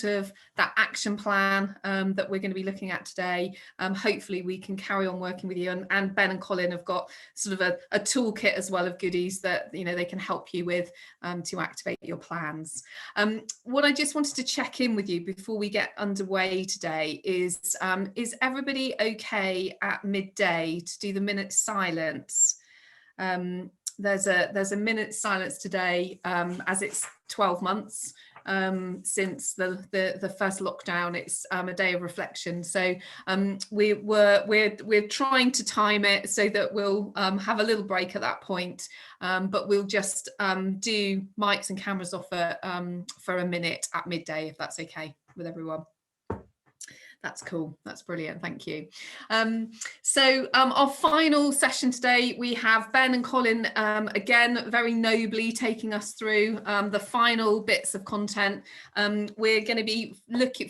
of that action plan that we're going to be looking at today, hopefully we can carry on working with you, and Ben and Colin have got sort of a toolkit as well of goodies that they can help you with to activate your plans. What I just wanted to check in with you before we get underway today is everybody okay at midday to do the minute silence? There's a minute silence today, as it's 12 months since the first lockdown. It's a day of reflection, so we're trying to time it so that we'll have a little break at that point, but we'll just do mics and cameras off for a minute at midday, if that's okay with everyone. That's cool. That's brilliant. Thank you. So our final session today, we have Ben and Colin again very nobly taking us through the final bits of content. We're going to be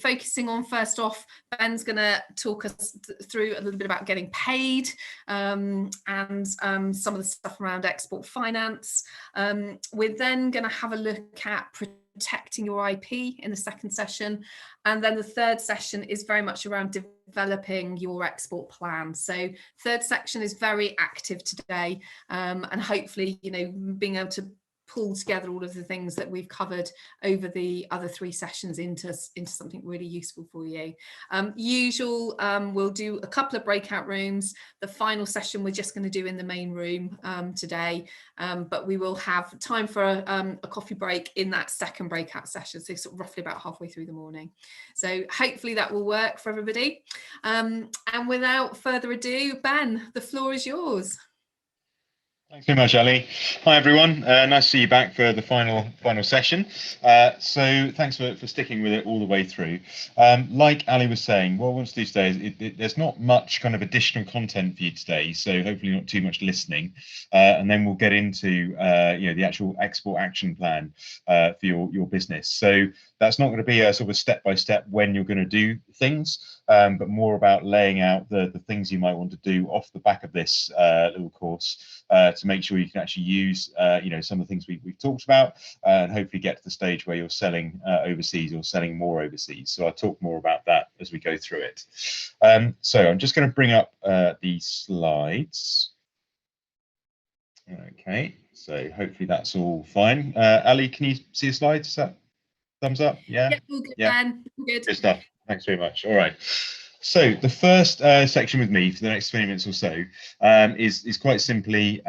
focusing on, first off, Ben's going to talk us through a little bit about getting paid and some of the stuff around export finance. We're then going to have a look at protecting your IP in the second session, and then the third session is very much around developing your export plan. So third section is very active today, and hopefully being able to pull together all of the things that we've covered over the other three sessions into something really useful for you. We'll do a couple of breakout rooms. The final session we're just going to do in the main room today, but we will have time for a coffee break in that second breakout session, so sort of roughly about halfway through the morning. So hopefully that will work for everybody. And without further ado, Ben, the floor is yours. Thanks very much, Ali. Hi, everyone. Nice to see you back for the final session. So thanks for sticking with it all the way through. Like Ali was saying, what I want to do today is there's not much kind of additional content for you today, so hopefully not too much listening. And then we'll get into the actual export action plan for your business. So that's not going to be a sort of step-by-step when you're going to do things, but more about laying out the things you might want to do off the back of this little course to make sure you can actually use some of the things we've talked about, and hopefully get to the stage where you're selling overseas or selling more overseas. So I'll talk more about that as we go through it. So I'm just going to bring up the slides. Okay, so hopefully that's all fine. Ali, can you see the slides? Is that thumbs up? Yeah. Yeah, all good, yeah. Ben. All good. Good stuff. Thanks very much. All right. So the first section with me for the next 20 minutes or so is quite simply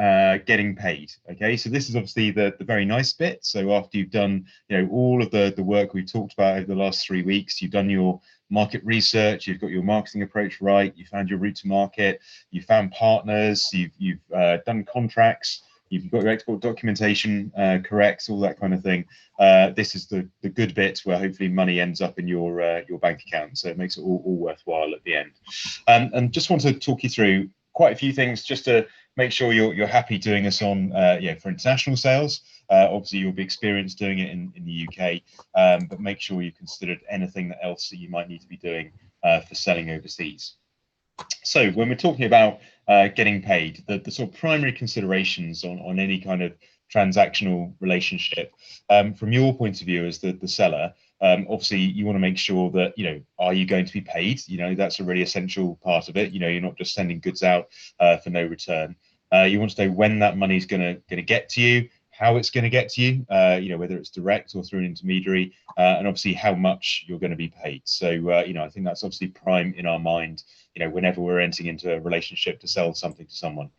getting paid. Okay, so this is obviously the very nice bit. So after you've done all of the work we've talked about over the last 3 weeks, you've done your market research, you've got your marketing approach right, you found your route to market, you found partners, you've done contracts, you've got your export documentation correct, all that kind of thing. This is the good bit where hopefully money ends up in your bank account, so it makes it all worthwhile at the end. And just want to talk you through quite a few things just to make sure you're happy doing this on for international sales. Obviously you'll be experienced doing it in the UK, but make sure you've considered anything else that you might need to be doing for selling overseas. So when we're talking about getting paid, the sort of primary considerations on any kind of transactional relationship, from your point of view as the seller, obviously you want to make sure that are you going to be paid? That's a really essential part of it. You're not just sending goods out for no return. You want to know when that money is going to get to you, how it's going to get to you, whether it's direct or through an intermediary, and obviously how much you're going to be paid. So I think that's obviously prime in our mind whenever we're entering into a relationship to sell something to someone.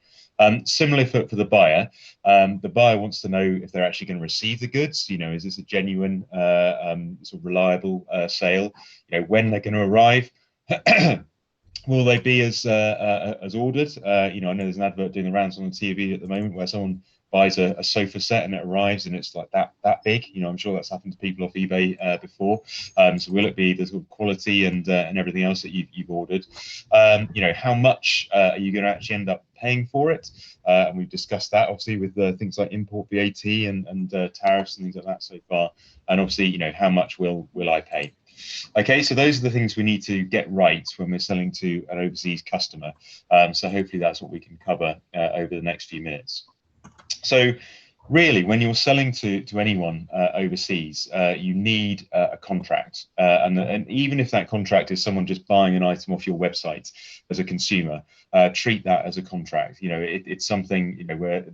Similarly for the buyer wants to know if they're actually going to receive the goods. Is this a genuine, sort of reliable sale? When they're going to arrive. Will they be as ordered? I know there's an advert doing the rounds on the TV at the moment where someone buys a sofa set and it arrives and it's like that big. I'm sure that's happened to people off eBay before. So will it be the sort of quality and everything else that you've ordered? How much are you going to actually end up paying for it? And we've discussed that obviously with things like import VAT and tariffs and things like that so far. And obviously, how much will I pay? Okay, so those are the things we need to get right when we're selling to an overseas customer. So hopefully that's what we can cover over the next few minutes. So Really, when you're selling to anyone overseas, you need a contract, and even if that contract is someone just buying an item off your website as a consumer, treat that as a contract. You know, it's something, you know, where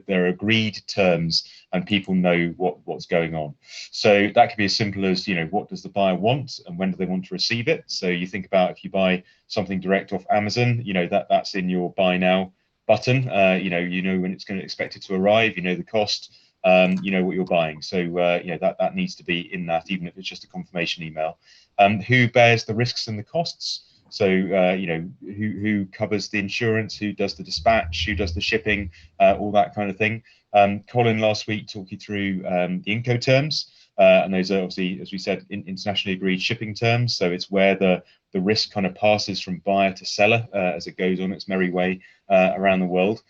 there are agreed terms and people know what's going on. So that could be as simple as, you know, what does the buyer want and when do they want to receive it. So you think about if you buy something direct off Amazon, you know, that's in your buy now button. You know when it's going to expect it to arrive, you know the cost, you know what you're buying. So you know that needs to be in that, even if it's just a confirmation email. Who bears the risks and the costs? So you know who covers the insurance, who does the dispatch, who does the shipping, all that kind of thing. Colin last week talked you through the Incoterms. And those are obviously, as we said, internationally agreed shipping terms. So it's where the risk kind of passes from buyer to seller as it goes on its merry way around the world.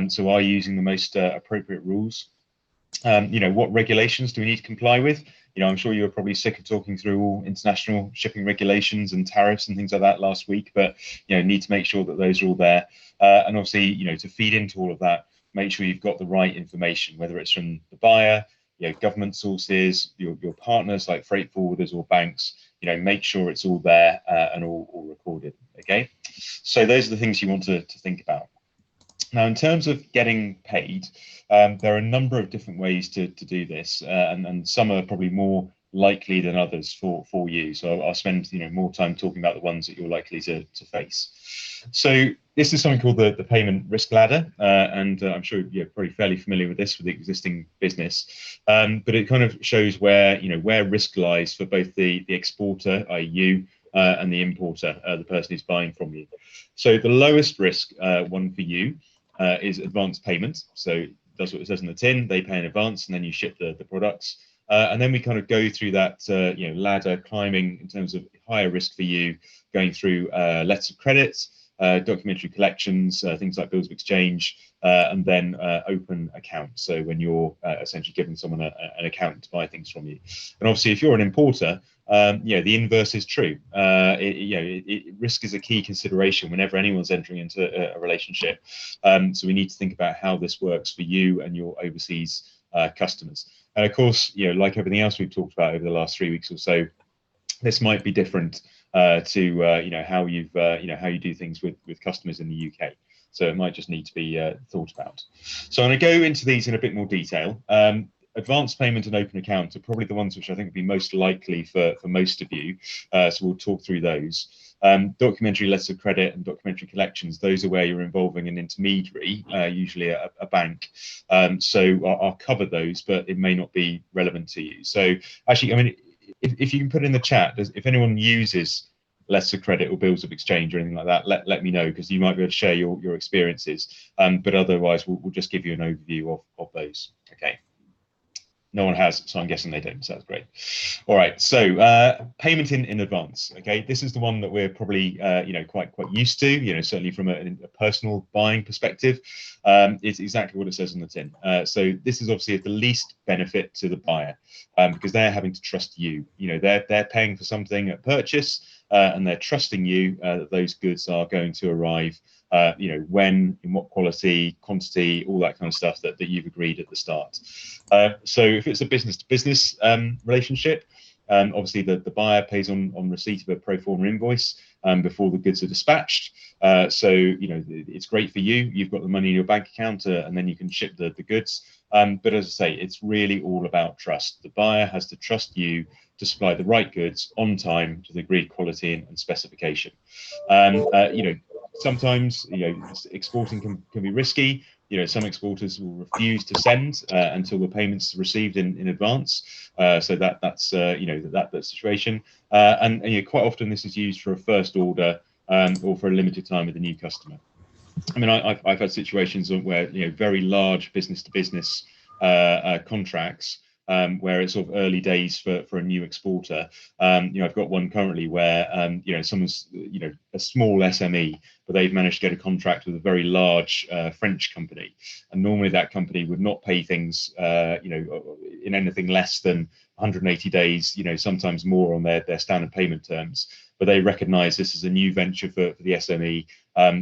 So are you using the most appropriate rules? You know, what regulations do we need to comply with? You know, I'm sure you were probably sick of talking through all international shipping regulations and tariffs and things like that last week, but, you know, need to make sure that those are all there. And obviously, you know, to feed into all of that, make sure you've got the right information, whether it's from the buyer, you know, government sources, your partners like freight forwarders or banks. You know, make sure it's all there and all recorded. Okay, so those are the things you want to think about. Now, in terms of getting paid, there are a number of different ways to do this, and some are probably more likely than others for you. So I'll spend, you know, more time talking about the ones that you're likely to face. So this is something called the payment risk ladder, and I'm sure you're probably fairly familiar with this with the existing business, but it kind of shows where, you know, where risk lies for both the exporter, i.e. you, and the importer, the person who's buying from you. So the lowest risk one for you is advance payment. So that's what it says in the tin. They pay in advance, and then you ship the products. And then we kind of go through that you know, ladder climbing in terms of higher risk for you, going through letters of credit, documentary collections, things like bills of exchange, and then open accounts. So when you're essentially giving someone an account to buy things from you. And obviously, if you're an importer, you know, the inverse is true. Risk is a key consideration whenever anyone's entering into a relationship. So we need to think about how this works for you and your overseas customers. And of course, you know, like everything else we've talked about over the last 3 weeks or so, this might be different to you know, how you've you know, how you do things with customers in the UK. So it might just need to be thought about. So I'm going to go into these in a bit more detail. Advanced payment and open account are probably the ones which I think would be most likely for most of you. So we'll talk through those. Documentary letters of credit and documentary collections, those are where you're involving an intermediary, usually a bank. So I'll cover those, but it may not be relevant to you. So actually, I mean, if you can put in the chat, if anyone uses letters of credit or bills of exchange or anything like that, let me know, because you might be able to share your experiences. But otherwise, we'll just give you an overview of those. Okay. No one has, so I'm guessing they don't. So that's great. All right. So payment in advance. Okay, this is the one that we're probably you know, quite used to. You know, certainly from a personal buying perspective, it's exactly what it says on the tin. So this is obviously the least benefit to the buyer, because they're having to trust you. You know, they're paying for something at purchase, and they're trusting you that those goods are going to arrive. You know, when, in what quality, quantity, all that kind of stuff that you've agreed at the start. So if it's a business-to-business relationship, obviously the buyer pays on receipt of a pro forma invoice before the goods are dispatched. So, you know, it's great for you. You've got the money in your bank account, and then you can ship the goods. But as I say, it's really all about trust. The buyer has to trust you to supply the right goods on time to the agreed quality and specification. You know, sometimes, you know, exporting can be risky. You know, some exporters will refuse to send until the payment's received in advance. So that's you know, that situation. And you know, quite often this is used for a first order or for a limited time with a new customer. I mean, I've had situations where, you know, very large business-to-business contracts, where it's sort of early days for a new exporter. You know, I've got one currently where you know, someone's, you know, a small SME, but they've managed to get a contract with a very large French company, and normally that company would not pay things you know, in anything less than 180 days, you know, sometimes more on their standard payment terms. but they recognise this as a new venture for the SME.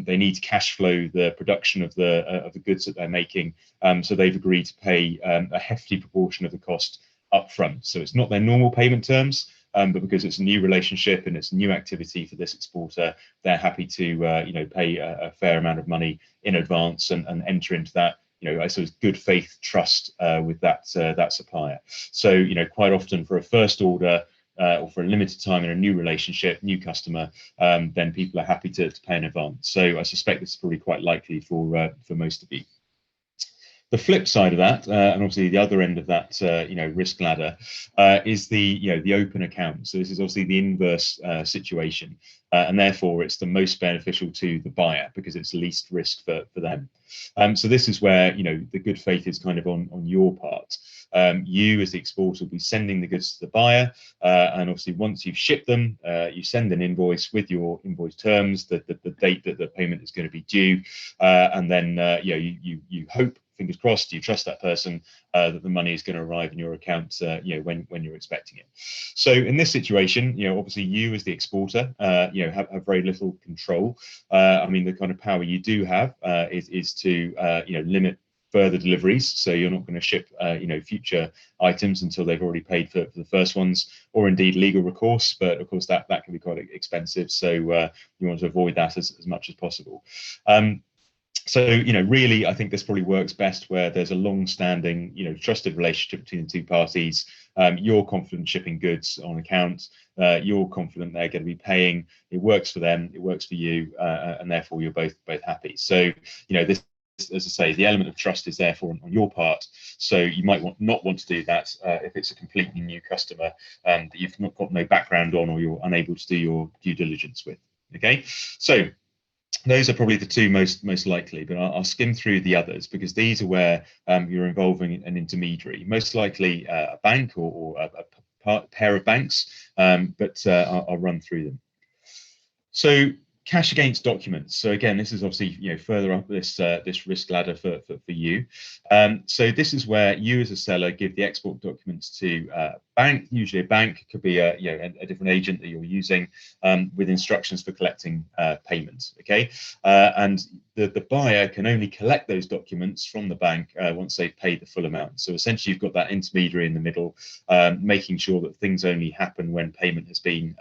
They need to cash flow the production of the goods that they're making, so they've agreed to pay a hefty proportion of the cost upfront. So it's not their normal payment terms, but because it's a new relationship and it's a new activity for this exporter, they're happy to pay a fair amount of money in advance and enter into that I suppose good faith trust with that supplier. So quite often for a first order or for a limited time in a new relationship, new customer, then people are happy to pay in advance. So I suspect this is probably quite likely for most of you. The flip side of that, and obviously the other end of that, risk ladder, is the open account. So this is obviously the inverse situation, and therefore it's the most beneficial to the buyer because it's least risk for them. So this is where the good faith is kind of on your part. You as the exporter will be sending the goods to the buyer, and obviously once you've shipped them, you send an invoice with your invoice terms, the date that the payment is going to be due, and then you hope, fingers crossed, you trust that person that the money is going to arrive in your account when you're expecting it. So in this situation, obviously you as the exporter have very little control. I mean, the kind of power you do have is to limit further deliveries, so you're not going to ship future items until they've already paid for the first ones, or indeed legal recourse, but of course that can be quite expensive, so you want to avoid that as much as possible. So really I think this probably works best where there's a long-standing trusted relationship between the two parties. You're confident shipping goods on account, you're confident they're going to be paying, it works for them, it works for you, and therefore you're both happy. So this, as I say, the element of trust is therefore on your part. So you might not want to do that if it's a completely new customer that you've got no background on, or you're unable to do your due diligence with. Okay, so those are probably the two most likely, but I'll skim through the others because these are where you're involving an intermediary, most likely a bank or a pair of banks, but I'll run through them. So cash against documents. So again, this is obviously further up this risk ladder for you. So this is where you as a seller give the export documents to a bank. Usually a bank, could be a different agent that you're using, with instructions for collecting payments. Okay, and the buyer can only collect those documents from the bank once they've paid the full amount. So essentially, you've got that intermediary in the middle, making sure that things only happen when payment has been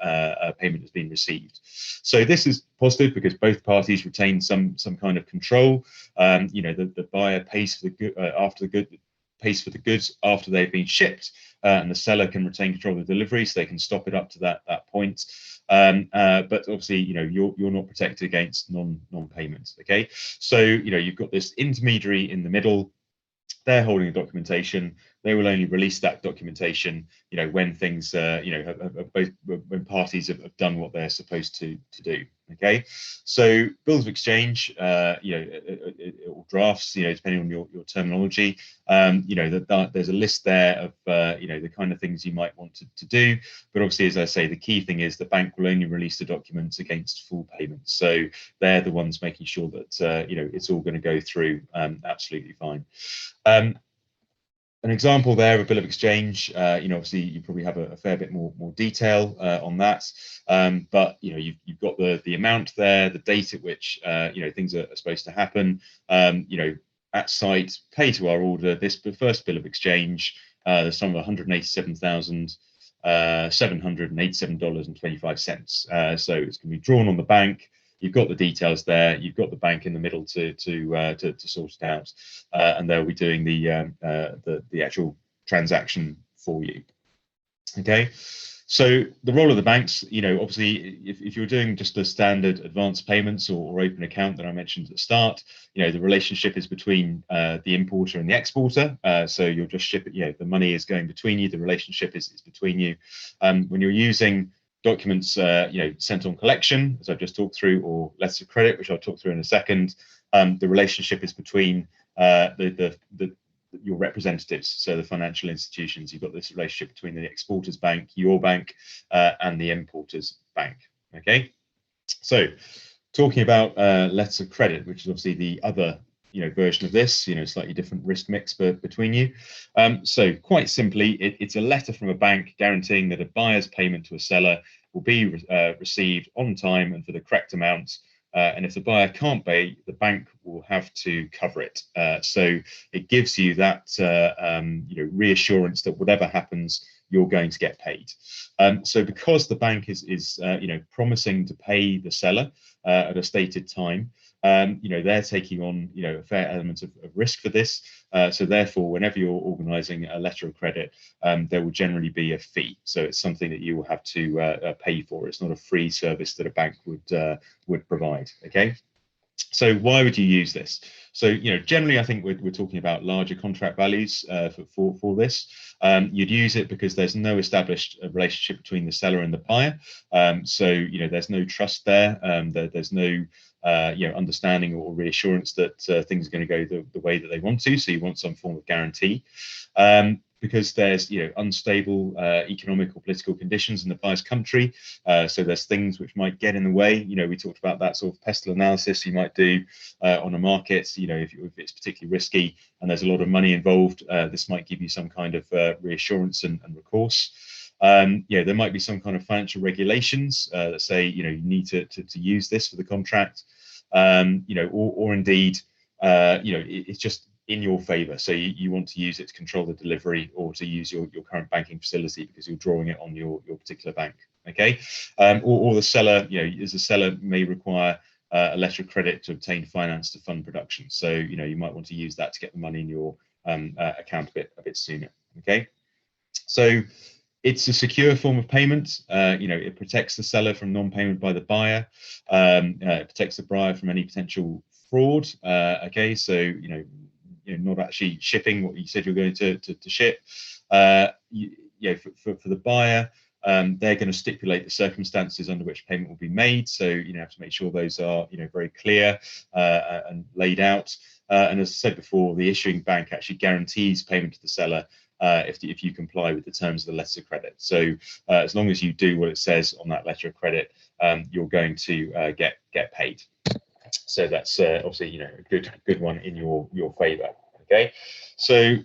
received. So this is positive because both parties retain some kind of control. The buyer pays for the goods after they've been shipped, and the seller can retain control of the delivery, so they can stop it up to that point. But obviously, you're not protected against non-payment. Okay, so you've got this intermediary in the middle. They're holding the documentation. They will only release that documentation, when things, when parties have done what they're supposed to do. Okay, so bills of exchange, or drafts, depending on your terminology, there's a list there of the kind of things you might want to do. But obviously, as I say, the key thing is the bank will only release the documents against full payment. So they're the ones making sure that it's all going to go through absolutely fine. An example there of a bill of exchange, obviously you probably have a fair bit more detail on that, but you've got the amount there, the date at which things are supposed to happen, at site, pay to our order. The first bill of exchange, the sum of $187,787.25. So it's going to be drawn on the bank. You've got the details there. You've got the bank in the middle to sort it out, and they'll be doing the actual transaction for you. Okay, so the role of the banks, obviously, if you're doing just the standard advance payments or open account that I mentioned at the start, the relationship is between the importer and the exporter. So you'll just ship it. The money is going between you. The relationship is between you. When you're using documents sent on collection, as I've just talked through, or letters of credit, which I'll talk through in a second, the relationship is between your representatives, so the financial institutions. You've got this relationship between the exporter's bank, your bank, and the importer's bank. Okay, so talking about letters of credit, which is obviously the other version of this, slightly different risk mix between you. So quite simply, it's a letter from a bank guaranteeing that a buyer's payment to a seller will be received on time and for the correct amount. And if the buyer can't pay, the bank will have to cover it. So it gives you that reassurance that whatever happens, you're going to get paid. So because the bank is promising to pay the seller at a stated time, they're taking on a fair element of risk for this. So therefore, whenever you're organising a letter of credit, there will generally be a fee. So it's something that you will have to pay for. It's not a free service that a bank would provide. Okay. So why would you use this? So generally, I think we're talking about larger contract values for this. You'd use it because there's no established relationship between the seller and the buyer. So there's no trust there. There's no understanding or reassurance that things are going to go the way that they want to. So you want some form of guarantee. Because there's unstable economic or political conditions in the buyer's country, so there's things which might get in the way. We talked about that sort of pestle analysis you might do on a market. If it's particularly risky and there's a lot of money involved, this might give you some kind of reassurance and recourse. There might be some kind of financial regulations that say you need to use this for the contract, or indeed it's just in your favor. So you want to use it to control the delivery or to use your current banking facility because you're drawing it on your particular bank. Okay. Or the seller, as a seller may require a letter of credit to obtain finance to fund production. So, you might want to use that to get the money in your account a bit sooner. Okay. So it's a secure form of payment. It protects the seller from non-payment by the buyer. It protects the buyer from any potential fraud. Okay. So, not actually shipping what you said you're going to ship. For the buyer, they're going to stipulate the circumstances under which payment will be made. So you have to make sure those are very clear and laid out. And as I said before, the issuing bank actually guarantees payment to the seller if you comply with the terms of the letter of credit. So as long as you do what it says on that letter of credit, you're going to get paid. So that's obviously a good one in your favor. Okay, so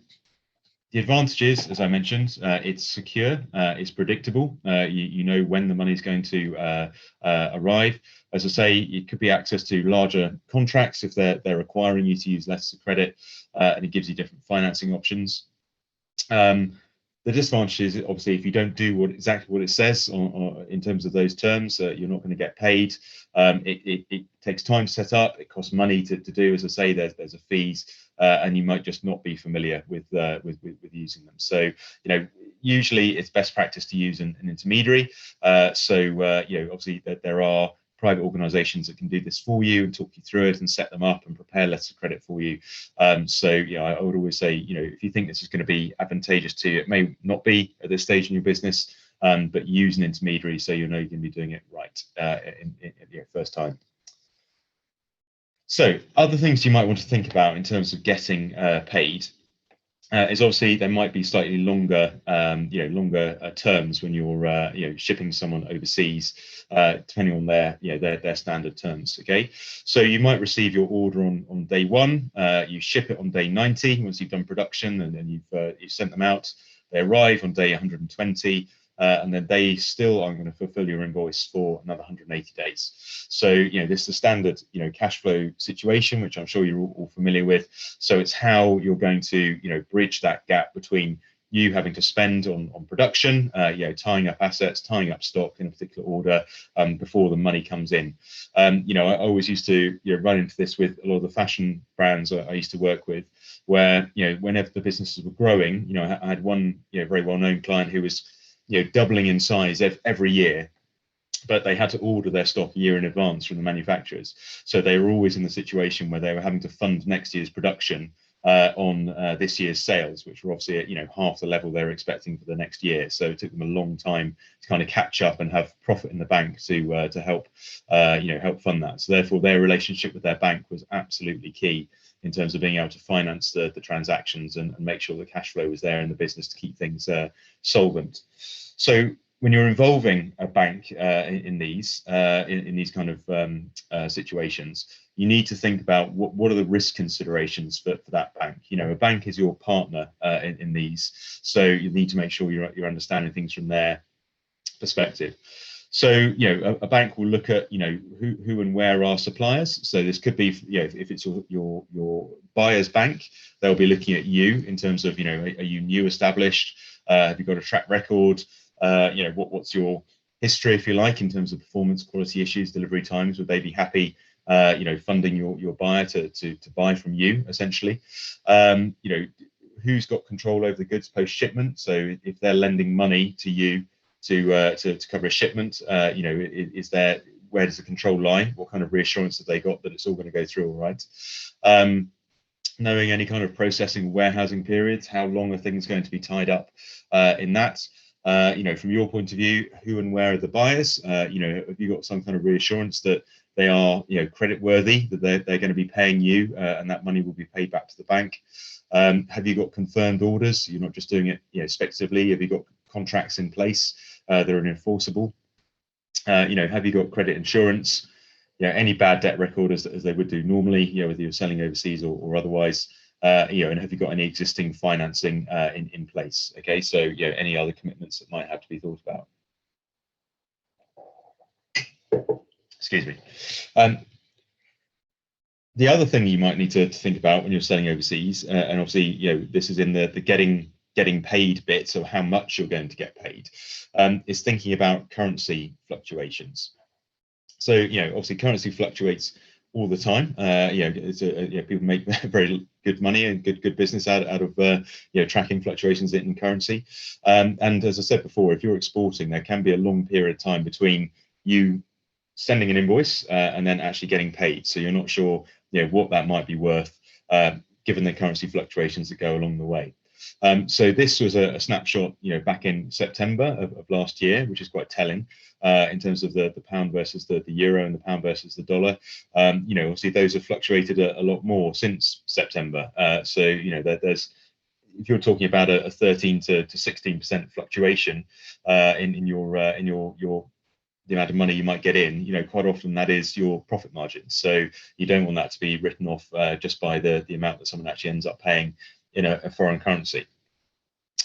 the advantages, as I mentioned, it's secure, it's predictable. You know when the money is going to arrive. As I say, it could be access to larger contracts if they're requiring you to use letters of credit, and it gives you different financing options. The disadvantage is obviously if you don't do exactly what it says in terms of those terms, you're not going to get paid. It takes time to set up. It costs money to do. As I say, there's a fees, and you might just not be familiar with using them. So usually it's best practice to use an intermediary. Obviously there are private organizations that can do this for you and talk you through it and set them up and prepare letters of credit for you. I would always say, if you think this is going to be advantageous to you, it may not be at this stage in your business, but use an intermediary so you're going to be doing it right in your first time. So other things you might want to think about in terms of getting paid is obviously there might be slightly longer, terms when you're shipping someone overseas, depending on their standard terms. Okay, so you might receive your order on day 1, you ship it on day 90 once you've done production, and then you've sent them out. They arrive on day 120. And then they still are going to fulfill your invoice for another 180 days. So, this is a standard, cash flow situation, which I'm sure you're all familiar with. So it's how you're going to, bridge that gap between you having to spend on production, tying up assets, tying up stock in a particular order before the money comes in. I always used to run into this with a lot of the fashion brands I used to work with, where, whenever the businesses were growing, I had one, very well-known client who was doubling in size every year, but they had to order their stock a year in advance from the manufacturers. So they were always in the situation where they were having to fund next year's production on this year's sales, which were obviously at half the level they were expecting for the next year. So it took them a long time to kind of catch up and have profit in the bank to help help fund that. So therefore, their relationship with their bank was absolutely key in terms of being able to finance the transactions and make sure the cash flow was there in the business to keep things solvent. So when you're involving a bank in these kind of situations, you need to think about what are the risk considerations for that bank. You know, a bank is your partner in these, so you need to make sure you're understanding things from their perspective. So, you know, a bank will look at, you know, who and where are suppliers. So this could be, you know, if it's your buyer's bank, they'll be looking at you in terms of, you know, are you new established? Have you got a track record? You know, what's your history, if you like, in terms of performance, quality issues, delivery times? Would they be happy, you know, funding your buyer to buy from you, essentially? You know, who's got control over the goods post shipment? So if they're lending money to you to cover a shipment, you know, is there, where does the control lie? What kind of reassurance have they got that it's all going to go through all right? Knowing any kind of processing, warehousing periods, how long are things going to be tied up in that? You know, from your point of view, who and where are the buyers? You know, have you got some kind of reassurance that they are, you know, credit worthy, that they're going to be paying you and that money will be paid back to the bank? Have you got confirmed orders? You're not just doing it, you know, speculatively. Have you got contracts in place that are enforceable? You know, have you got credit insurance? You know, any bad debt record as they would do normally, you know, whether you're selling overseas or otherwise. You know, and have you got any existing financing in place? Okay, so, you know, any other commitments that might have to be thought about. Excuse me. The other thing you might need to think about when you're selling overseas, and obviously, you know, this is in the getting paid bit, so how much you're going to get paid, is thinking about currency fluctuations. So, you know, obviously currency fluctuates all the time. You know, people make very good money and good business out of you know, tracking fluctuations in currency. And as I said before, if you're exporting, there can be a long period of time between you sending an invoice and then actually getting paid. So you're not sure, you know, what that might be worth, given the currency fluctuations that go along the way. So this was a snapshot, you know, back in September of last year, which is quite telling in terms of the pound versus the euro and the pound versus the dollar. You know, obviously those have fluctuated a lot more since September. So, you know, there's, if you're talking about a 13 to 16% fluctuation in your the amount of money you might get in, you know, quite often that is your profit margin. So you don't want that to be written off just by the amount that someone actually ends up paying in a foreign currency.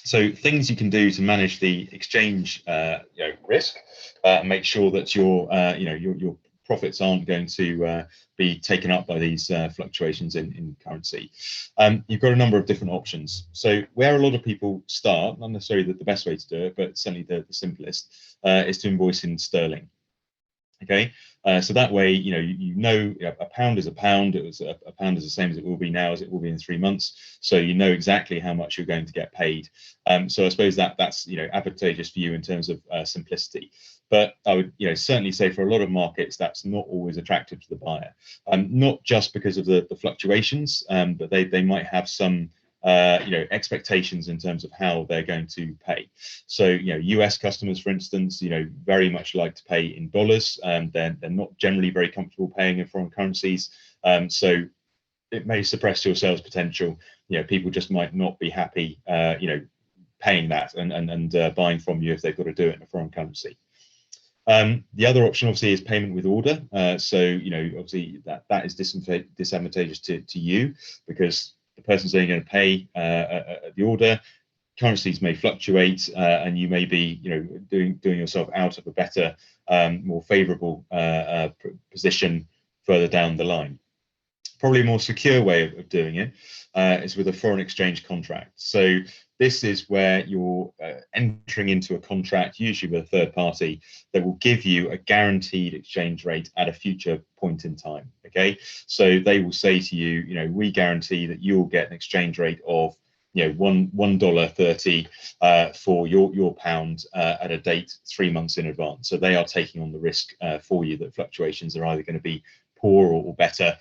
So things you can do to manage the exchange you know, risk and make sure that your you know, your profits aren't going to be taken up by these fluctuations in currency. You've got a number of different options. So where a lot of people start, not necessarily the best way to do it, but certainly the simplest, is to invoice in sterling. Okay, so that way, you know a pound is a pound. It was a pound is the same as it will be now, as it will be in 3 months. So you know exactly how much you're going to get paid. So I suppose that's advantageous for you in terms of simplicity. But I would certainly say for a lot of markets that's not always attractive to the buyer. Not just because of the fluctuations, but they might have some expectations in terms of how they're going to pay. So US customers, for instance, very much like to pay in dollars. They're not generally very comfortable paying in foreign currencies. So it may suppress your sales potential. People just might not be happy paying that and buying from you if they've got to do it in a foreign currency. The other option obviously is payment with order. So obviously that is disadvantageous to you, because the person's only going to pay the order. Currencies may fluctuate, and you may be doing yourself out of a better, more favorable position further down the line. Probably a more secure way of doing it is with a foreign exchange contract. So this is where you're entering into a contract, usually with a third party, that will give you a guaranteed exchange rate at a future point in time. Okay, so they will say to you, we guarantee that you will get an exchange rate of $1.30 for your pound at a date 3 months in advance. So they are taking on the risk for you that fluctuations are either going to be poor or better.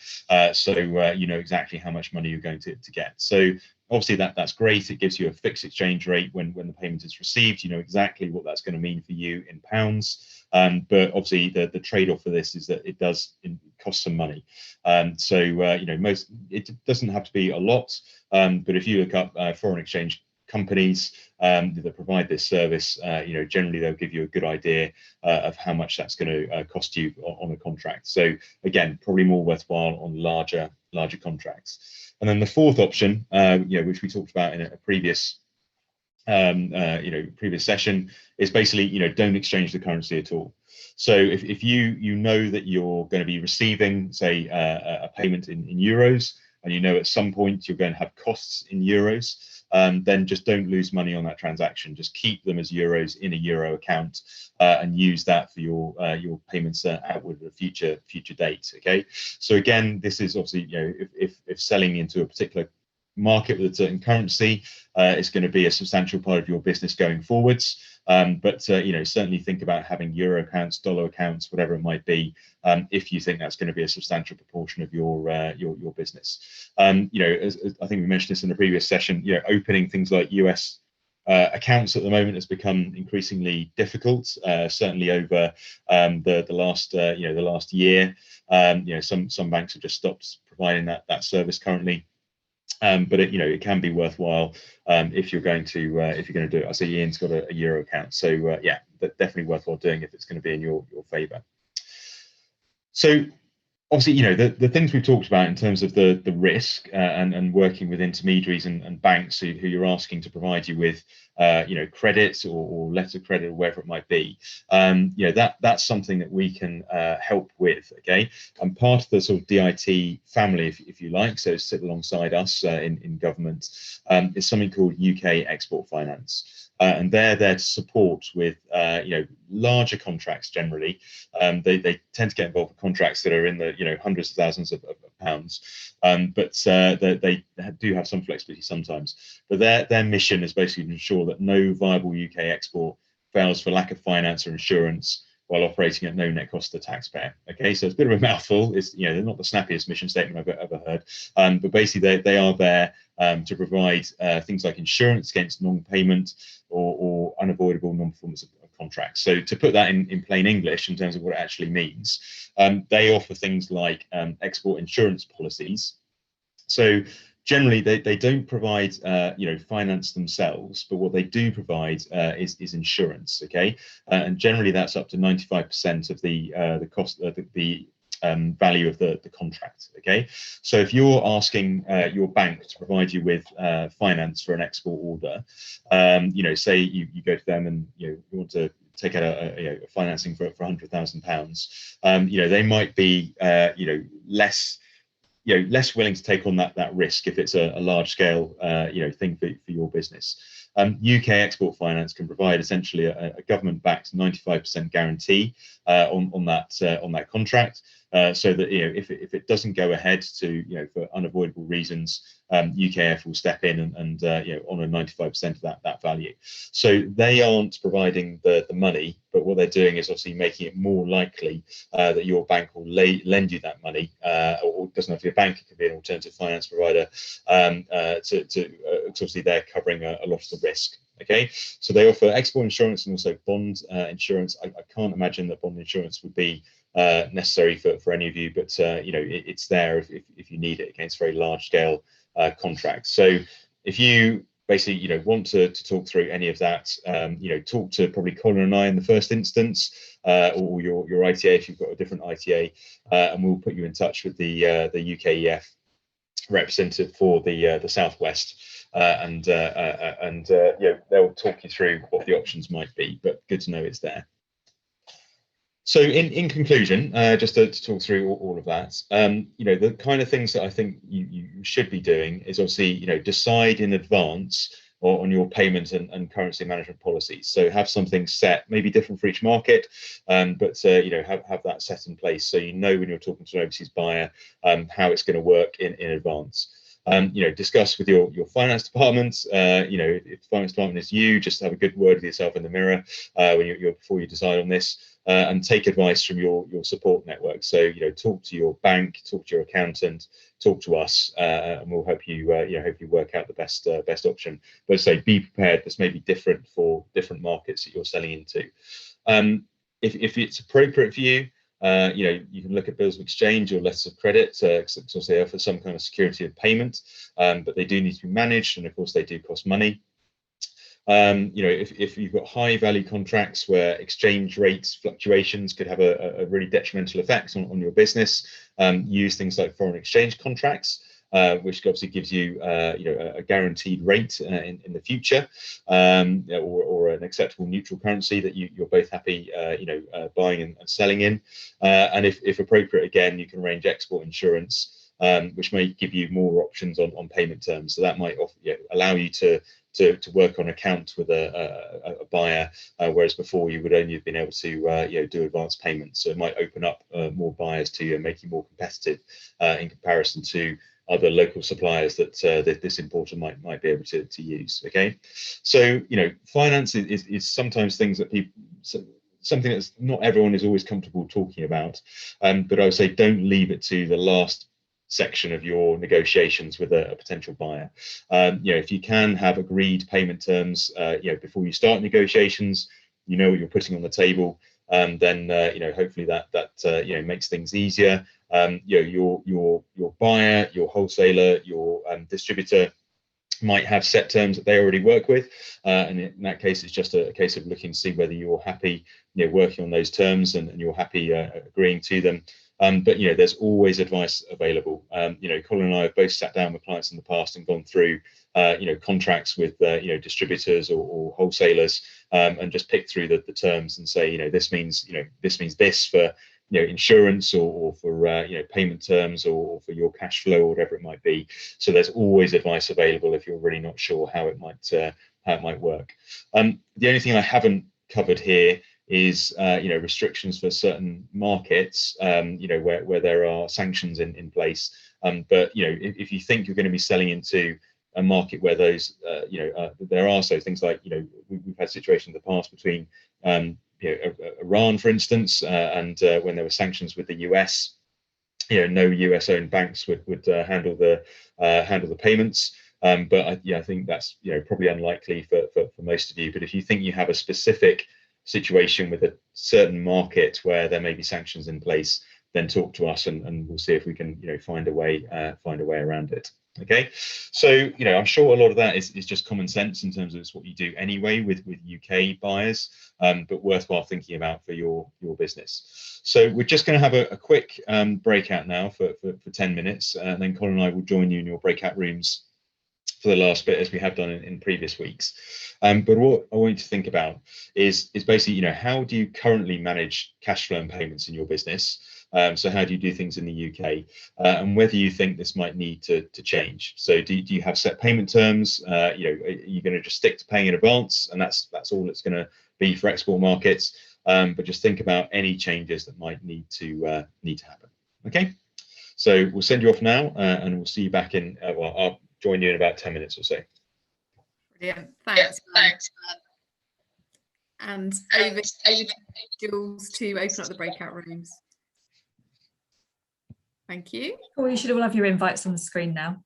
So you know exactly how much money you're going to get. So obviously that's great. It gives you a fixed exchange rate when the payment is received. You know exactly what that's going to mean for you in pounds. But obviously the trade-off for this is that it does cost some money. So it doesn't have to be a lot. But if you look up foreign exchange companies that provide this service, generally they'll give you a good idea of how much that's going to cost you on a contract. So again, probably more worthwhile on larger contracts. And then the fourth option, which we talked about in a previous previous session, is basically, don't exchange the currency at all. So if you know that you're going to be receiving, say, a payment in euros, and at some point you're going to have costs in euros, then just don't lose money on that transaction. Just keep them as euros in a euro account and use that for your payments outward at a future date. Okay. So again, this is obviously, if selling into a particular market with a certain currency, it's going to be a substantial part of your business going forwards. But certainly think about having euro accounts, dollar accounts, whatever it might be, if you think that's going to be a substantial proportion of your business. As I think we mentioned this in the previous session, opening things like US accounts at the moment has become increasingly difficult. Certainly over the last year, some banks have just stopped providing that service currently. But it can be worthwhile if you're going to do it. I see Ian's got a euro account, so yeah, definitely worthwhile doing if it's going to be in your favour. So obviously, the things we've talked about in terms of the risk and working with intermediaries and banks who you're asking to provide you with credit or letter of credit or whatever it might be, that's something that we can help with. Okay, and part of the sort of DIT family, if you like, so sit alongside us in government, is something called UK Export Finance. And they're there to support with larger contracts generally. They tend to get involved with contracts that are in the hundreds of thousands of pounds, but they do have some flexibility sometimes. But their mission is basically to ensure that no viable UK export fails for lack of finance or insurance while operating at no net cost to the taxpayer. Okay, so it's a bit of a mouthful. It's they're not the snappiest mission statement I've ever heard, but basically they are there to provide things like insurance against non-payment or unavoidable non-performance of contracts. So to put that in plain English in terms of what it actually means, they offer things like export insurance policies. So generally they don't provide finance themselves, but what they do provide is insurance. Okay, and generally that's up to 95% of the cost of the value of the contract. Okay, so if you're asking your bank to provide you with finance for an export order, say you go to them and you want to take out a financing for £100,000, they might be less willing to take on that risk if it's a large scale thing for your business. UK Export Finance can provide essentially a government-backed 95% guarantee on that contract, so that if it doesn't go ahead for unavoidable reasons, UKF will step in and honour 95% of that value. So they aren't providing the money, but what they're doing is obviously making it more likely that your bank will lend you that money, or it doesn't have to be a bank; it can be an alternative finance provider. Obviously they're covering a lot of the risk. Okay, so they offer export insurance and also bond insurance. I can't imagine that bond insurance would be necessary for any of you, but it's there if you need it against very large scale contracts. So if you basically want to talk through any of that, talk to probably Colin and I in the first instance, or your ITA if you've got a different ITA, and we'll put you in touch with the UKEF representative for the Southwest, and they'll talk you through what the options might be. But good to know it's there. So in conclusion, just to talk through all of that, the kind of things that I think you should be doing is obviously, decide in advance on your payment and currency management policies. So have something set, maybe different for each market, but have that set in place so when you're talking to an overseas buyer how it's going to work in advance. Discuss with your finance department. If the finance department is you, just have a good word with yourself in the mirror before you decide on this. And take advice from your support network. So talk to your bank, talk to your accountant, talk to us, and we'll help you work out the best option. But say be prepared. This may be different for different markets that you're selling into. If it's appropriate for you, you can look at bills of exchange or letters of credit, because they offer some kind of security of payment, but they do need to be managed, and of course they do cost money. You know, if you've got high value contracts where exchange rates fluctuations could have a really detrimental effect on your business, use things like foreign exchange contracts, which obviously gives you, you know, a guaranteed rate in the future, or an acceptable neutral currency that you're both happy, you know, buying and selling in. And if appropriate, again, you can arrange export insurance, which may give you more options on payment terms. So that might allow you to work on account with a buyer, whereas before you would only have been able to you know, do advance payments. So it might open up more buyers to you and make you more competitive in comparison to other local suppliers that this importer might be able to use. Okay, so you know, finance is sometimes things that people, something that's not everyone is always comfortable talking about, but I would say don't leave it to the last section of your negotiations with a potential buyer. You know, if you can have agreed payment terms, you know, before you start negotiations, you know what you're putting on the table, then you know, hopefully that you know, makes things easier. You know, your buyer, your wholesaler, your distributor might have set terms that they already work with, and in that case it's just a case of looking to see whether you're happy, you know, working on those terms, and you're happy agreeing to them. But you know, there's always advice available. You know, Colin and I have both sat down with clients in the past and gone through you know, contracts with you know, distributors or wholesalers, and just pick through the terms and say, you know, this means, you know, this means this for, you know, insurance, or for you know, payment terms, or for your cash flow, or whatever it might be. So there's always advice available if you're really not sure how it might work. The only thing I haven't covered here is you know, restrictions for certain markets, you know, where there are sanctions in place. But you know, if you think you're going to be selling into a market where those you know, there are, so things like, you know, we've had situations in the past between you know, Iran, for instance, and when there were sanctions with the US, you know, no US owned banks would handle the payments. But yeah, I think that's, you know, probably unlikely for most of you. But if you think you have a specific situation with a certain market where there may be sanctions in place, then talk to us, and we'll see if we can, you know, find a way around it. Okay, so you know, I'm sure a lot of that is just common sense in terms of it's what you do anyway with UK buyers, but worthwhile thinking about for your business. So we're just going to have a quick breakout now for 10 minutes, and then Colin and I will join you in your breakout rooms for the last bit, as we have done in previous weeks. But what I want you to think about is basically, you know, how do you currently manage cash flow and payments in your business? So how do you do things in the UK, and whether you think this might need to change. So do you have set payment terms? You know, are you going to just stick to paying in advance, and that's all it's going to be for export markets? But just think about any changes that might need to happen. Okay, so we'll send you off now, and we'll see you back in. Well, I'll join you in about 10 minutes or so. Brilliant. Thanks. And over to Jules to open up the breakout rooms. Thank you. Well, you should all have your invites on the screen now.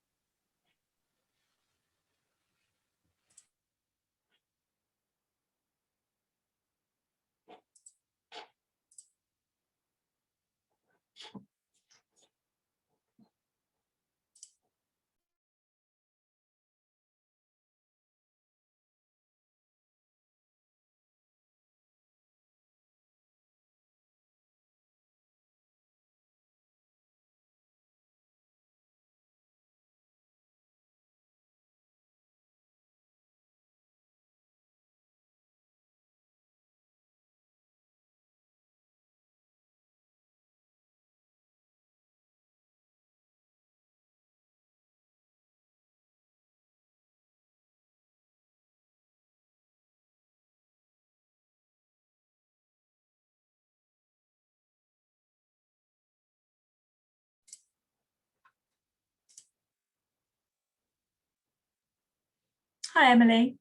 Hi, Emily.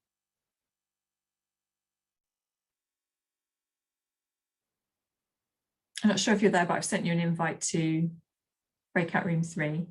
I'm not sure if you're there, but I've sent you an invite to breakout room 3.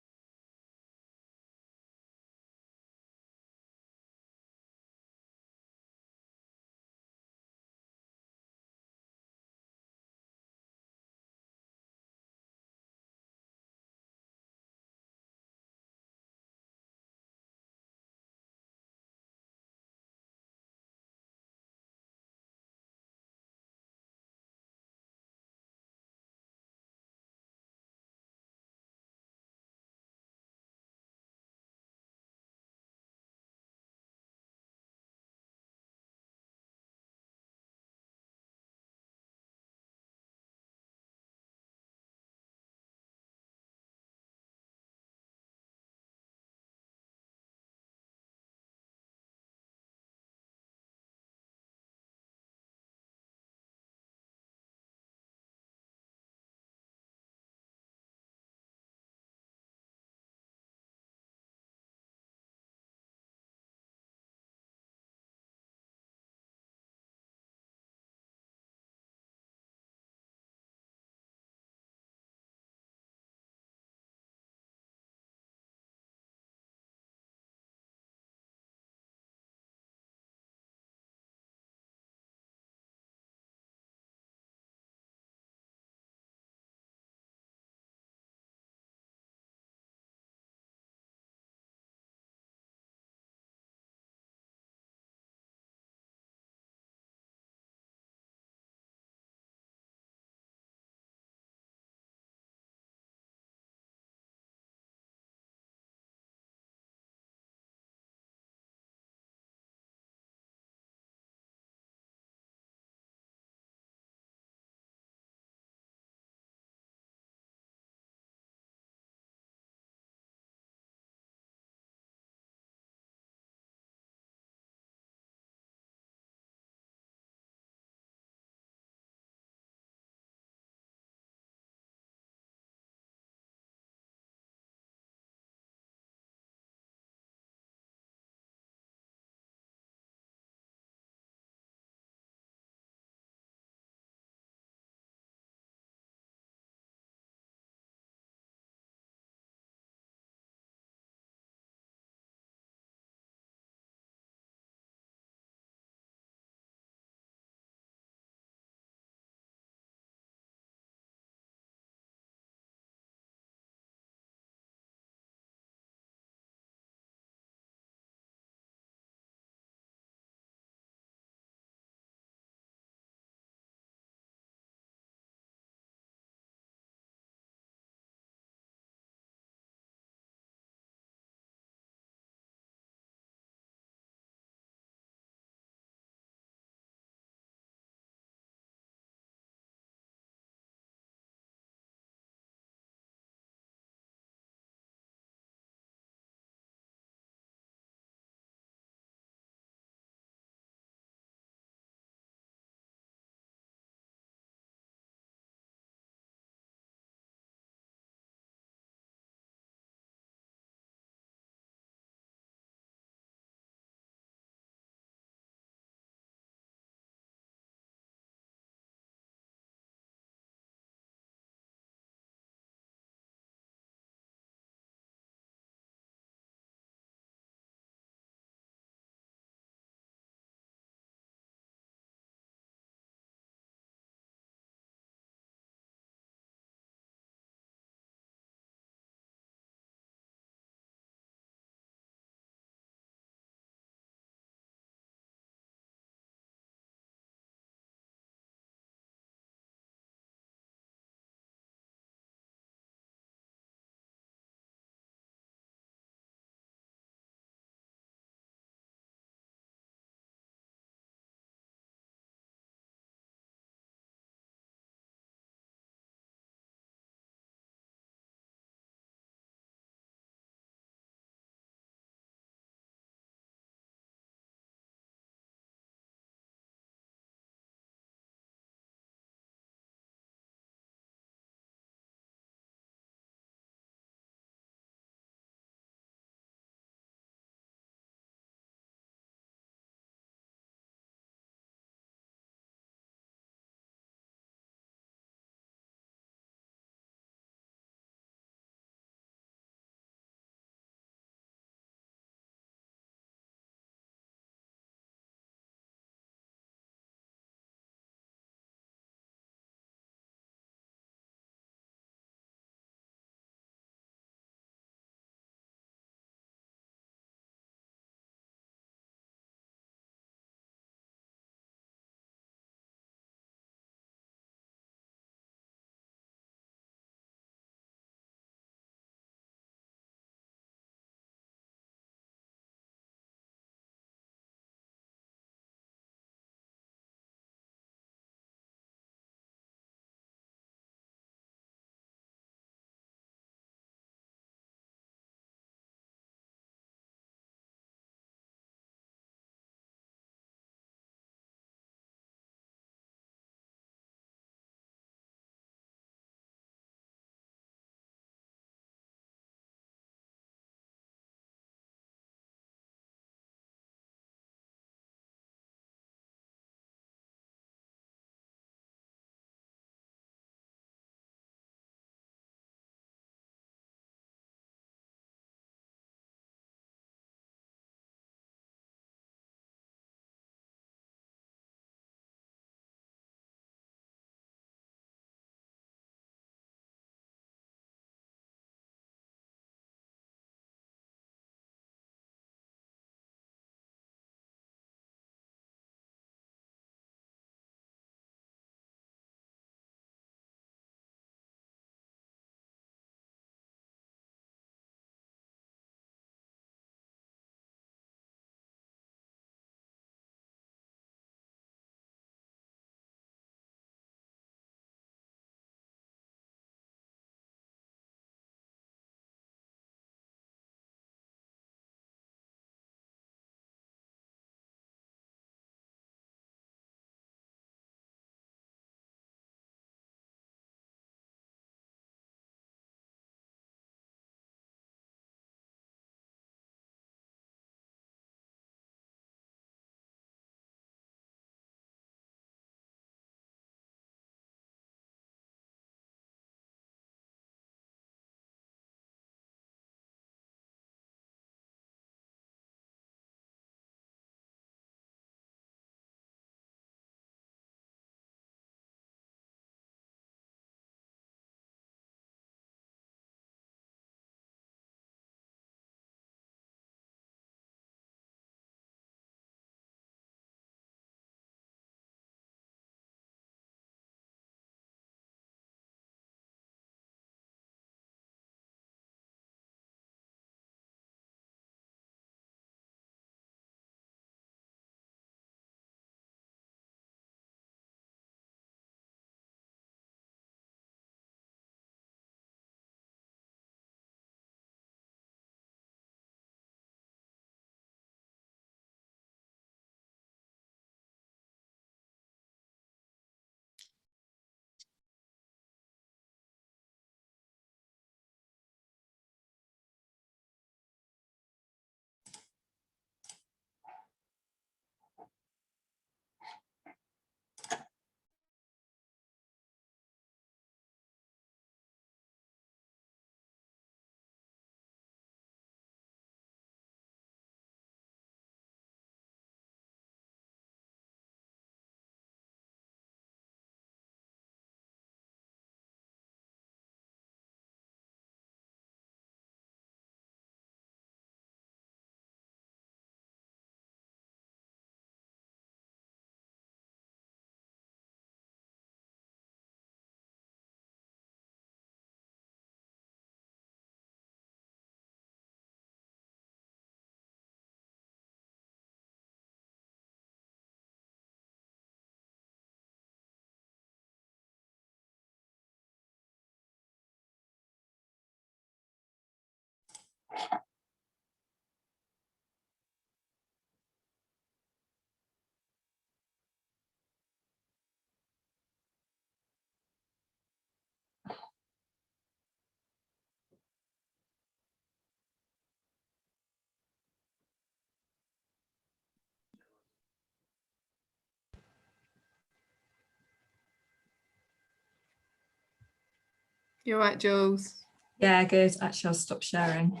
You're right, Jules. Yeah, good. Actually, I'll stop sharing.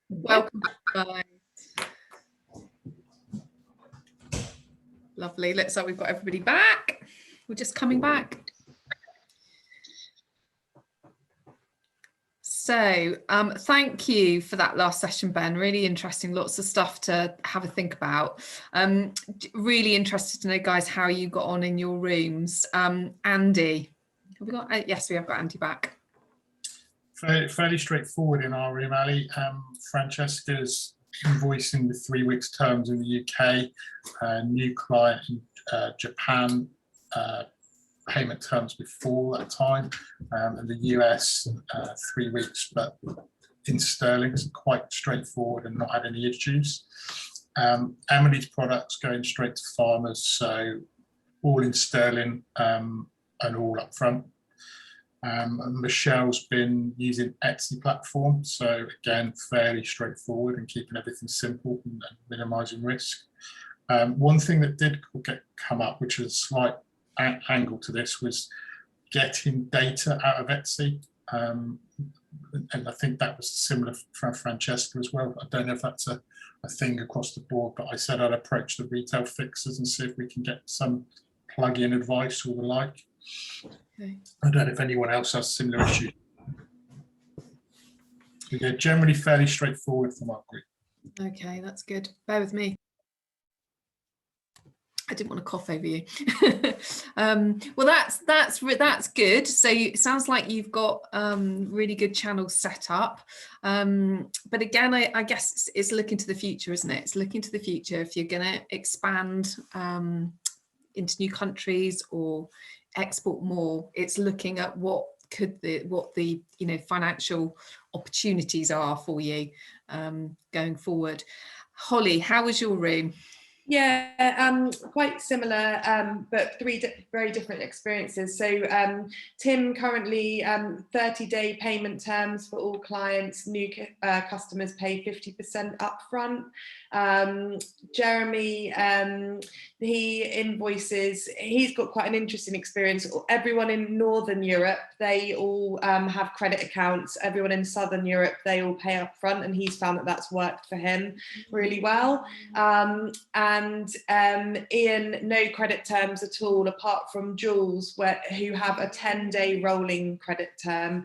Welcome back, guys. Lovely. Looks like we've got everybody back. We're just coming back. So thank you for that last session, Ben. Really interesting. Lots of stuff to have a think about. Really interested to know, guys, how you got on in your rooms. Andy, have we got? Yes, we have got Andy back. Fairly straightforward in our room, Ali. Francesca's invoicing with 3 weeks terms in the UK, new client in Japan, payment terms before that time, and the US 3 weeks, but in sterling, so quite straightforward and not had any issues. Emily's products going straight to farmers, so all in sterling and all up front. Michelle's been using Etsy platform, so again, fairly straightforward and keeping everything simple and minimizing risk. One thing that did come up, which is a slight angle to this, was getting data out of Etsy. And I think that was similar for Francesca as well. I don't know if that's a thing across the board, but I said I'd approach the retail fixers and see if we can get some plug-in advice or the like. Okay. I don't know if anyone else has similar issues. Yeah, generally fairly straightforward from our group. Okay, that's good. Bear with me. I didn't want to cough over you. Well, that's good. So it sounds like you've got really good channels set up. But again, I guess it's looking to the future, isn't it? It's looking to the future. If you're going to expand into new countries or export more, it's looking at what the financial opportunities are for you going forward. Holly, how was your room? Yeah, quite similar, but three very different experiences. So Tim currently 30-day payment terms for all clients. New customers pay 50% upfront. Jeremy, he invoices. He's got quite an interesting experience. Everyone in Northern Europe, they all have credit accounts. Everyone in Southern Europe, they all pay upfront, and he's found that that's worked for him really well. And Ian, no credit terms at all, apart from Jules, who have a 10-day rolling credit term.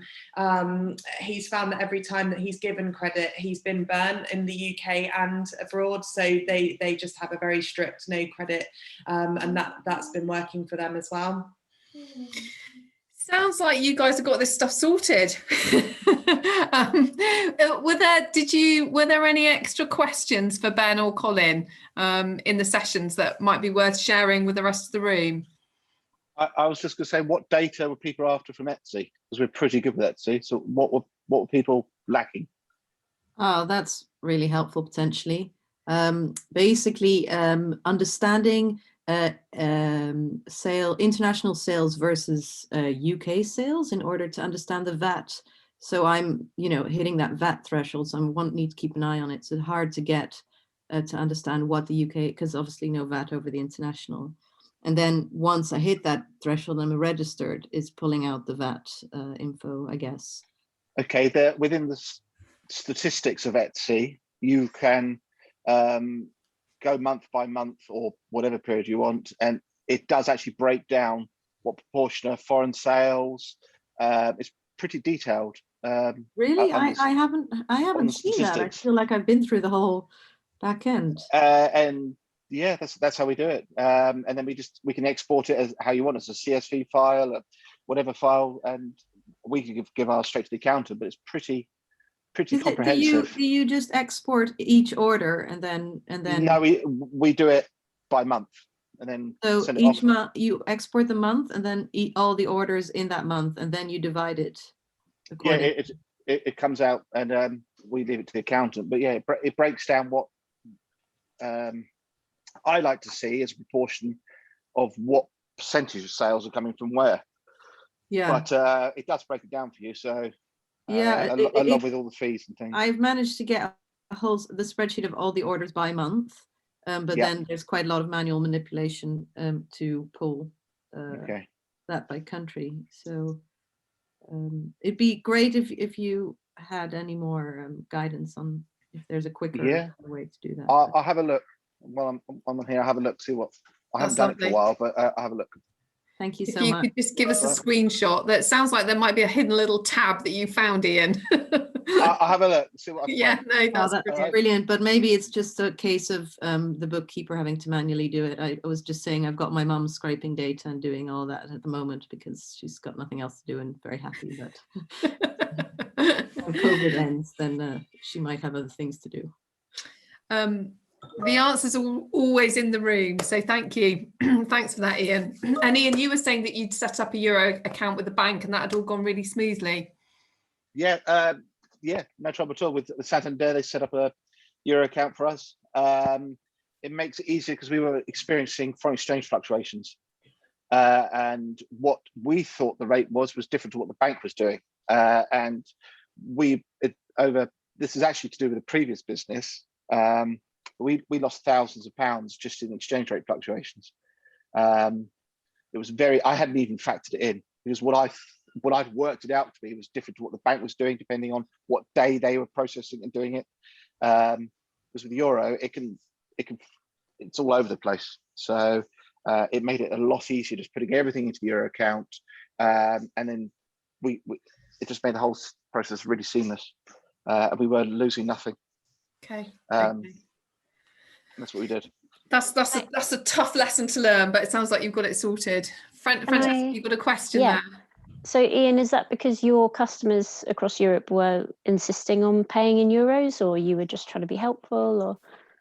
He's found that every time that he's given credit, he's been burnt in the UK and abroad. So they just have a very strict no credit, and that's been working for them as well. Sounds like you guys have got this stuff sorted. Were there any extra questions for Ben or Colin in the sessions that might be worth sharing with the rest of the room? I was just going to say, what data were people after from Etsy? Because we're pretty good with Etsy. So what were people lacking? Oh, that's really helpful potentially. Basically, understanding international sales versus UK sales in order to understand the VAT. So I'm, hitting that VAT threshold. So I need to keep an eye on it. So it's hard to get to understand what the UK, because obviously no VAT over the international. And then once I hit that threshold, I'm registered, is pulling out the VAT info, I guess. Okay, there within the statistics of Etsy, you can go month by month or whatever period you want, and it does actually break down what proportion of foreign sales. It's pretty detailed. Really, I haven't seen that. I feel like I've been through the whole back end. And yeah, that's how we do it. And then we can export it as how you want, as a CSV file, or whatever file, and we can give ours straight to the accountant. But it's pretty comprehensive. Do you just export each order and then? No, we do it by month, and then so send it each off. month you export the month and then all the orders in that month, and then you divide it. according. It comes out, and we leave it to the accountant. But yeah, it breaks down what I like to see as a proportion of what percentage of sales are coming from where. Yeah. But it does break it down for you. So Yeah, along with all the fees and things. I've managed to get the spreadsheet of all the orders by month, but Yeah. then there's quite a lot of manual manipulation to pull Okay. that by country. So it'd be great if you had any more guidance on if there's a quicker way to do that. I'll have a look while I'm here. I'll have a look, see what I haven't done it for a while, but I'll have a look. Thank you If so you much. could just give us a screenshot. That sounds like there might be a hidden little tab that you found, Ian. I'll have a look, see what I can Yeah, find. no, that's that's brilliant. brilliant. But maybe it's just a case of the bookkeeper having to manually do it. I was just saying I've got my mum scraping data and doing all that at the moment because she's got nothing else to do and very happy that when COVID ends, then she might have other things to do. The answers are always in the room, so thank you. Thanks for that, Ian. And Ian, you were saying that you'd set up a Euro account with the bank and that had all gone really smoothly. Yeah, no trouble at all. With Santander, they set up a Euro account for us. It makes it easier because we were experiencing foreign exchange fluctuations. And what we thought the rate was different to what the bank was doing. And this is actually to do with the previous business. We lost thousands of pounds just in exchange rate fluctuations. It was I hadn't even factored it in because what I'd worked it out to be was different to what the bank was doing, depending on what day they were processing and doing it. Because with the Euro, it's all over the place. So it made it a lot easier just putting everything into the Euro account. And then it just made the whole process really seamless. And we were losing nothing. Okay. That's what we did. That's a tough lesson to learn, but it sounds like you've got it sorted. Francesca, you've got a question there. So Ian, is that because your customers across Europe were insisting on paying in euros, or you were just trying to be helpful, or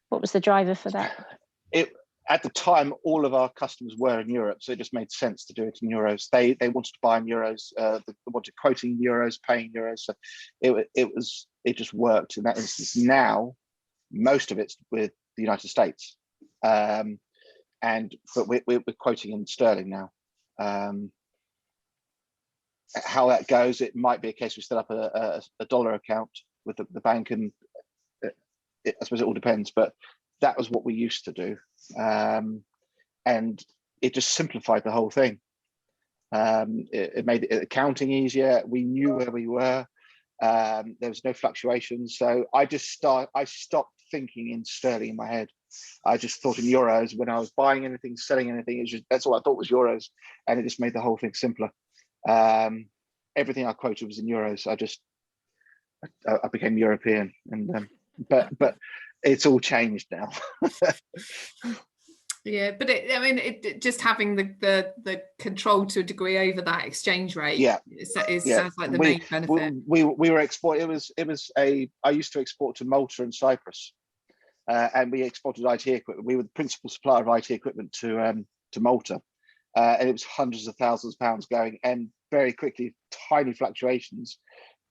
what was the driver for that? At the time, all of our customers were in Europe, so it just made sense to do it in euros. They wanted to buy in euros. They wanted quoting euros, paying euros. So it just worked in that instance. Now, most of it's with the United States, but we're quoting in sterling now. How that goes, it might be a case we set up a dollar account with the bank, and I suppose it all depends. But that was what we used to do, and it just simplified the whole thing. It made accounting easier. We knew where we were. There was no fluctuations, so I stopped thinking in sterling in my head. I just thought in euros when I was buying anything, selling anything. That's all I thought was euros, and it just made the whole thing simpler. Everything I quoted was in euros. I became European, and but it's all changed now. Yeah, but it just having the control to a degree over that exchange rate. Sounds like the main benefit. We were exporting. I used to export to Malta and Cyprus, and we exported IT equipment. We were the principal supplier of IT equipment to Malta, and it was hundreds of thousands of pounds going, and very quickly tiny fluctuations.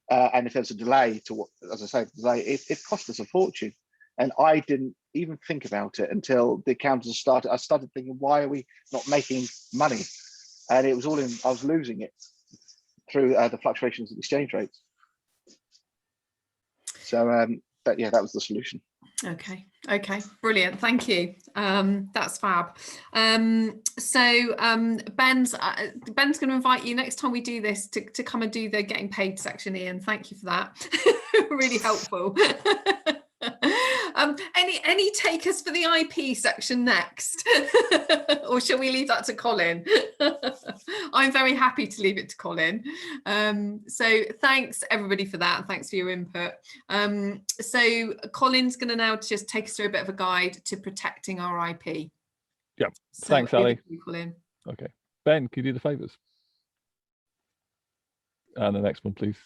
And if there's a delay it cost us a fortune. And I didn't even think about it until the accountants started. I started thinking, why are we not making money? And it was all I was losing it through the fluctuations of exchange rates. So, but yeah, that was the solution. Okay, brilliant. Thank you. That's fab. So Ben's going to invite you next time we do this to come and do the getting paid section, Ian. Thank you for that. Really helpful. Any takers for the IP section next? Or shall we leave that to Colin? I'm very happy to leave it to Colin. So thanks everybody for that, and thanks for your input. So Colin's going to now just take us through a bit of a guide to protecting our IP. Yeah, so thanks, Ali. Colin. Okay, Ben, can you do the favours? And the next one, please.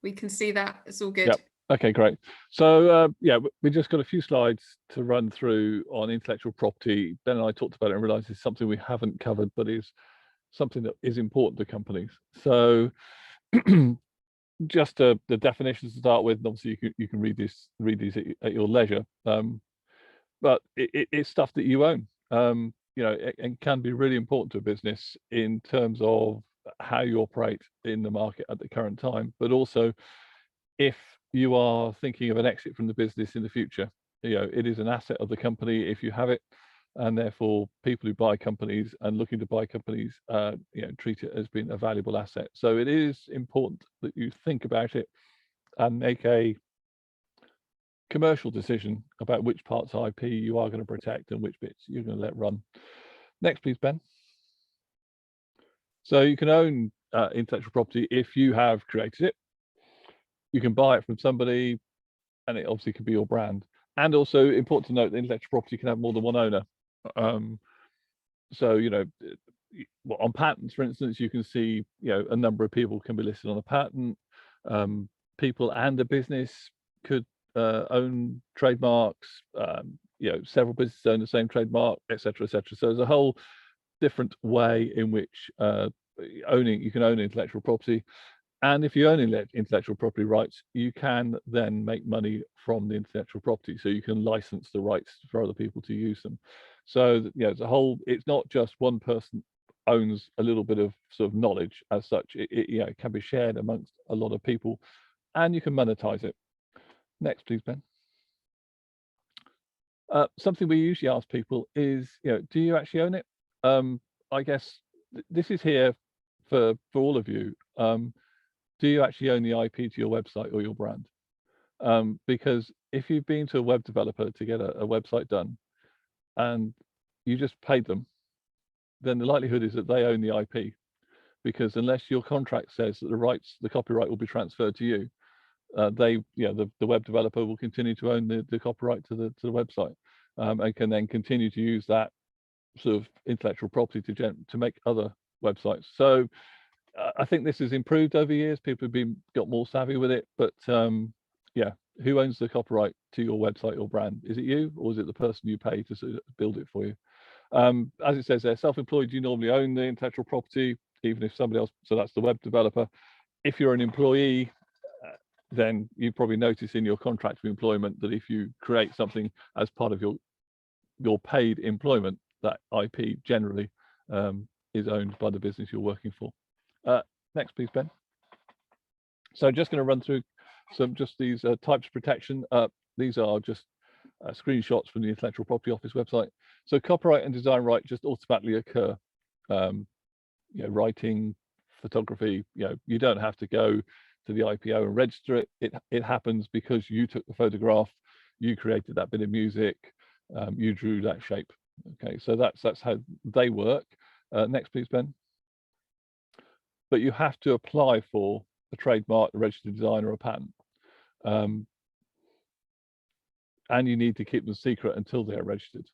We can see that. It's all good. Yep. Okay, great. So yeah, we just got a few slides to run through on intellectual property. Ben and I talked about it and realised it's something we haven't covered, but is something that is important to companies. So just the definitions to start with, and obviously you can read these at your leisure. But it's stuff that you own. You know, and can be really important to a business in terms of how you operate in the market at the current time, but also if you are thinking of an exit from the business in the future. You know, it is an asset of the company if you have it, and therefore people who buy companies and looking to buy companies, you know, treat it as being a valuable asset. So it is important that you think about it and make a commercial decision about which parts of IP you are going to protect and which bits you're going to let run. Next, please, Ben. So you can own intellectual property if you have created it. You can buy it from somebody, and it obviously could be your brand. And also important to note that intellectual property can have more than one owner. So, you know, on patents, for instance, you can see, you know, a number of people can be listed on a patent. People and a business could own trademarks. You know, several businesses own the same trademark, etc., etc. So there's a whole different way in which you can own intellectual property. And if you own intellectual property rights, you can then make money from the intellectual property. So you can license the rights for other people to use them. So, you know, it's not just one person owns a little bit of sort of knowledge as such. You know, it can be shared amongst a lot of people, and you can monetize it. Next, please, Ben. Something we usually ask people is, you know, do you actually own it? I guess this is here for all of you. Do you actually own the IP to your website or your brand? Because if you've been to a web developer to get a website done and you just paid them, then the likelihood is that they own the IP, because unless your contract says that the copyright will be transferred to you, the web developer will continue to own the copyright to the website, and can then continue to use that sort of intellectual property to make other websites. So I think this has improved over years. People have got more savvy with it, but yeah, who owns the copyright to your website or brand? Is it you, or is it the person you pay to sort of build it for you? As it says there, self-employed, you normally own the intellectual property, even if somebody else, so that's the web developer. If you're an employee, then you probably notice in your contract of employment that if you create something as part of your paid employment, that IP generally is owned by the business you're working for. Next, please, Ben. So just going to run through these types of protection. These are just screenshots from the Intellectual Property Office website. So copyright and design right just automatically occur. You know, writing, photography, you know, you don't have to go to the IPO and register it. It happens because you took the photograph, you created that bit of music, you drew that shape. Okay, so that's how they work. Next, please, Ben. But you have to apply for a trademark, a registered design, or a patent. And you need to keep them secret until they're registered.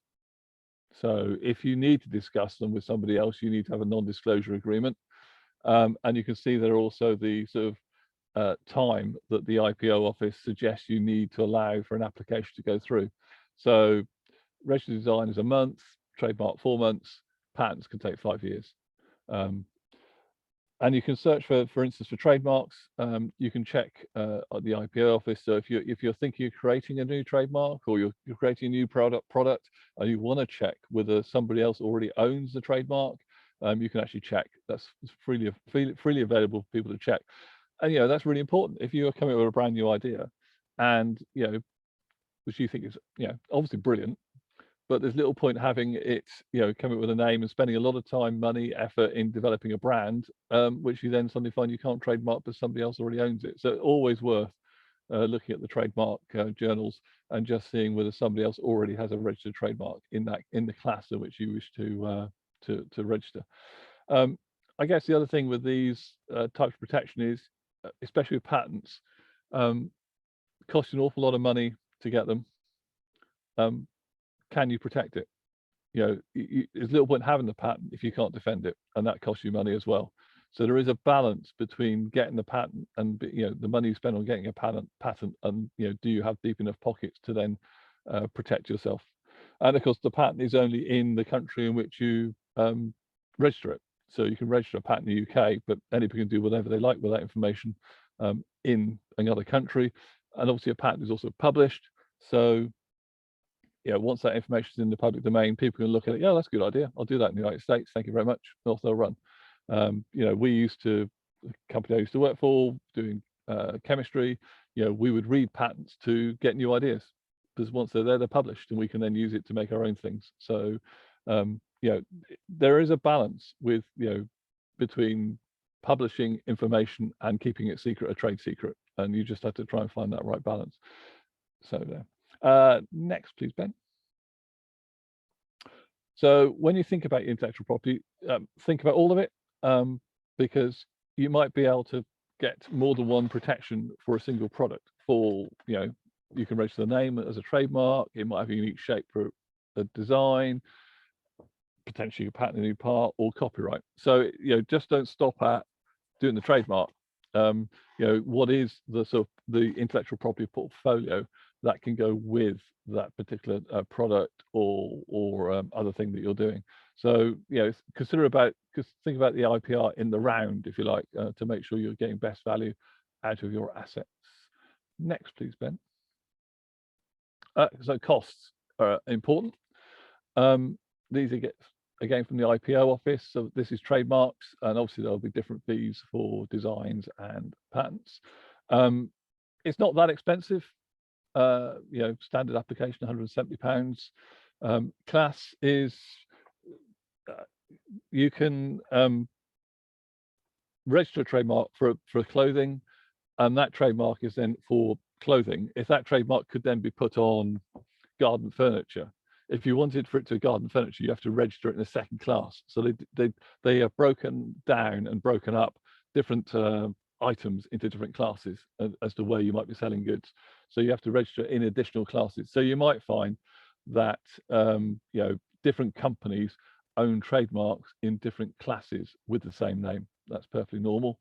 So if you need to discuss them with somebody else, you need to have a non-disclosure agreement. And you can see there are also the sort of time that the IPO office suggests you need to allow for an application to go through. So registered design is a month, trademark 4 months, patents can take 5 years. And you can search for instance, for trademarks. You can check at the IPO office. So if you're thinking of creating a new trademark, or you're creating a new product, and you want to check whether somebody else already owns the trademark, you can actually check. That's freely available for people to check. And you know, that's really important. If you are coming up with a brand new idea, and you know, which you think is, you know, obviously brilliant, but there's little point having it, you know, coming up with a name and spending a lot of time, money, effort in developing a brand, which you then suddenly find you can't trademark because somebody else already owns it. So always worth looking at the trademark journals and just seeing whether somebody else already has a registered trademark in the class in which you wish to register. I guess the other thing with these types of protection is, especially with patents, cost you an awful lot of money to get them. Can you protect it? You know, there's little point having the patent if you can't defend it, and that costs you money as well. So there is a balance between getting the patent and, you know, the money you spend on getting a patent, and, you know, do you have deep enough pockets to then protect yourself? And of course, the patent is only in the country in which you register it. So you can register a patent in the UK, but anybody can do whatever they like with that information. in another country. And obviously a patent is also published. So once that information is in the public domain, people can look at it. Yeah, that's a good idea. I'll do that in the United States. Thank you very much. Off they'll run. We used to, the company I used to work for, doing chemistry, we would read patents to get new ideas, because once they're there, they're published, and we can then use it to make our own things. So there is a balance with between publishing information and keeping it secret, a trade secret, and you just have to try and find that right balance. So there. Next, please, Ben. So when you think about intellectual property, think about all of it, because you might be able to get more than one protection for a single product. For you can register the name as a trademark. It might have a unique shape for a design, potentially a patent a new part, or copyright. So just don't stop at doing the trademark. What is the sort of the intellectual property portfolio that can go with that particular product or other thing that you're doing? So think about the IPR in the round, if you like, to make sure you're getting best value out of your assets. Next, please, Ben. So costs are important. These are again from the IPO office. So this is trademarks, and obviously there'll be different fees for designs and patents. It's not that expensive. Standard application, £170. Class is you can register a trademark for clothing, and that trademark is then for clothing. If that trademark could then be put on garden furniture, if you wanted for it to garden furniture, you have to register it in a second class. So they have broken down and broken up different items into different classes as to where you might be selling goods. So you have to register in additional classes. So you might find that different companies own trademarks in different classes with the same name. That's perfectly normal.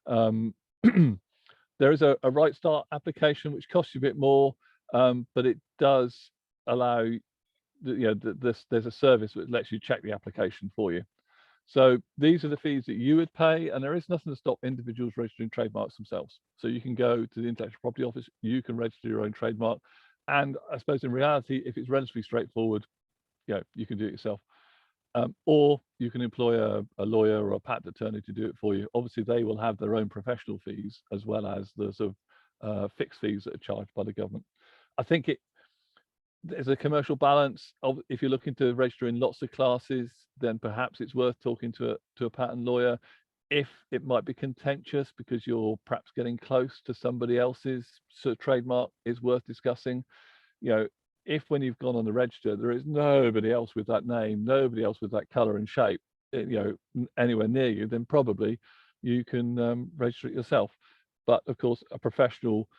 There is a right start application which costs you a bit more, but it does allow there's a service which lets you check the application for you. So these are the fees that you would pay, and there is nothing to stop individuals registering trademarks themselves. So you can go to the intellectual property office, you can register your own trademark, and I suppose in reality, if it's relatively straightforward, you can do it yourself. Or you can employ a lawyer or a patent attorney to do it for you. Obviously, they will have their own professional fees as well as the sort of fixed fees that are charged by the government. I think there's a commercial balance of, if you're looking to register in lots of classes, then perhaps it's worth talking to a patent lawyer. If it might be contentious because you're perhaps getting close to somebody else's sort of trademark, is worth discussing. If when you've gone on the register, there is nobody else with that name, nobody else with that color and shape, anywhere near you, then probably you can register it yourself. But of course, a professional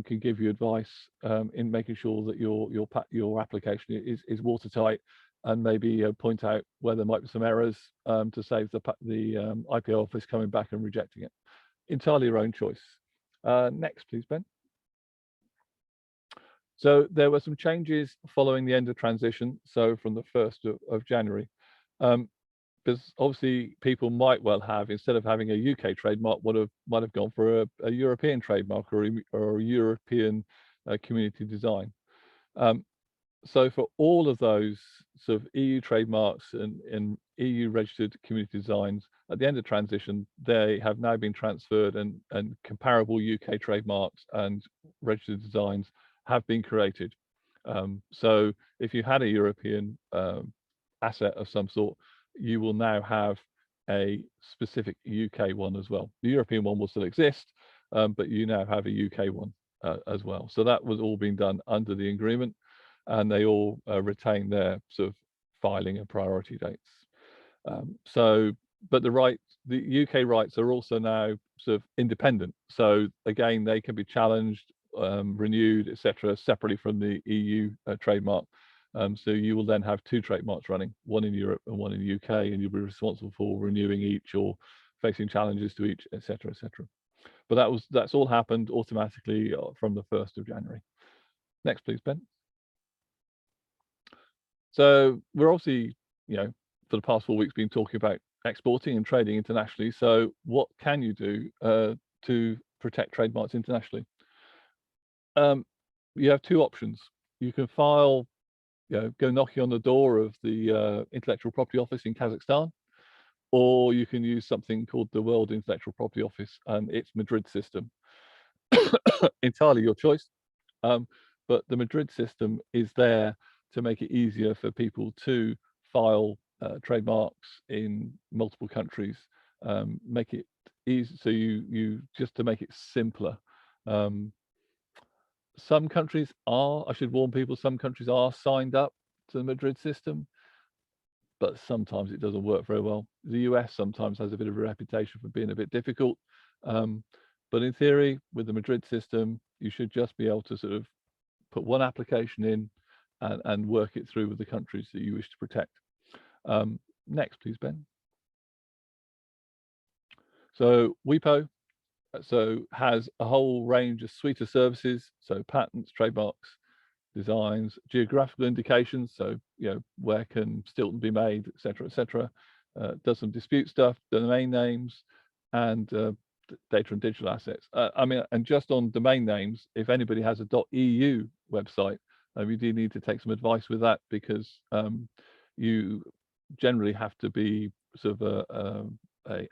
can give you advice in making sure that your application is watertight, and maybe point out where there might be some errors to save the IPO office coming back and rejecting it. Entirely your own choice. Next, please, Ben. So there were some changes following the end of transition. So from the 1st of January, because obviously people might well have, instead of having a UK trademark, might have gone for a European trademark or a European community design. So for all of those sort of EU trademarks and EU registered community designs, at the end of transition, they have now been transferred, and comparable UK trademarks and registered designs have been created. So if you had a European asset of some sort, you will now have a specific UK one as well. The European one will still exist, but you now have a UK one as well. So that was all being done under the agreement, and they all retain their sort of filing and priority dates. But the UK rights are also now sort of independent. So again, they can be challenged, renewed, etc., separately from the EU trademark. So you will then have two trademarks running, one in Europe and one in the UK, and you'll be responsible for renewing each or facing challenges to each, etc., etc. But that's all happened automatically from the 1st of January. Next, please, Ben. So we're obviously, for the past 4 weeks been talking about exporting and trading internationally. So what can you do to protect trademarks internationally. You have two options. You can file, go knocking on the door of the Intellectual Property Office in Kazakhstan, or you can use something called the World Intellectual Property Office and its Madrid system. Entirely your choice. But the Madrid system is there to make it easier for people to file trademarks in multiple countries, make it easy. So you just to make it simpler. Some countries are, I should warn people, some countries are signed up to the Madrid system, but sometimes it doesn't work very well. The US sometimes has a bit of a reputation for being a bit difficult. But in theory, with the Madrid system, you should just be able to sort of put one application in and work it through with the countries that you wish to protect. Next, please, Ben. So WIPO has a whole range of suite of services, so patents, trademarks, designs, geographical indications, so where can Stilton be made, etc. Does some dispute stuff, domain names, and data and digital assets. And just on domain names, if anybody has a .eu website, you do need to take some advice with that, because you generally have to be sort of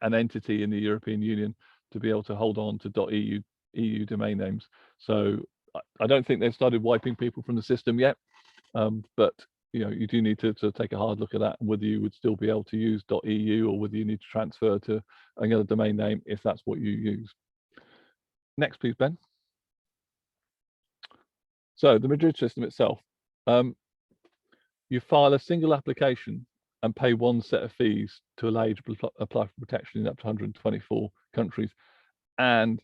an entity in the European Union to be able to hold on to .eu domain names. So I don't think they've started wiping people from the system yet, but you do need to take a hard look at that, and whether you would still be able to use .eu, or whether you need to transfer to another domain name if that's what you use. Next, please, Ben. So the Madrid system itself, you file a single application and pay one set of fees to allow you to apply for protection in up to 124 countries, and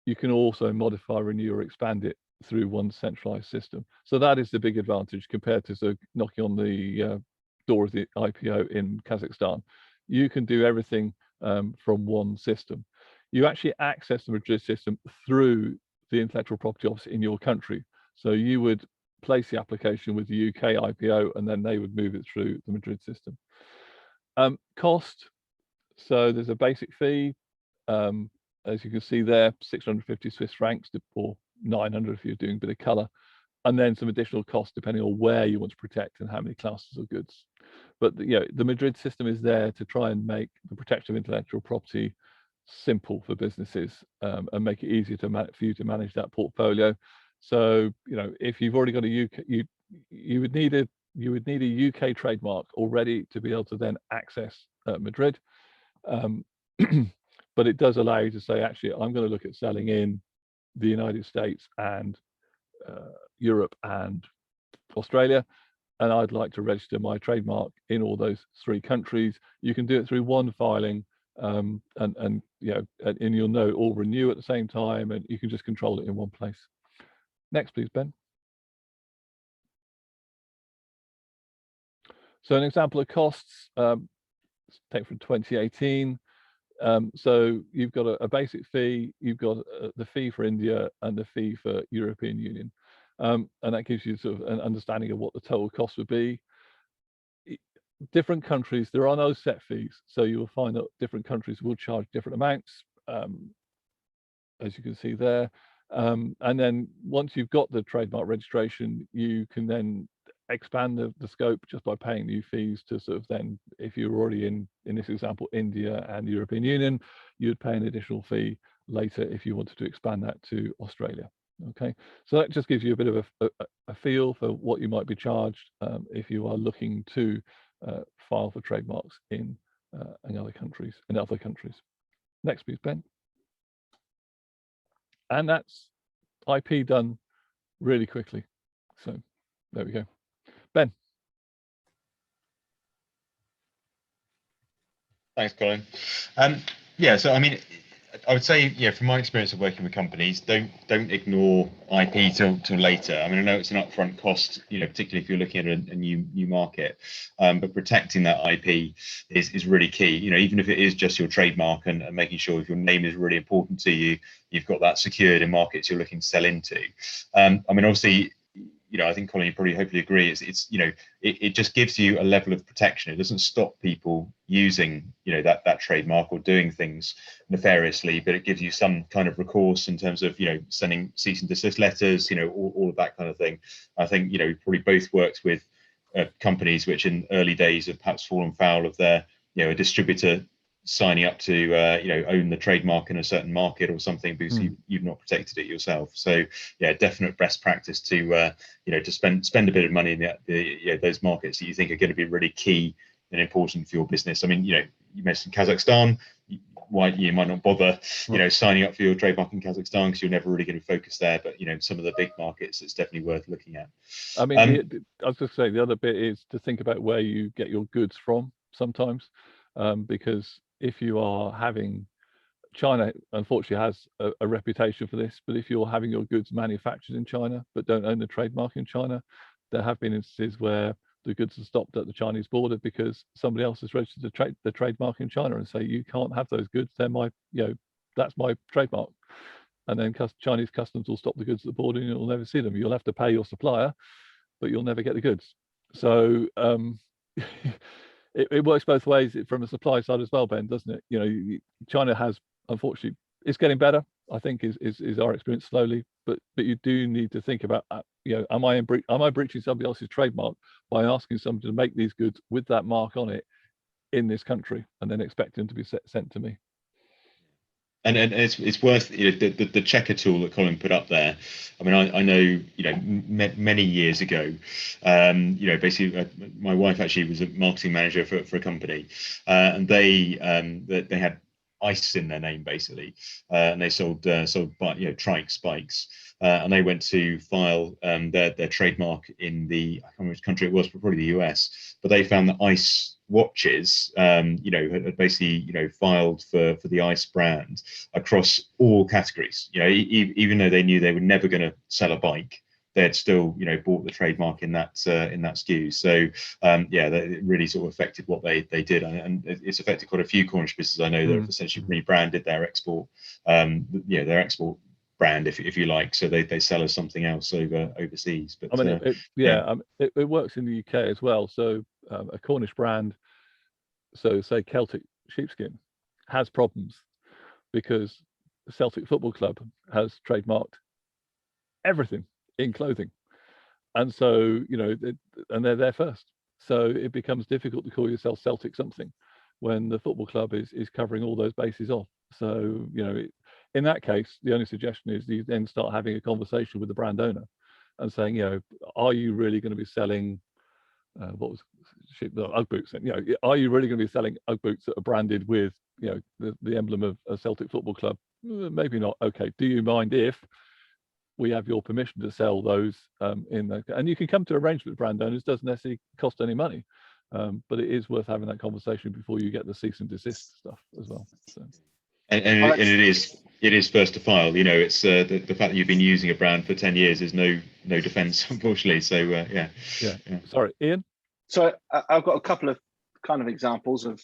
you can also modify, renew, or expand it through one centralized system. So that is the big advantage compared to knocking on the door of the IPO in Kazakhstan. You can do everything from one system. You actually access the Madrid system through the Intellectual Property Office in your country. So you would place the application with the UK IPO, and then they would move it through the Madrid system. Cost, so there's a basic fee, as you can see there, 650 Swiss francs, or 900 if you're doing a bit of color, and then some additional costs depending on where you want to protect and how many classes of goods. But the Madrid system is there to try and make the protection of intellectual property simple for businesses, and make it easier for you to manage that portfolio. So if you've already got a UK, you would need a UK trademark already to be able to then access Madrid. But it does allow you to say, actually, I'm going to look at selling in the United States and Europe and Australia, and I'd like to register my trademark in all those three countries. You can do it through one filing, and you'll know all renew at the same time, and you can just control it in one place. Next, please, Ben. So an example of costs, take from 2018. So you've got a basic fee, you've got the fee for India and the fee for European Union. And that gives you sort of an understanding of what the total cost would be. Different countries, there are no set fees. So you will find that different countries will charge different amounts, as you can see there. And then once you've got the trademark registration, you can then expand the scope just by paying new fees to sort of then, if you're already in this example, India and European Union, you'd pay an additional fee later if you wanted to expand that to Australia. Okay, so that just gives you a bit of a feel for what you might be charged if you are looking to file for trademarks in other countries. Next, please, Ben. And that's IP done really quickly. So there we go. Ben. Thanks, Colin. Yeah, so I mean, I would say, from my experience of working with companies, don't ignore IP till later. I mean, I know it's an upfront cost, particularly if you're looking at a new market, but protecting that IP is really key. Even if it is just your trademark, and making sure if your name is really important to you, you've got that secured in markets you're looking to sell into. I mean, obviously, I think Colin, you probably hopefully agree. It's it just gives you a level of protection. It doesn't stop people using that trademark or doing things nefariously, but it gives you some kind of recourse in terms of sending cease and desist letters, all of that kind of thing. I think probably both worked with companies which in early days have perhaps fallen foul of their a distributor signing up to own the trademark in a certain market or something because you've not protected it yourself. So yeah, definite best practice to to spend a bit of money in those markets that you think are going to be really key and important for your business. I mean, you mentioned Kazakhstan. Why you might not bother signing up for your trademark in Kazakhstan because you're never really going to focus there, but some of the big markets, it's definitely worth looking at. I mean, I was just saying the other bit is to think about where you get your goods from sometimes, because if you are having, China unfortunately has a reputation for this, but if you're having your goods manufactured in China but don't own the trademark in China, there have been instances where the goods are stopped at the Chinese border because somebody else has registered the trademark in China and say you can't have those goods, they're my that's my trademark, and then Chinese customs will stop the goods at the border and you'll never see them. You'll have to pay your supplier, but you'll never get the goods. So it works both ways from a supply side as well, Ben, doesn't it? China has, unfortunately, it's getting better, I think, is our experience slowly, but you do need to think about, am I breaching somebody else's trademark by asking somebody to make these goods with that mark on it in this country and then expecting them to be sent to me? And it's worth the checker tool that Colin put up there. I mean, I know many years ago, basically my wife actually was a marketing manager for a company, and they had ice in their name basically, and they sold trike spikes, and they went to file their trademark in the, I can't remember which country it was, but probably the US, but they found that ice watches had basically filed for the ice brand across all categories. Even though they knew they were never going to sell a bike, they had still bought the trademark in that SKU. So that really sort of affected what they did, and it's affected quite a few Cornish businesses I know that have essentially rebranded their export brand, if you like, so they sell us something else overseas. But I mean, it works in the UK as well. So a Cornish brand, so say Celtic sheepskin, has problems because the Celtic Football Club has trademarked everything in clothing, and so and they're there first, so it becomes difficult to call yourself Celtic something when the football club is covering all those bases off. So in that case, the only suggestion is you then start having a conversation with the brand owner and saying, are you really going to be selling Ugg boots? And are you really going to be selling Ugg boots that are branded with the emblem of a Celtic Football Club? Maybe not. Okay, do you mind if we have your permission to sell those and you can come to arrangement with brand owners. Doesn't necessarily cost any money, but it is worth having that conversation before you get the cease and desist stuff as well. So. And it is first to file. It's the fact that you've been using a brand for 10 years is no defense, unfortunately. So yeah. Sorry, Ian. So I've got a couple of kind of examples of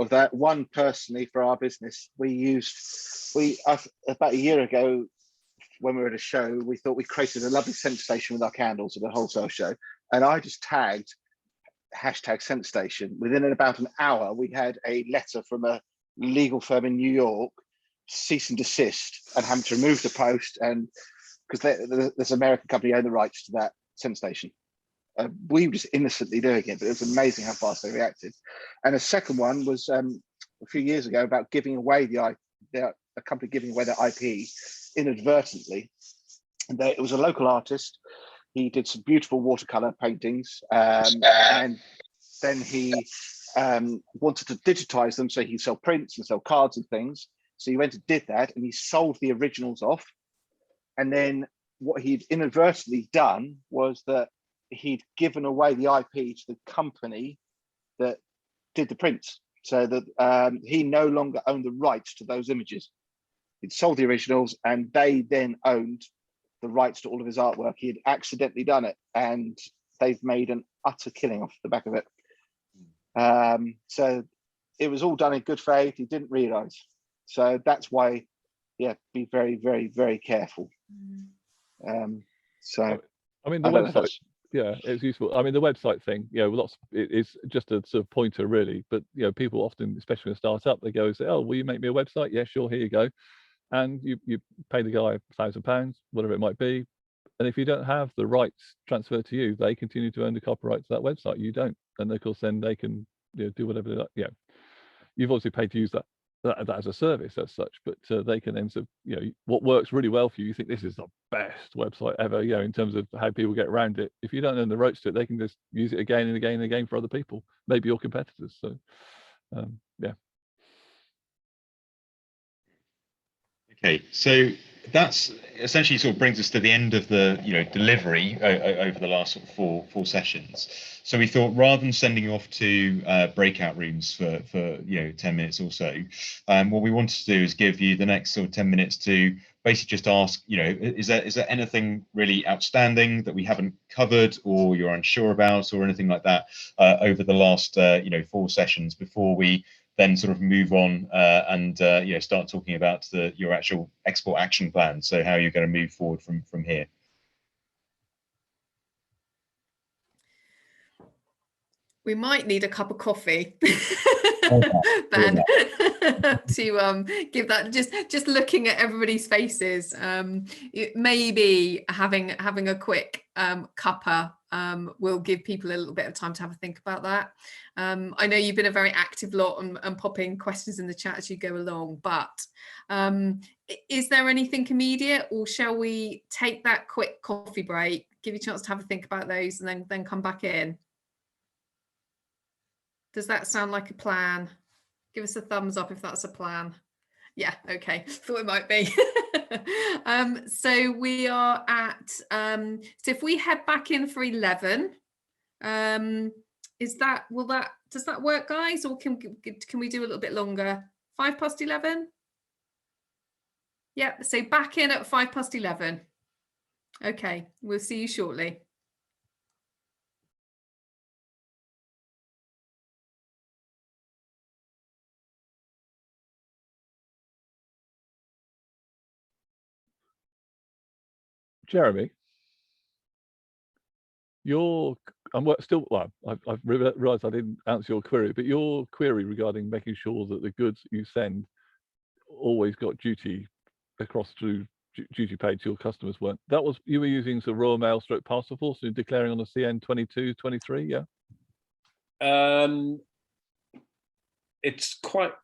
that. One, personally, for our business, about a year ago, when we were at a show, we thought we created a lovely scent station with our candles at a wholesale show, and I just tagged #scent station. Within about an hour, we had a letter from a legal firm in New York, cease and desist, and having to remove the post, and because this American company owned the rights to that scent station. We were just innocently doing it, but it was amazing how fast they reacted. And a second one was a few years ago about giving away a company giving away their IP inadvertently. And it was a local artist. He did some beautiful watercolor paintings, and then he wanted to digitize them so he'd sell prints and sell cards and things. So he went and did that, and he sold the originals off. And then what he'd inadvertently done was that he'd given away the IP to the company that did the prints, so that he no longer owned the rights to those images. He'd sold the originals, and they then owned the rights to all of his artwork. He had accidentally done it, and they've made an utter killing off the back of it. So it was all done in good faith. He didn't realise. So that's why, be very, very, very careful. So I mean, the I don't know if website, that's yeah, it's useful. I mean, the website thing, it's just a sort of pointer really, but people often, especially in a startup, they go and say, oh, will you make me a website? Yeah, sure, here you go. And you pay the guy £1,000, whatever it might be. And if you don't have the rights transferred to you, they continue to own the copyright to that website. You don't. And of course, then they can do whatever they like. You've obviously paid to use that as a service as such, but they can then sort of, what works really well for you, you think this is the best website ever, in terms of how people get around it. If you don't own the rights to it, they can just use it again and again and again for other people, maybe your competitors. So, yeah. Okay, so that's essentially sort of brings us to the end of the delivery over the last sort of four sessions. So we thought, rather than sending you off to breakout rooms for 10 minutes or so, what we wanted to do is give you the next sort of 10 minutes to basically just ask, is there anything really outstanding that we haven't covered, or you're unsure about, or anything like that over the last 4 sessions, before we then sort of move on and start talking about your actual export action plan. So how you're going to move forward from here. We might need a cup of coffee, Ben, to give that. Just looking at everybody's faces, maybe having a quick cuppa will give people a little bit of time to have a think about that. I know you've been a very active lot and popping questions in the chat as you go along, but is there anything immediate, or shall we take that quick coffee break, give you a chance to have a think about those, and then come back in? Does that sound like a plan? Give us a thumbs up if that's a plan. Yeah, okay, thought it might be. So we are at, so if we head back in for 11, does that work, guys? Or can we do a little bit longer? 11:05? Yeah, so back in at 11:05. Okay, we'll see you shortly. Jeremy, I've realised I didn't answer your query, but your query regarding making sure that the goods you send always got duty across through duty paid to your customers weren't. You were using sort of Royal Mail / Parcel Force, so declaring on the CN 2223, yeah? It's quite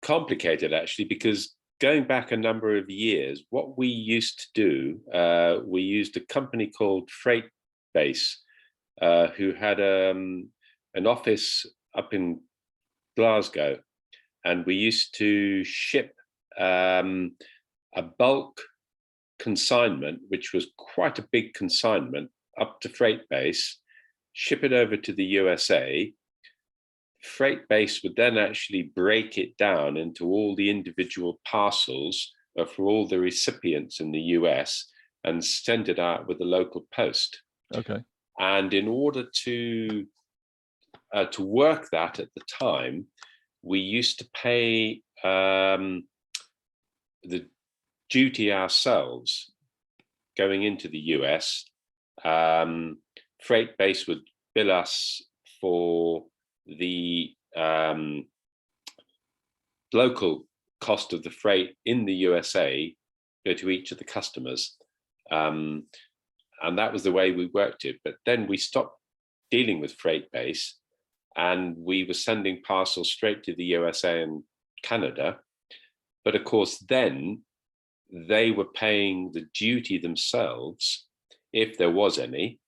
complicated actually, because going back a number of years, what we used to do, we used a company called Freightbase, who had an office up in Glasgow, and we used to ship a bulk consignment, which was quite a big consignment, up to Freightbase, ship it over to the USA. Freightbase would then actually break it down into all the individual parcels for all the recipients in the US and send it out with the local post. Okay. And in order to work that at the time, we used to pay the duty ourselves going into the US. Freightbase would bill us for the local cost of the freight in the USA, go to each of the customers. And that was the way we worked it. But then we stopped dealing with Freightbase, and we were sending parcels straight to the USA and Canada. But of course, then they were paying the duty themselves, if there was any.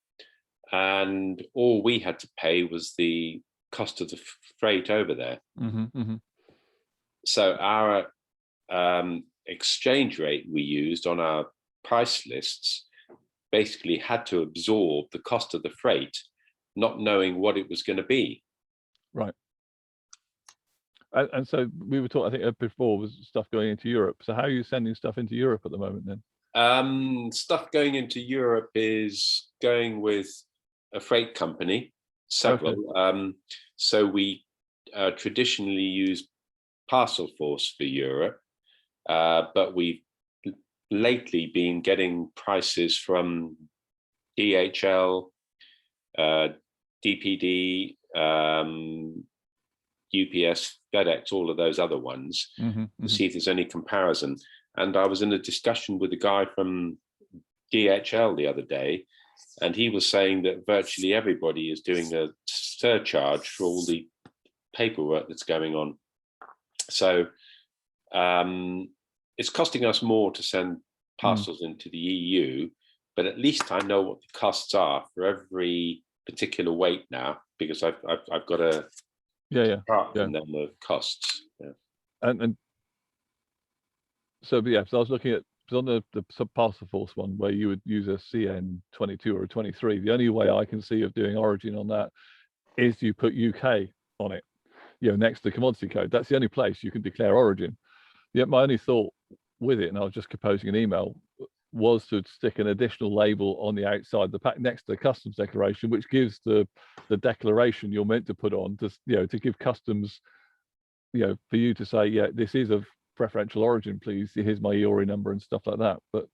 And all we had to pay was the cost of the freight over there. Mm-hmm, mm-hmm. So our exchange rate we used on our price lists basically had to absorb the cost of the freight, not knowing what it was going to be. Right. And so we were talking, I think before, was stuff going into Europe. So how are you sending stuff into Europe at the moment then? Stuff going into Europe is going with a freight company, several. Okay. So we traditionally use Parcel Force for Europe, but we've lately been getting prices from DHL, DPD, UPS, FedEx, all of those other ones, to see if there's any comparison. And I was in a discussion with a guy from DHL the other day, and he was saying that virtually everybody is doing a surcharge for all the paperwork that's going on. So it's costing us more to send parcels into the EU, but at least I know what the costs are for every particular weight now, because I've got a chart from them of costs. And so I was looking at on the parcel force one where you would use a CN22 or a 23. The only way I can see of doing origin on that is you put UK on it, next to the commodity code. That's the only place you can declare origin. Yet my only thought with it, and I was just composing an email, was to stick an additional label on the outside the pack next to the customs declaration, which gives the declaration you're meant to put on to give customs, for you to say, this is of preferential origin, please. Here's my EORI number and stuff like that. But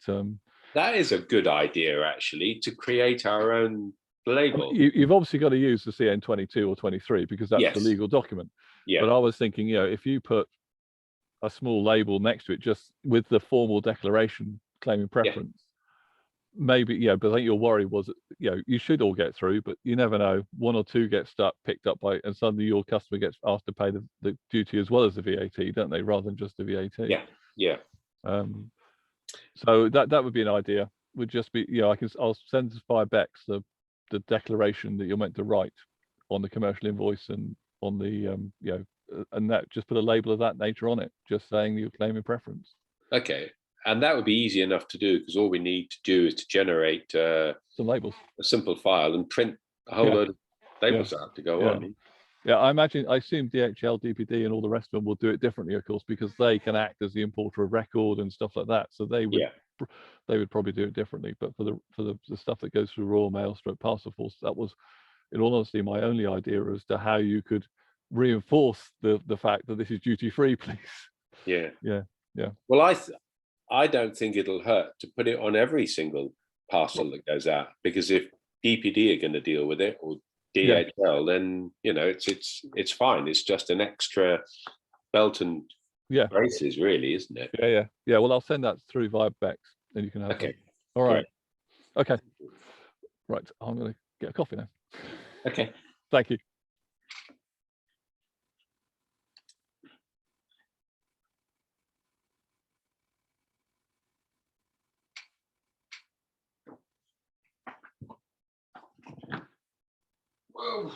that is a good idea, actually, to create our own label. You've obviously got to use the CN22 or 23 because that's the legal document. Yeah. But I was thinking, if you put a small label next to it, just with the formal declaration claiming preference, maybe, but I think your worry was that, you should all get through, but you never know. One or two get stuck, picked up by, and suddenly your customer gets asked to pay the duty as well as the VAT, don't they? Rather than just the VAT. Yeah. So that would be an idea. Would just be, I'll send by Bex the declaration that you're meant to write on the commercial invoice and on the and that just put a label of that nature on it, just saying you're claiming preference. Okay. And that would be easy enough to do, because all we need to do is to generate some labels, a simple file, and print a whole load of labels out to go on. Yeah, I assume DHL, DPD, and all the rest of them will do it differently, of course, because they can act as the importer of record and stuff like that. So they would probably do it differently. But for the stuff that goes through Royal Mail, Parcel Force, that was, in all honesty, my only idea as to how you could reinforce the fact that this is duty free, please. Yeah. Well, I don't think it'll hurt to put it on every single parcel that goes out, because if DPD are going to deal with it, or DHL, then it's fine. It's just an extra belt and braces, really, isn't it? Yeah. Well, I'll send that through via Bex, and you can have it. All right. Okay. Right. I'm going to get a coffee now. Okay. Thank you. Whoa.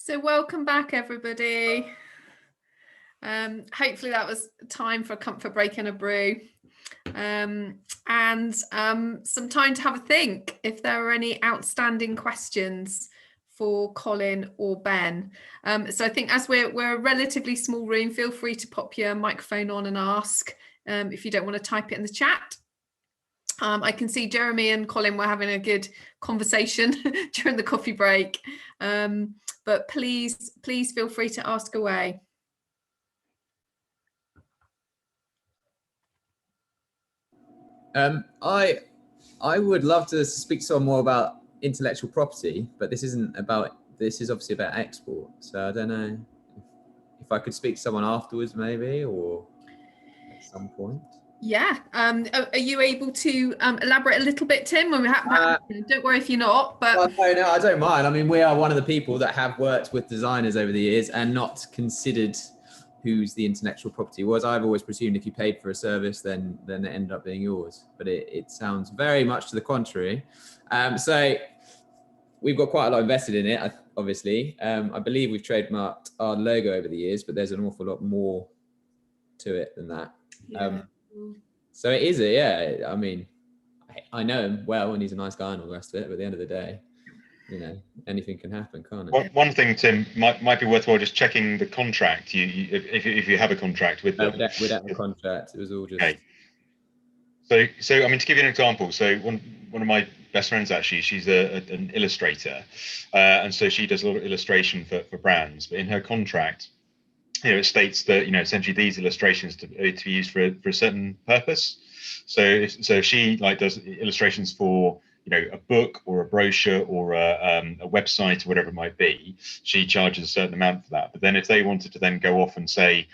So welcome back, everybody. Hopefully that was time for a comfort break and a brew. And some time to have a think if there are any outstanding questions for Colin or Ben. So I think as we're a relatively small room, feel free to pop your microphone on and ask if you don't want to type it in the chat. I can see Jeremy and Colin were having a good conversation during the coffee break, but please feel free to ask away. I would love to speak to someone more about intellectual property, but this isn't about, this is obviously about export. So I don't know if I could speak to someone afterwards maybe, or at some point. Yeah. Are you able to elaborate a little bit, Tim? When we have, don't worry if you're not, but well, no, I don't mind. I mean, we are one of the people that have worked with designers over the years and not considered whose the intellectual property was. I've always presumed if you paid for a service, then it ended up being yours. But it sounds very much to the contrary. So we've got quite a lot invested in it, obviously. I believe we've trademarked our logo over the years, but there's an awful lot more to it than that. yeah. So it is, yeah. I mean, I know him well, and he's a nice guy and all the rest of it. But at the end of the day, you know, anything can happen, can't it? One thing, Tim, might be worthwhile just checking the contract. If you have a contract with them. We don't have a contract. It was all just. Okay. So I mean, to give you an example, so one of my best friends actually, she's an illustrator, and so she does a lot of illustration for brands. But in her contract, it states that essentially these illustrations to be used for a certain purpose. So if she does illustrations for a book or a brochure or a website or whatever it might be, she charges a certain amount for that. But then if they wanted to then go off and say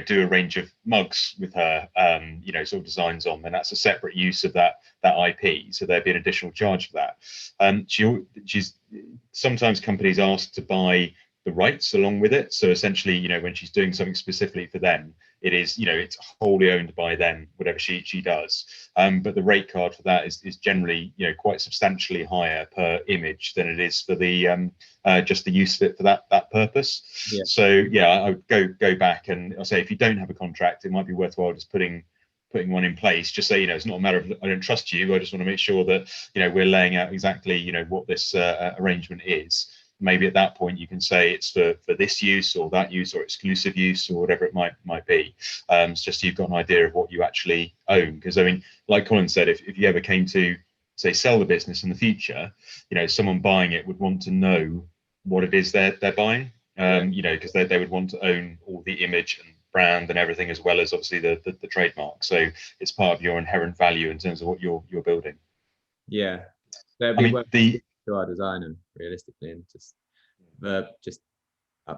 do a range of mugs with her sort of designs on, then that's a separate use of that IP. So there'd be an additional charge for that. She's sometimes companies ask to buy the rights along with it. So essentially, when she's doing something specifically for them, it is, it's wholly owned by them, whatever she does. But the rate card for that is generally, quite substantially higher per image than it is for the just the use of it for that purpose. Yeah. So yeah, I would go back and I'll say if you don't have a contract, it might be worthwhile just putting one in place. Just say, it's not a matter of I don't trust you. I just want to make sure that we're laying out exactly what this arrangement is. Maybe at that point you can say it's for this use or that use or exclusive use or whatever it might be. It's just so you've got an idea of what you actually own. Because I mean, like Colin said, if you ever came to say sell the business in the future, someone buying it would want to know what it is they're buying. Because they would want to own all the image and brand and everything, as well as obviously the trademark. So it's part of your inherent value in terms of what you're building. Yeah. I mean, to our designer realistically, and just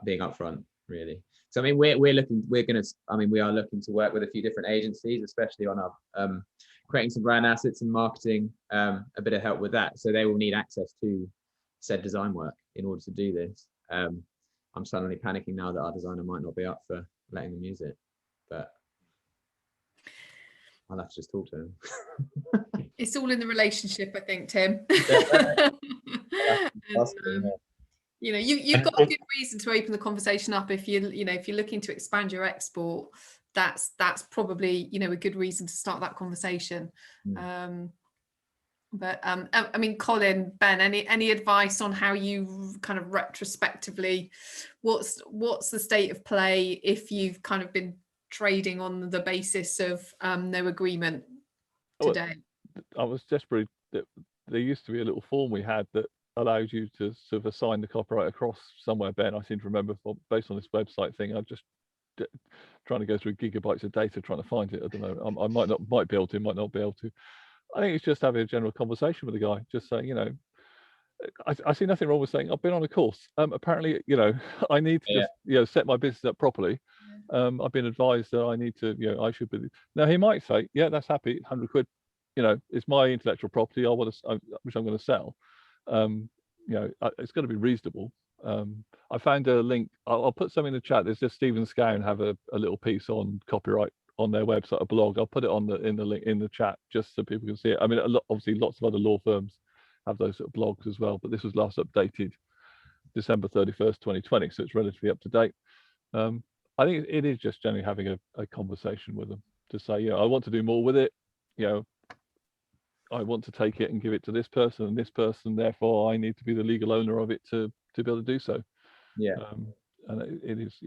being upfront really. So I mean, we are looking to work with a few different agencies, especially on our creating some brand assets and marketing, a bit of help with that. So they will need access to said design work in order to do this. I'm suddenly panicking now that our designer might not be up for letting them use it, but I'll have to just talk to him. It's all in the relationship, I think, Tim. You've got a good reason to open the conversation up if you're looking to expand your export. That's probably a good reason to start that conversation. But I mean, Colin, Ben, any advice on how you kind of retrospectively, what's the state of play if you've kind of been trading on the basis of no agreement today? I was desperate that there used to be a little form we had that allowed you to sort of assign the copyright across somewhere, Ben. I seem to remember based on this website thing. I'm just trying to go through gigabytes of data trying to find it. I don't know. I might be able to, might not be able to. I think it's just having a general conversation with the guy, just saying, I see nothing wrong with saying I've been on a course. Apparently, I need to just, set my business up properly. I've been advised that I need to, I should be. Now he might say, yeah, that's happy, 100 quid. It's my intellectual property. Which I'm going to sell. It's going to be reasonable. I found a link. I'll put something in the chat. There's just Stephen Scown have a little piece on copyright on their website, a blog. I'll put it in the link in the chat just so people can see it. I mean, obviously lots of other law firms have those sort of blogs as well, but this was last updated December 31st, 2020, so it's relatively up to date. I think it is just generally having a conversation with them to say, I want to do more with it. I want to take it and give it to this person and this person. Therefore, I need to be the legal owner of it to be able to do so. Yeah. And it is,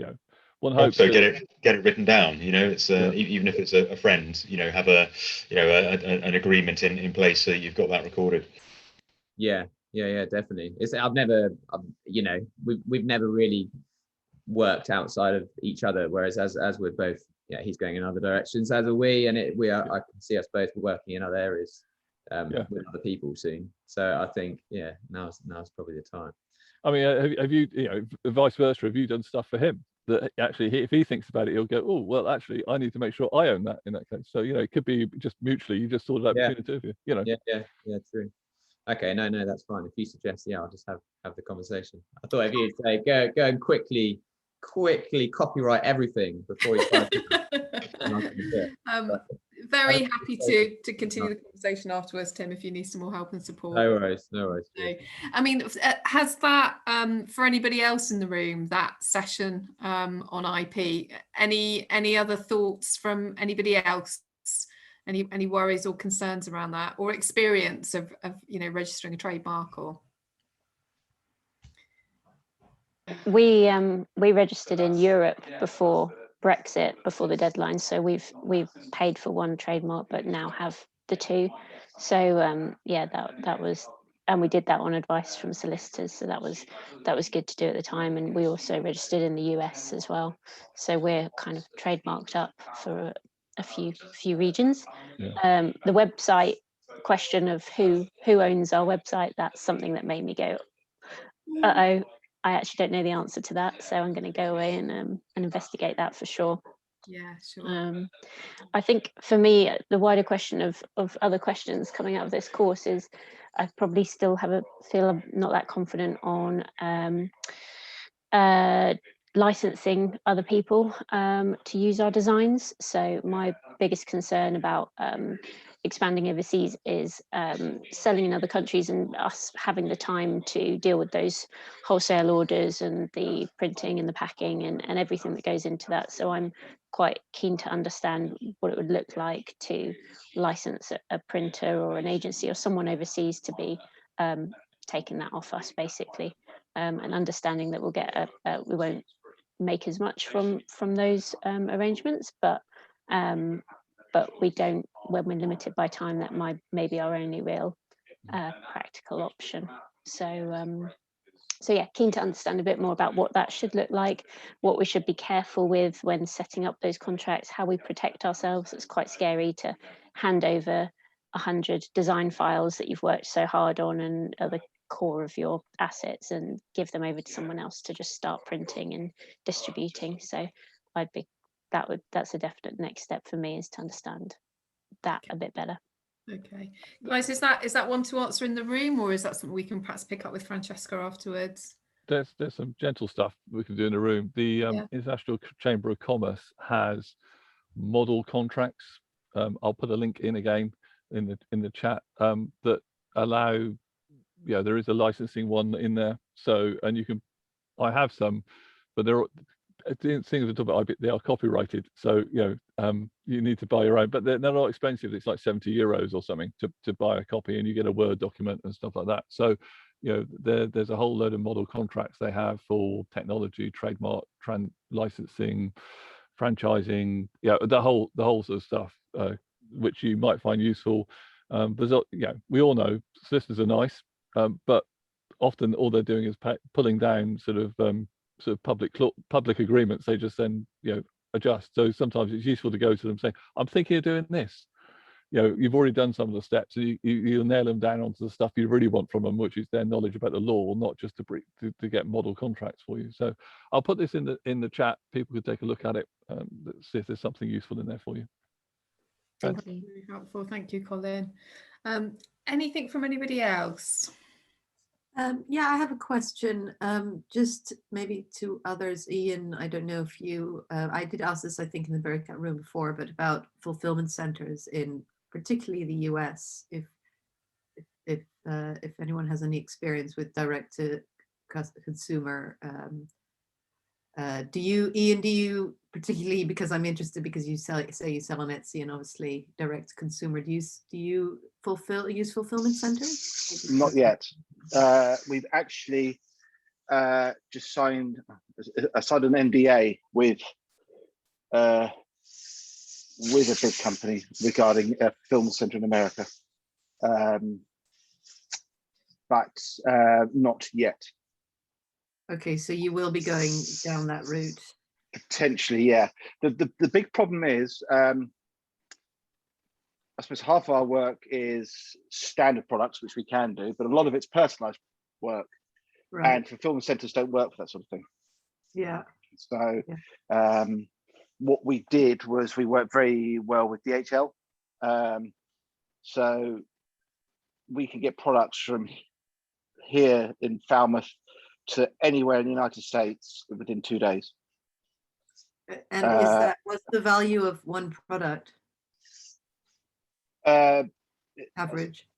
one hope hopes so. that, Get it written down. It's even if it's a friend. Have an agreement in place so you've got that recorded. Yeah, definitely. We've never really worked outside of each other. Whereas as we're both, he's going in other directions, as are we, and I can see us both working in other areas with other people soon. So I think, now's probably the time. I mean, have you, vice versa? Have you done stuff for him that actually, if he thinks about it, he'll go, oh, well, actually, I need to make sure I own that in that case. So it could be just mutually. You just sort it out between the two of you. Yeah, true. Okay, no, that's fine. If you suggest, I'll just have the conversation. I thought if you'd say go and quickly copyright everything before you start. Very happy to continue the conversation afterwards, Tim, if you need some more help and support. No worries. So, I mean, has that for anybody else in the room, that session on IP, any other thoughts from anybody else? Any worries or concerns around that, or experience of registering a trademark? Or we registered in Europe before Brexit, before the deadline, so we've paid for one trademark but now have the two. So that was, and we did that on advice from solicitors, so that was good to do at the time. And we also registered in the US as well, so we're kind of trademarked up for a few regions. The website question of who owns our website, that's something that made me go, uh-oh, I actually don't know the answer to that, so I'm going to go away and investigate that for sure. Yeah, sure. I think for me, the wider question of other questions coming out of this course is I probably still feel I'm not that confident on licensing other people to use our designs. So my biggest concern about expanding overseas is selling in other countries and us having the time to deal with those wholesale orders and the printing and the packing and everything that goes into that. So I'm quite keen to understand what it would look like to license a printer or an agency or someone overseas to be taking that off us, basically, and understanding that we'll get we won't make as much from those arrangements, but we don't, when we're limited by time, that may be our only real practical option. So yeah, keen to understand a bit more about what that should look like, what we should be careful with when setting up those contracts, how we protect ourselves. It's quite scary to hand over 100 design files that you've worked so hard on and are the core of your assets and give them over to someone else to just start printing and distributing. So that's a definite next step for me, is to understand that a bit better. Okay, guys, is that one to answer in the room, or is that something we can perhaps pick up with Francesca afterwards? There's some gentle stuff we can do in the room. The International Chamber of Commerce has model contracts. I'll put a link in again in the chat that allow. There is a licensing one in there. So, and you can. I have some, but they're things we talk about. They are copyrighted. So you need to buy your own, but they're not expensive. It's like €70 or something to buy a copy, and you get a Word document and stuff like that. So there's a whole load of model contracts they have for technology, trademark, licensing, franchising, the whole sort of stuff, which you might find useful. There's we all know solicitors are nice, but often all they're doing is pulling down sort of public agreements. They just then adjust. So sometimes it's useful to go to them saying, I'm thinking of doing this. You've already done some of the steps, so you'll nail them down onto the stuff you really want from them, which is their knowledge about the law, not just to get model contracts for you. So I'll put this in the chat. People could take a look at it, see if there's something useful in there for you. Thank you. Very helpful. Thank you, Colin. Anything from anybody else? Yeah, I have a question, just maybe to others. Ian, I don't know if you, I did ask this, I think, in the breakout room before, but about fulfillment centers in particularly the US, if anyone has any experience with direct to consumer. Do you, Ian? Do you particularly, because I'm interested, because you say you sell on Etsy and obviously direct to consumer. Do you use fulfillment centers? Not yet. We've actually just signed an NDA with a big company regarding a film center in America, but not yet. Okay, so you will be going down that route. Potentially, yeah. The big problem is, I suppose half of our work is standard products, which we can do, but a lot of it's personalized work, Right. and fulfillment centers don't work for that sort of thing. Yeah. So yeah. What we did was we worked very well with DHL. So we can get products from here in Falmouth to anywhere in the United States within 2 days. And what's the value of one product? Average?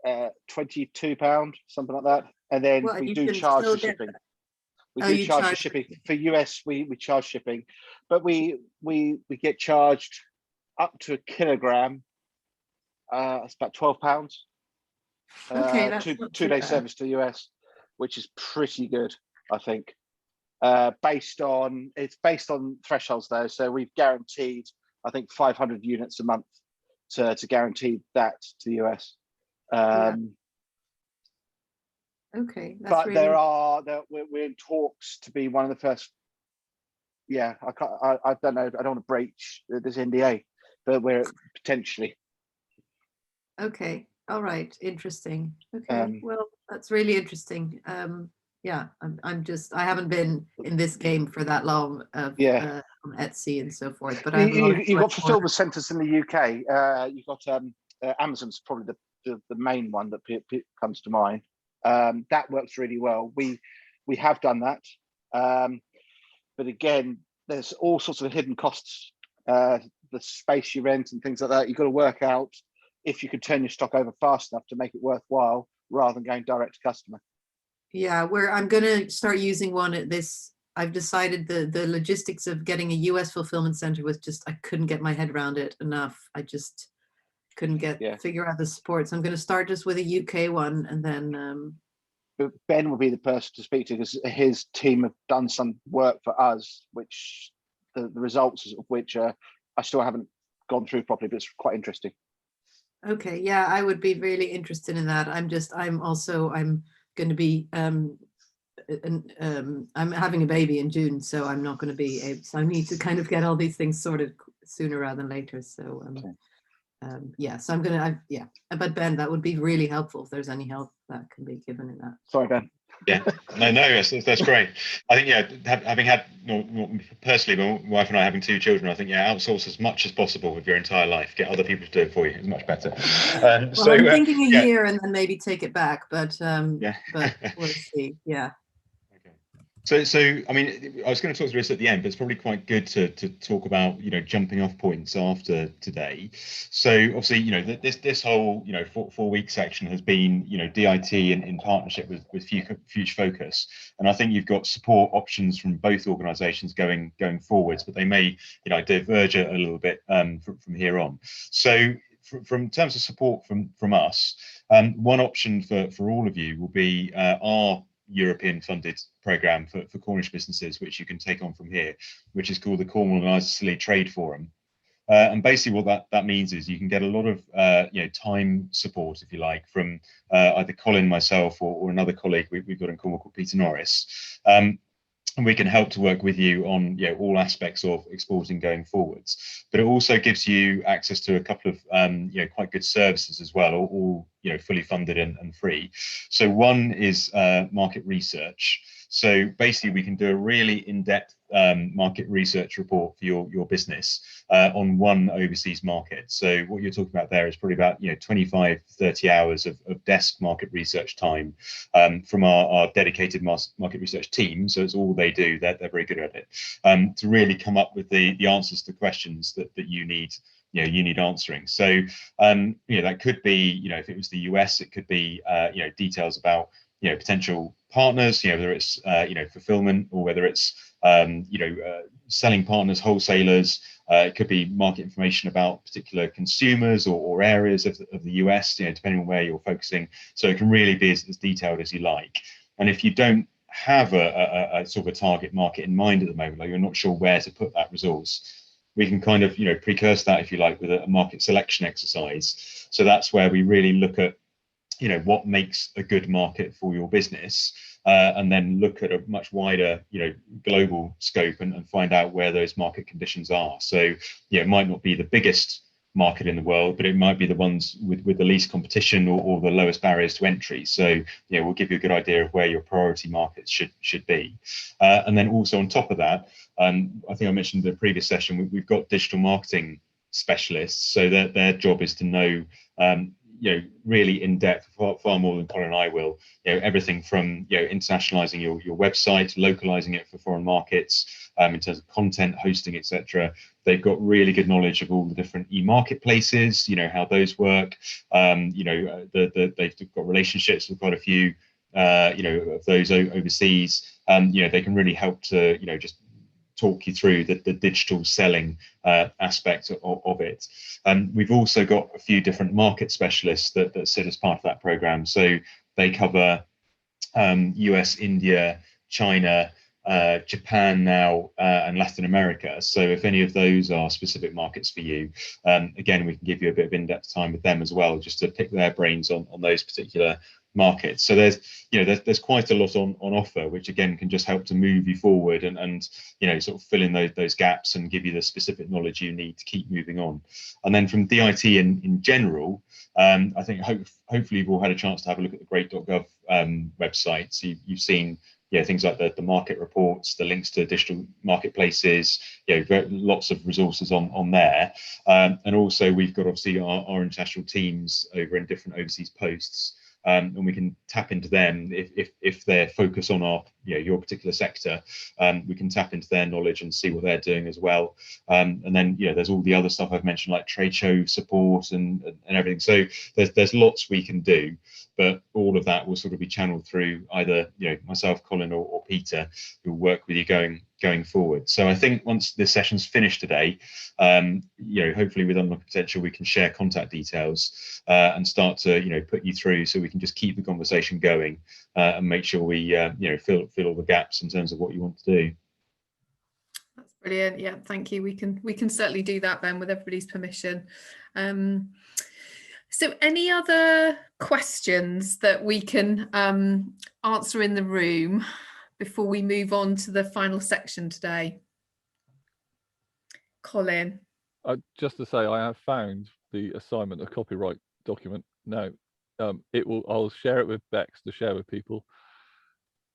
£22, something like that. And then we do charge for shipping. We do charge for shipping. For US, we charge shipping, but we get charged up to a kilogram. It's about £12. Okay, that's two-day service to the US, which is pretty good, I think. Based on thresholds though, so we've guaranteed, I think, 500 units a month to guarantee that to the US. Okay, that's but really... we're in talks to be one of the first. Yeah, I don't know. I don't want to breach this NDA, but we're potentially. Okay, all right, interesting. Okay, well, that's really interesting. Yeah, I haven't been in this game for that long on Etsy and so forth, but you've got fulfillment centers in the UK. You've got Amazon's probably the main one that comes to mind. That works really well. We have done that, but again, there's all sorts of hidden costs. The space you rent and things like that. You've got to work out if you could turn your stock over fast enough to make it worthwhile, rather than going direct to customer. Yeah, where I'm going to start using one at this. I've decided the logistics of getting a US fulfillment center was just, I couldn't get my head around it enough. I just couldn't figure out the support. So I'm going to start just with a UK one, and then Ben will be the person to speak to, because his team have done some work for us, which the results of which I still haven't gone through properly, but it's quite interesting. Okay, yeah, I would be really interested in that. I'm going to be I'm having a baby in June, so I'm not going to be able, so I need to kind of get all these things sorted sooner rather than later. So yeah, so I'm gonna but Ben, that would be really helpful if there's any help that can be given in that. Sorry, Ben. Yeah, no, that's great. I think, having had, personally, my wife and I having 2 children, I think, outsource as much as possible with your entire life. Get other people to do it for you. It's much better. Well, so I'm thinking a year and then maybe take it back, but but we'll see. Yeah. So I mean, I was going to talk to this at the end, but it's probably quite good to talk about, jumping off points after today. So obviously, this whole 4-week section has been DIT in partnership with Future Focus, and I think you've got support options from both organisations going forwards, but they may diverge a little bit from here on. So from terms of support from us, one option for all of you will be our European funded program for Cornish businesses, which you can take on from here, which is called the Cornwall and Islay Trade Forum. And basically what that means is you can get a lot of time support, if you like, from either Colin, myself, or another colleague we've got in Cornwall called Peter Norris. And we can help to work with you on all aspects of exporting going forwards. But it also gives you access to a couple of quite good services as well, all fully funded and free. So one is market research. So basically, we can do a really in-depth market research report for your business on one overseas market. So what you're talking about there is probably about 25-30 hours of desk market research time from our dedicated market research team. So it's all they do. They're very good at it, to really come up with the answers to questions that you need. You need answering. So that could be, if it was the US, it could be details about potential partners, whether it's fulfillment, or whether it's selling partners, wholesalers. It could be market information about particular consumers or areas of the US, depending on where you're focusing. So it can really be as detailed as you like. And if you don't have a sort of a target market in mind at the moment, like you're not sure where to put that resource, we can kind of precurse that, if you like, with a market selection exercise. So that's where we really look at what makes a good market for your business, and then look at a much wider global scope and find out where those market conditions are. So it might not be the biggest market in the world, but it might be the ones with the least competition or the lowest barriers to entry. So we'll give you a good idea of where your priority markets should be. And then also on top of that, I think I mentioned in the previous session, we've got digital marketing specialists, so their job is to know really in depth, far more than Colin and I will, everything from internationalizing your website, localizing it for foreign markets, in terms of content, hosting, etc. They've got really good knowledge of all the different e-marketplaces, how those work. They've got relationships with quite a few of those overseas. They can really help to just talk you through the digital selling aspect of it. We've also got a few different market specialists that sit as part of that program. So they cover US, India, China, Japan now, and Latin America. So if any of those are specific markets for you, again, we can give you a bit of in-depth time with them as well, just to pick their brains on those particular markets. So there's quite a lot on offer, which again can just help to move you forward and sort of fill in those gaps and give you the specific knowledge you need to keep moving on. And then from DIT in general, I think hopefully you've all had a chance to have a look at the great.gov website. So you've seen things like the market reports, the links to digital marketplaces, lots of resources on there. And also we've got obviously our international teams over in different overseas posts. And we can tap into them if they're focused on your particular sector. We can tap into their knowledge and see what they're doing as well. And then there's all the other stuff I've mentioned, like trade show support and everything. So there's lots we can do, but all of that will sort of be channeled through either myself, Colin, or Peter, who will work with you going forward. So I think once this session's finished today, hopefully with Unlock Potential, we can share contact details and start to put you through, so we can just keep the conversation going and make sure we fill all the gaps in terms of what you want to do. That's brilliant. Yeah, thank you. We can certainly do that then, with everybody's permission. So any other questions that we can answer in the room before we move on to the final section today? Colin. Just to say, I have found the assignment, a copyright document. Now, I'll share it with Bex to share with people.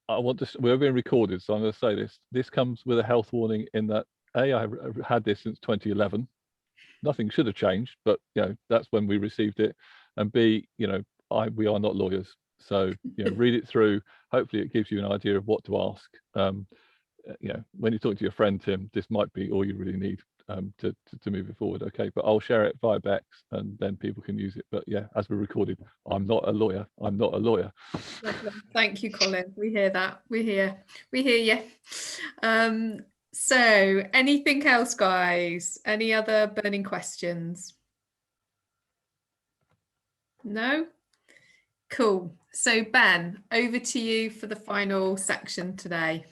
We're being recorded, so I'm going to say this. This comes with a health warning in that A, I've had this since 2011. Nothing should have changed, but that's when we received it. And B, we are not lawyers, so read it through. Hopefully, it gives you an idea of what to ask. When you talk to your friend Tim, this might be all you really need to move it forward. Okay, but I'll share it via Bex, and then people can use it. But yeah, as we're recorded, I'm not a lawyer. I'm not a lawyer. Thank you, Colin. We hear that. We hear you. So anything else, guys? Any other burning questions? No? Cool. So Ben, over to you for the final section today.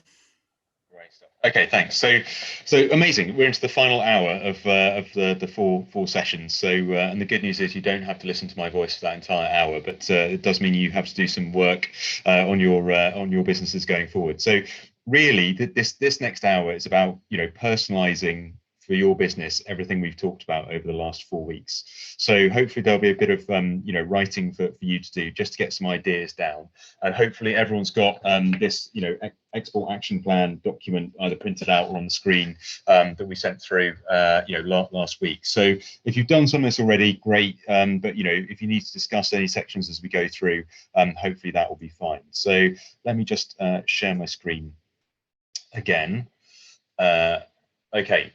Great stuff. Okay, thanks. So amazing. We're into the final hour of the four sessions. So and the good news is you don't have to listen to my voice for that entire hour, but it does mean you have to do some work on your businesses going forward. So really, this next hour is about personalizing for your business everything we've talked about over the last 4 weeks. So hopefully there'll be a bit of writing for you to do, just to get some ideas down. And hopefully everyone's got this export action plan document either printed out or on the screen that we sent through last week. So if you've done some of this already, great. But if you need to discuss any sections as we go through, hopefully that will be fine. So let me just share my screen again. Okay.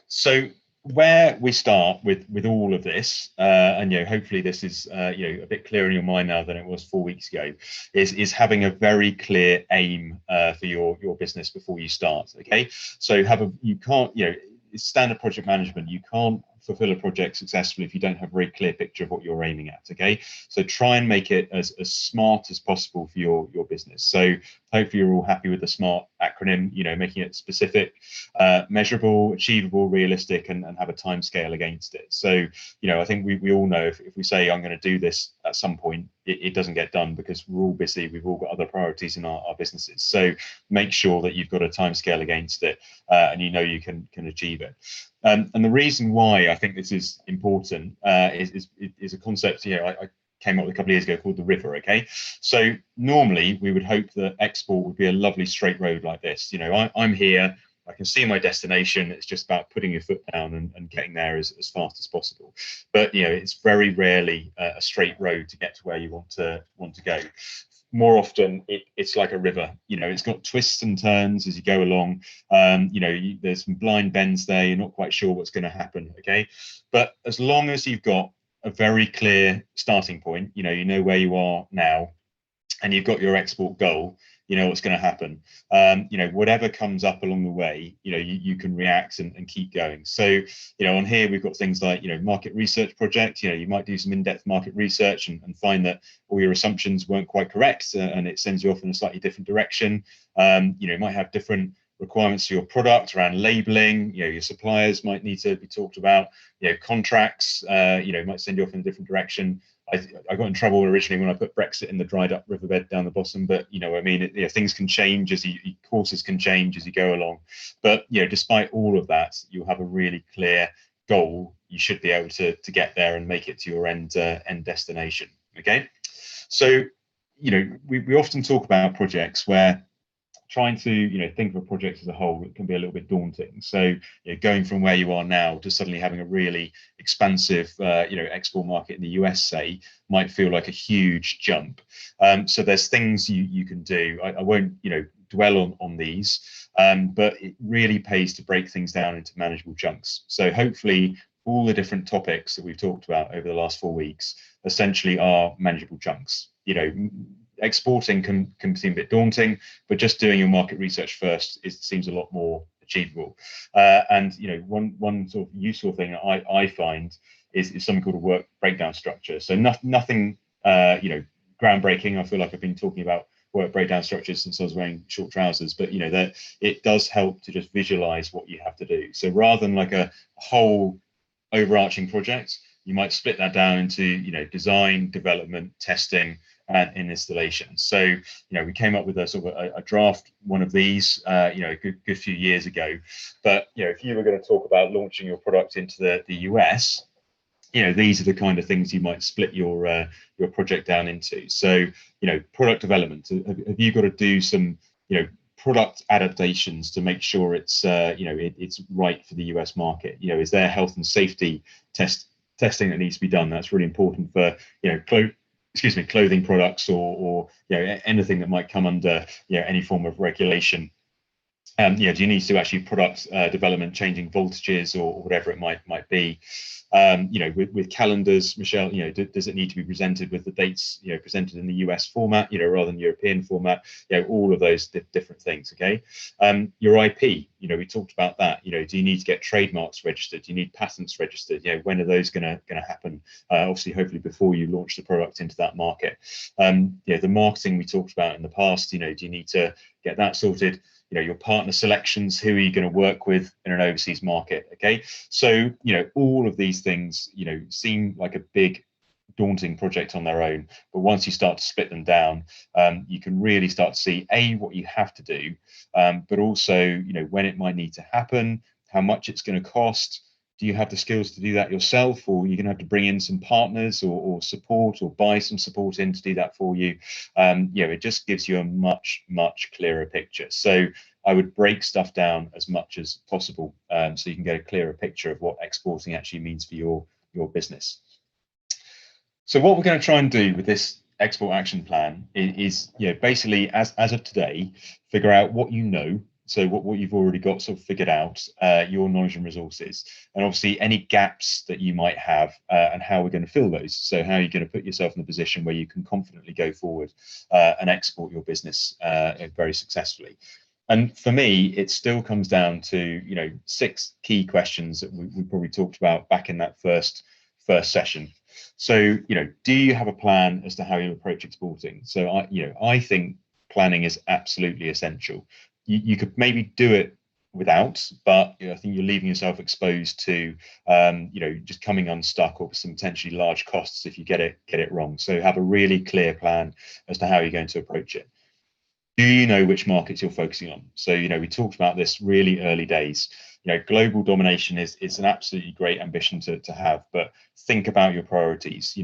So where we start with all of this, and hopefully this is a bit clearer in your mind now than it was 4 weeks ago, is having a very clear aim for your business before you start. Okay, so you can't, it's standard project management. You can't fulfill a project successfully if you don't have a very clear picture of what you're aiming at. Okay, so try and make it as smart as possible for your business. So hopefully you're all happy with the SMART acronym, making it specific, measurable, achievable, realistic, and have a time scale against it. So I think we all know if we say I'm going to do this at some point, it doesn't get done because we're all busy, we've all got other priorities in our businesses. So make sure that you've got a time scale against it, and you can achieve it. And the reason why I think this is important is a concept I came up with a couple of years ago called the river. Okay, so normally we would hope that export would be a lovely straight road like this. I'm here, I can see my destination. It's just about putting your foot down and getting there as fast as possible. But it's very rarely a straight road to get to where you want to go. More often it's like a river. It's got twists and turns as you go along. There's some blind bends there. You're not quite sure what's going to happen. Okay, but as long as you've got a very clear starting point, you know where you are now, and you've got your export goal, you know what's going to happen. Whatever comes up along the way, you can react and keep going. So on here we've got things like market research project. You might do some in-depth market research and find that all your assumptions weren't quite correct, and it sends you off in a slightly different direction. You might have different requirements for your product around labeling. Your suppliers might need to be talked about. Contracts might send you off in a different direction. I got in trouble originally when I put Brexit in the dried up riverbed down the bottom, but things can change courses can change as you go along. But despite all of that, you'll have a really clear goal. You should be able to get there and make it to your end destination. Okay, so we often talk about projects where trying to think of a project as a whole, it can be a little bit daunting. So going from where you are now to suddenly having a really expansive export market in the US, say, might feel like a huge jump. So there's things you can do. I won't dwell on these, but it really pays to break things down into manageable chunks. So hopefully all the different topics that we've talked about over the last 4 weeks essentially are manageable chunks. Exporting can seem a bit daunting, but just doing your market research first seems a lot more achievable. And one sort of useful thing that I find is something called a work breakdown structure. So nothing groundbreaking. I feel like I've been talking about work breakdown structures since I was wearing short trousers, but that it does help to just visualize what you have to do. So rather than like a whole overarching project, you might split that down into design, development, testing, and installation. So we came up with a sort of a draft one of these a good few years ago. But if you were going to talk about launching your product into the US, these are the kind of things you might split your project down into. So product development, have you got to do some product adaptations to make sure it's it's right for the US market? Is there health and safety testing that needs to be done? That's really important for clothing products or anything that might come under any form of regulation. Do you need to actually product development, changing voltages or whatever it might be? With calendars, Michelle, does it need to be presented with the dates, presented in the US format, rather than European format? All of those different things. Okay. Your IP, we talked about that. Do you need to get trademarks registered? Do you need patents registered? When are those going to happen? Obviously, hopefully before you launch the product into that market. The marketing we talked about in the past. Do you need to get that sorted? Your partner selections, who are you going to work with in an overseas market? Okay, so all of these things seem like a big daunting project on their own, but once you start to split them down, you can really start to see what you have to do, but also when it might need to happen, how much it's going to cost. Do you have the skills to do that yourself, or you're going to have to bring in some partners or support, or buy some support in to do that for you? It just gives you a much clearer picture. So I would break stuff down as much as possible, so you can get a clearer picture of what exporting actually means for your business. So what we're going to try and do with this export action plan is basically, as of today, figure out what So what you've already got sort of figured out, your knowledge and resources, and obviously any gaps that you might have, and how we're going to fill those. So how are you going to put yourself in a position where you can confidently go forward and export your business very successfully. And for me, it still comes down to, 6 key questions that we probably talked about back in that first session. So, do you have a plan as to how you approach exporting? So I think planning is absolutely essential. You could maybe do it without, but I think you're leaving yourself exposed to just coming unstuck or some potentially large costs if you get it wrong. So have a really clear plan as to how you're going to approach it. Do you know which markets you're focusing on? So we talked about this really early days. Global domination is an absolutely great ambition to have, but think about your priorities.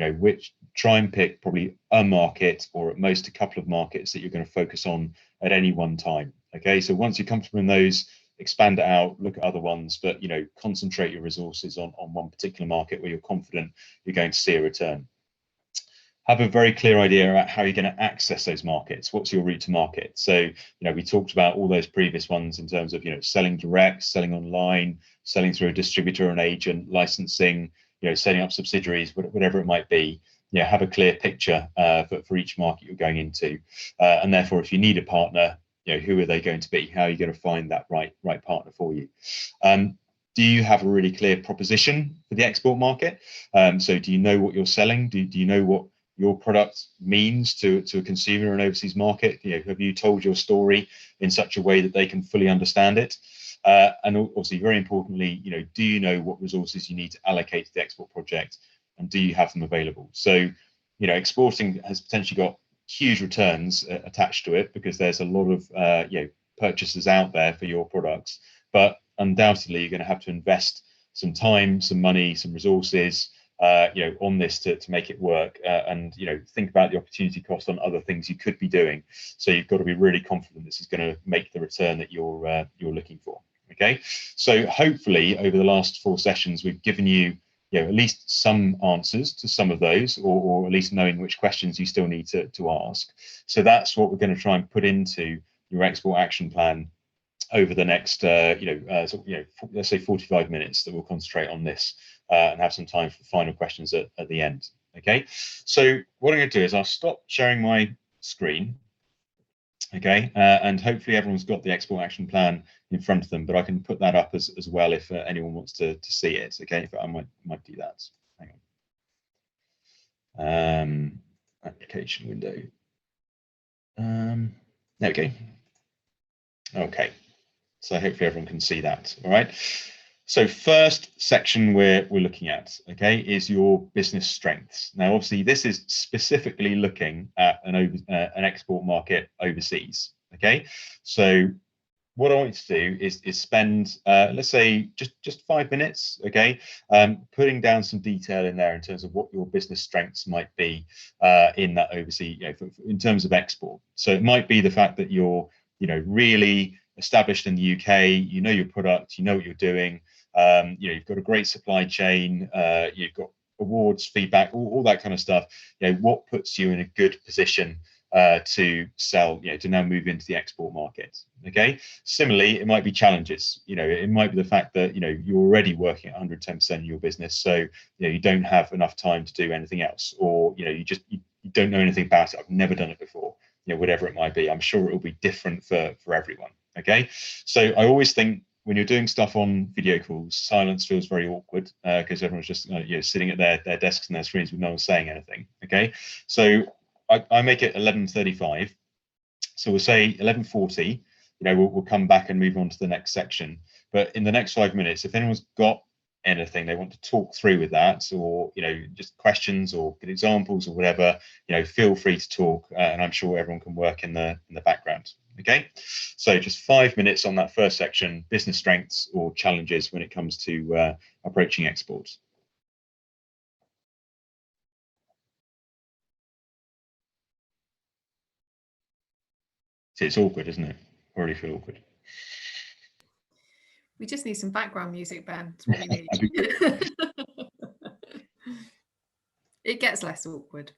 Try and pick probably a market, or at most a couple of markets, that you're going to focus on at any one time. Okay, so once you're comfortable in those, expand it out, look at other ones, but concentrate your resources on one particular market where you're confident you're going to see a return. Have a very clear idea about how you're going to access those markets. What's your route to market? So, we talked about all those previous ones in terms of, selling direct, selling online, selling through a distributor or an agent, licensing, setting up subsidiaries, whatever it might be. Have a clear picture for each market you're going into. And therefore, if you need a partner, who are they going to be? How are you going to find that right partner for you? Do you have a really clear proposition for the export market? So do you know what you're selling? Do you know what your product means to a consumer in an overseas market? Have you told your story in such a way that they can fully understand it? And obviously, very importantly, do you know what resources you need to allocate to the export project, and do you have them available? So, exporting has potentially got huge returns attached to it, because there's a lot of purchasers out there for your products, but undoubtedly you're going to have to invest some time, some money, some resources on this to make it work, and think about the opportunity cost on other things you could be doing. So you've got to be really confident this is going to make the return that you're looking for. Okay, so hopefully over the last 4 sessions we've given you at least some answers to some of those, or at least knowing which questions you still need to ask. So that's what we're going to try and put into your export action plan over the next let's say 45 minutes, that we'll concentrate on this and have some time for final questions at the end. Okay, so what I'm going to do is I'll stop sharing my screen. Okay, and hopefully everyone's got the export action plan in front of them, but I can put that up as well if anyone wants to see it. Okay, I might do that. Hang on. Application window. There we go. Okay, so hopefully everyone can see that. All right. So first section we're looking at, okay, is your business strengths. Now, obviously, this is specifically looking at an export market overseas. Okay, so what I want you to do is spend, let's say, just 5 minutes, okay, putting down some detail in there in terms of what your business strengths might be in that overseas, in terms of export. So it might be the fact that you're, really established in the UK, your product, what you're doing. You've got a great supply chain, you've got awards, feedback, all that kind of stuff. What puts you in a good position to sell, to now move into the export market. Okay, similarly, it might be challenges. It might be the fact that you're already working at 110% of your business, so you don't have enough time to do anything else, or you don't know anything about it. I've never done it before. Whatever it might be, I'm sure it will be different for everyone. Okay, so I always think, when you're doing stuff on video calls, silence feels very awkward because everyone's just sitting at their desks and their screens with no one saying anything. Okay, so I make it 11:35, so we'll say 11:40. We'll come back and move on to the next section. But in the next 5 minutes, if anyone's got anything they want to talk through with that, or just questions or good examples or whatever, feel free to talk, and I'm sure everyone can work in the background. Okay, so just 5 minutes on that first section, business strengths or challenges when it comes to approaching exports. See, it's awkward, isn't it? Already feel awkward. We just need some background music, Ben. That's what we need. It gets less awkward.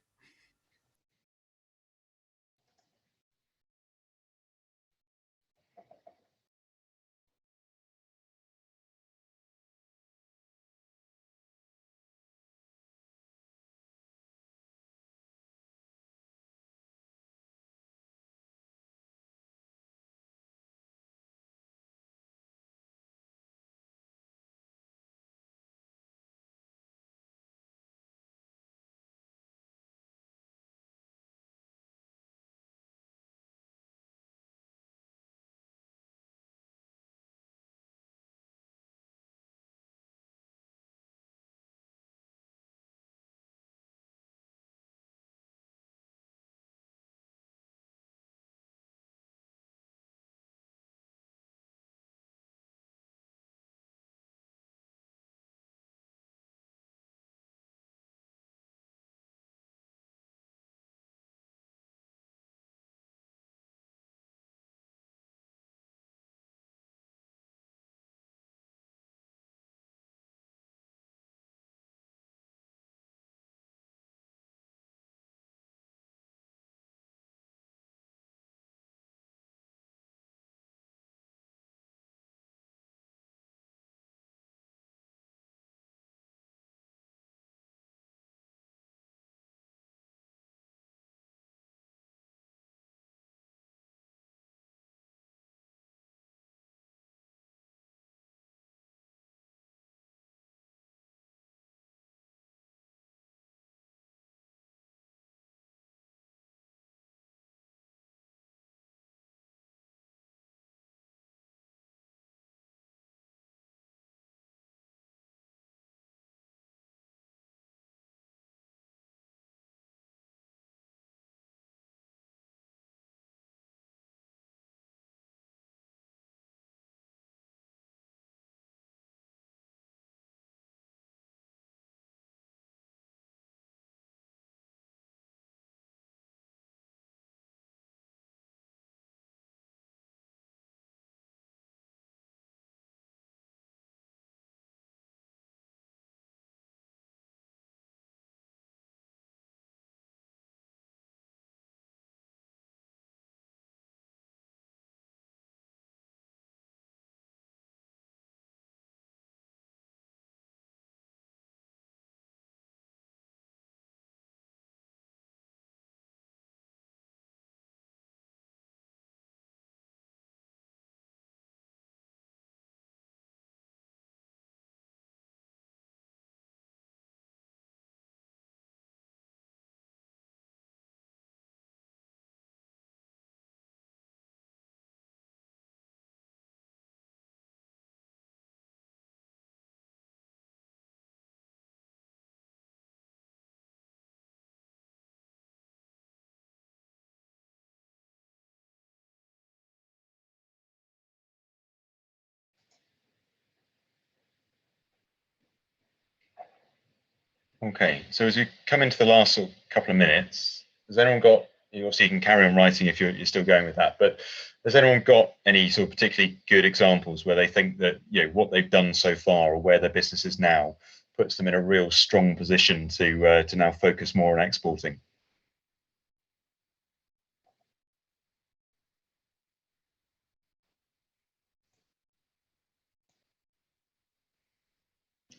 Okay, so as we come into the last sort of couple of minutes, has anyone got, obviously you can carry on writing if you're still going with that, but has anyone got any sort of particularly good examples where they think that, what they've done so far or where their business is now puts them in a real strong position to now focus more on exporting?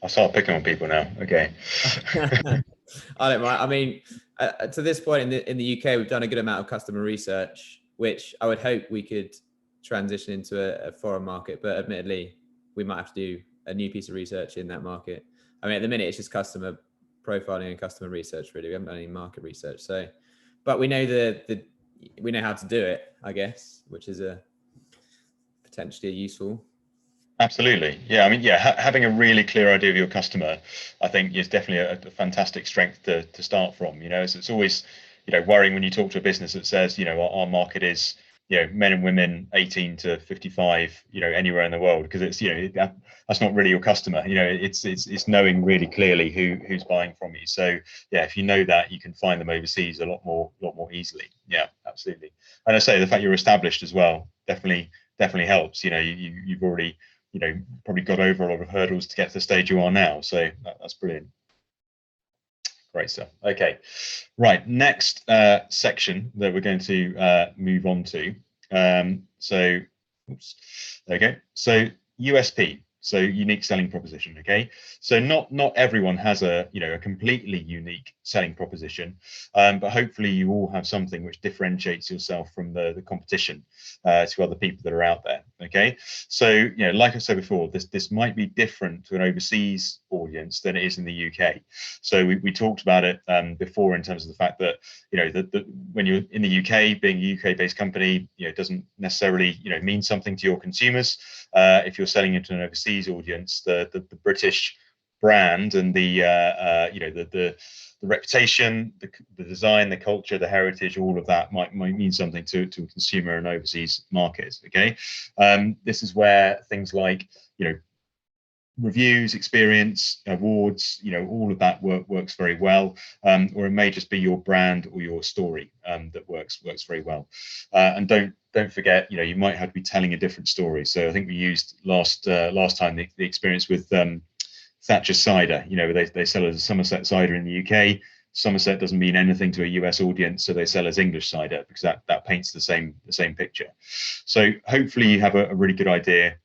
I'll start picking on people now. Okay. I don't mind. I mean, to this point in the UK, we've done a good amount of customer research, which I would hope we could transition into a foreign market. But admittedly, we might have to do a new piece of research in that market. I mean, at the minute, it's just customer profiling and customer research. Really, we haven't done any market research. So, but we know we know how to do it, I guess, which is potentially useful. Absolutely. Yeah. I mean, yeah, having a really clear idea of your customer, I think is definitely a fantastic strength to start from. It's always, worrying when you talk to a business that says, our market is, men and women 18 to 55, anywhere in the world, because it's, that's not really your customer. It's knowing really clearly who's buying from you. So yeah, if you know that, you can find them overseas a lot more easily. Yeah, absolutely. And I say the fact you're established as well definitely helps. You've already probably got over a lot of hurdles to get to the stage you are now. So that's brilliant. Great stuff. Okay, right. Next section that we're going to move on to. So, oops, there we go. So USP. So unique selling proposition. Okay, so not everyone has a a completely unique selling proposition, but hopefully you all have something which differentiates yourself from the competition to other people that are out there. Okay, so like I said before, this might be different to an overseas audience than it is in the UK. So we talked about it before in terms of the fact that that when you're in the UK, being a UK-based company, doesn't necessarily mean something to your consumers. If you're selling into an overseas audience, the British brand and the reputation, the design, the culture, the heritage, all of that might mean something to a consumer in overseas markets. Okay, this is where things like reviews, experience, awards, all of that works very well, or it may just be your brand or your story that works very well. And don't forget, you might have to be telling a different story. So I think we used last time the experience with Thatcher cider. They sell as a Somerset cider in the UK. Somerset doesn't mean anything to a US audience, so they sell as English cider because that paints the same picture. So hopefully you have a really good idea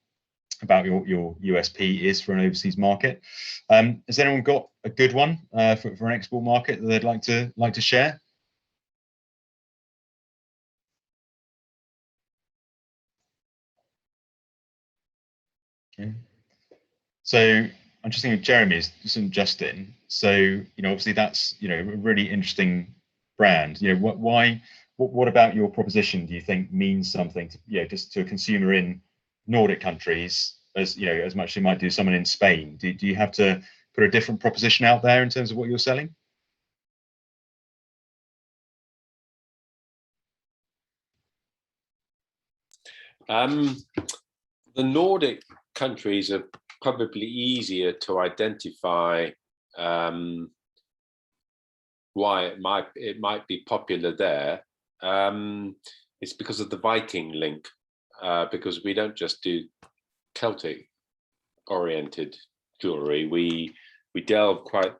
about your USP is for an overseas market. Has anyone got a good one for an export market that they'd like to share? Okay. So I'm just thinking Jeremy's and Justin. So obviously that's a really interesting brand. What about your proposition do you think means something to just to a consumer in Nordic countries as much as you might do someone in Spain? Do you have to put a different proposition out there in terms of what you're selling? The Nordic countries are probably easier to identify why it might be popular there. It's because of the Viking link, because we don't just do Celtic oriented jewelry. We delve quite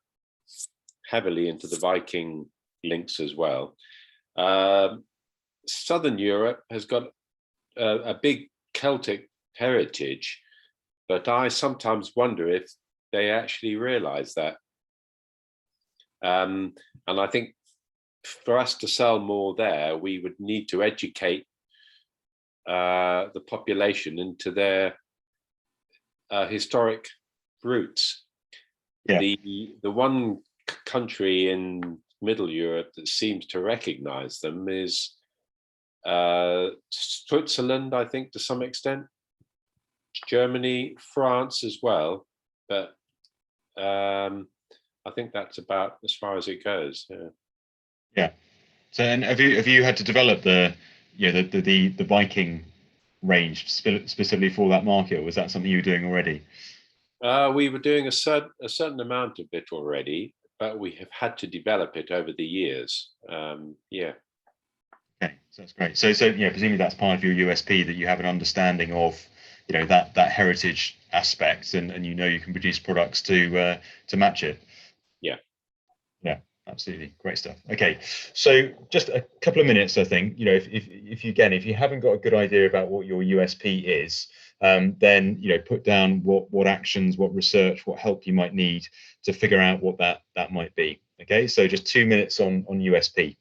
heavily into the Viking links as well. Southern Europe has got a big Celtic heritage, but I sometimes wonder if they actually realize that. And I think for us to sell more there, we would need to educate the population into their historic roots. Yeah. The one country in Middle Europe that seems to recognize them is Switzerland, I think, to some extent, Germany, France as well, but I think that's about as far as it goes. Yeah. So, and have you had to develop the Viking range specifically for that market, or was that something you were doing already? We were doing a certain amount of it already. but we have had to develop it over the years. Yeah. Okay, so that's great. So yeah, presumably that's part of your USP, that you have an understanding of, you know, that heritage aspect, and you know you can produce products to match it. Yeah. Yeah, absolutely, great stuff. Okay, so just a couple of minutes, I think. You know, if you again, if you haven't got a good idea about what your USP is, then you know, put down what actions, what research, what help you might need to figure out what that might be. Okay, so just 2 minutes on USP.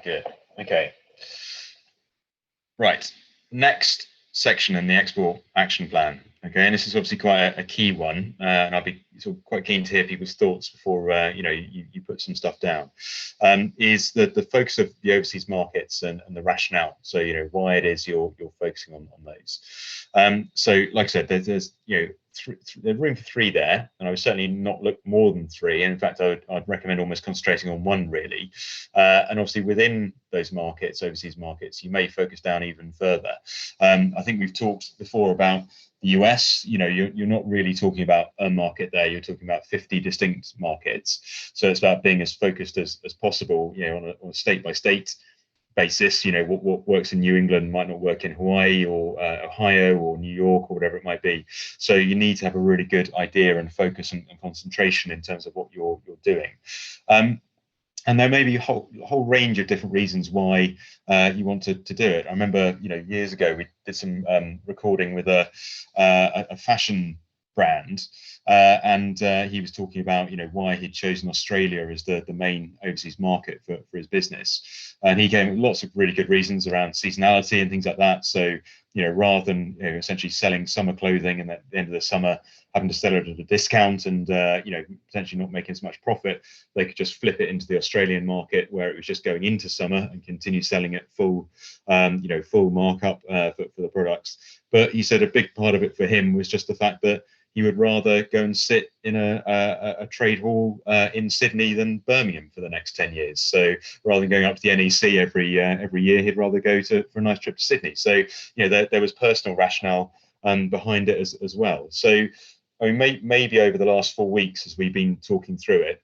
Good. Okay. Right. Next section in the export action plan. Okay, and this is obviously quite a key one, and I'll be sort of quite keen to hear people's thoughts before you know, you put some stuff down. Is the focus of the overseas markets and the rationale? So you know why it is you're focusing on those. So like I said, there's you know there's room for 3 there, and I would certainly not look more than 3. And in fact, I'd recommend almost concentrating on 1 really. And obviously within those markets, overseas markets, you may focus down even further. I think we've talked before about the US. You know, you're not really talking about a market there. You're talking about 50 distinct markets. So it's about being as focused as possible. You know, on a state by state basis. You know, what works in New England might not work in Hawaii or Ohio or New York or whatever it might be. So you need to have a really good idea and focus and concentration in terms of what you're doing. And there may be a whole range of different reasons why you want to do it. I remember, you know, years ago we did some recording with a fashion brand, and he was talking about, you know, why he'd chosen Australia as the main overseas market for his business, and he gave lots of really good reasons around seasonality and things like that. So, you know, rather than, you know, essentially selling summer clothing and at the end of the summer having to sell it at a discount and you know, potentially not making as much profit, they could just flip it into the Australian market where it was just going into summer and continue selling it full, you know, full markup for the products. But he said a big part of it for him was just the fact that he would rather go and sit in a trade hall in Sydney than Birmingham for the next 10 years. So rather than going up to the NEC every year, he'd rather go for a nice trip to Sydney. So, you know, there was personal rationale behind it as well. So, I mean, maybe over the last 4 weeks, as we've been talking through it,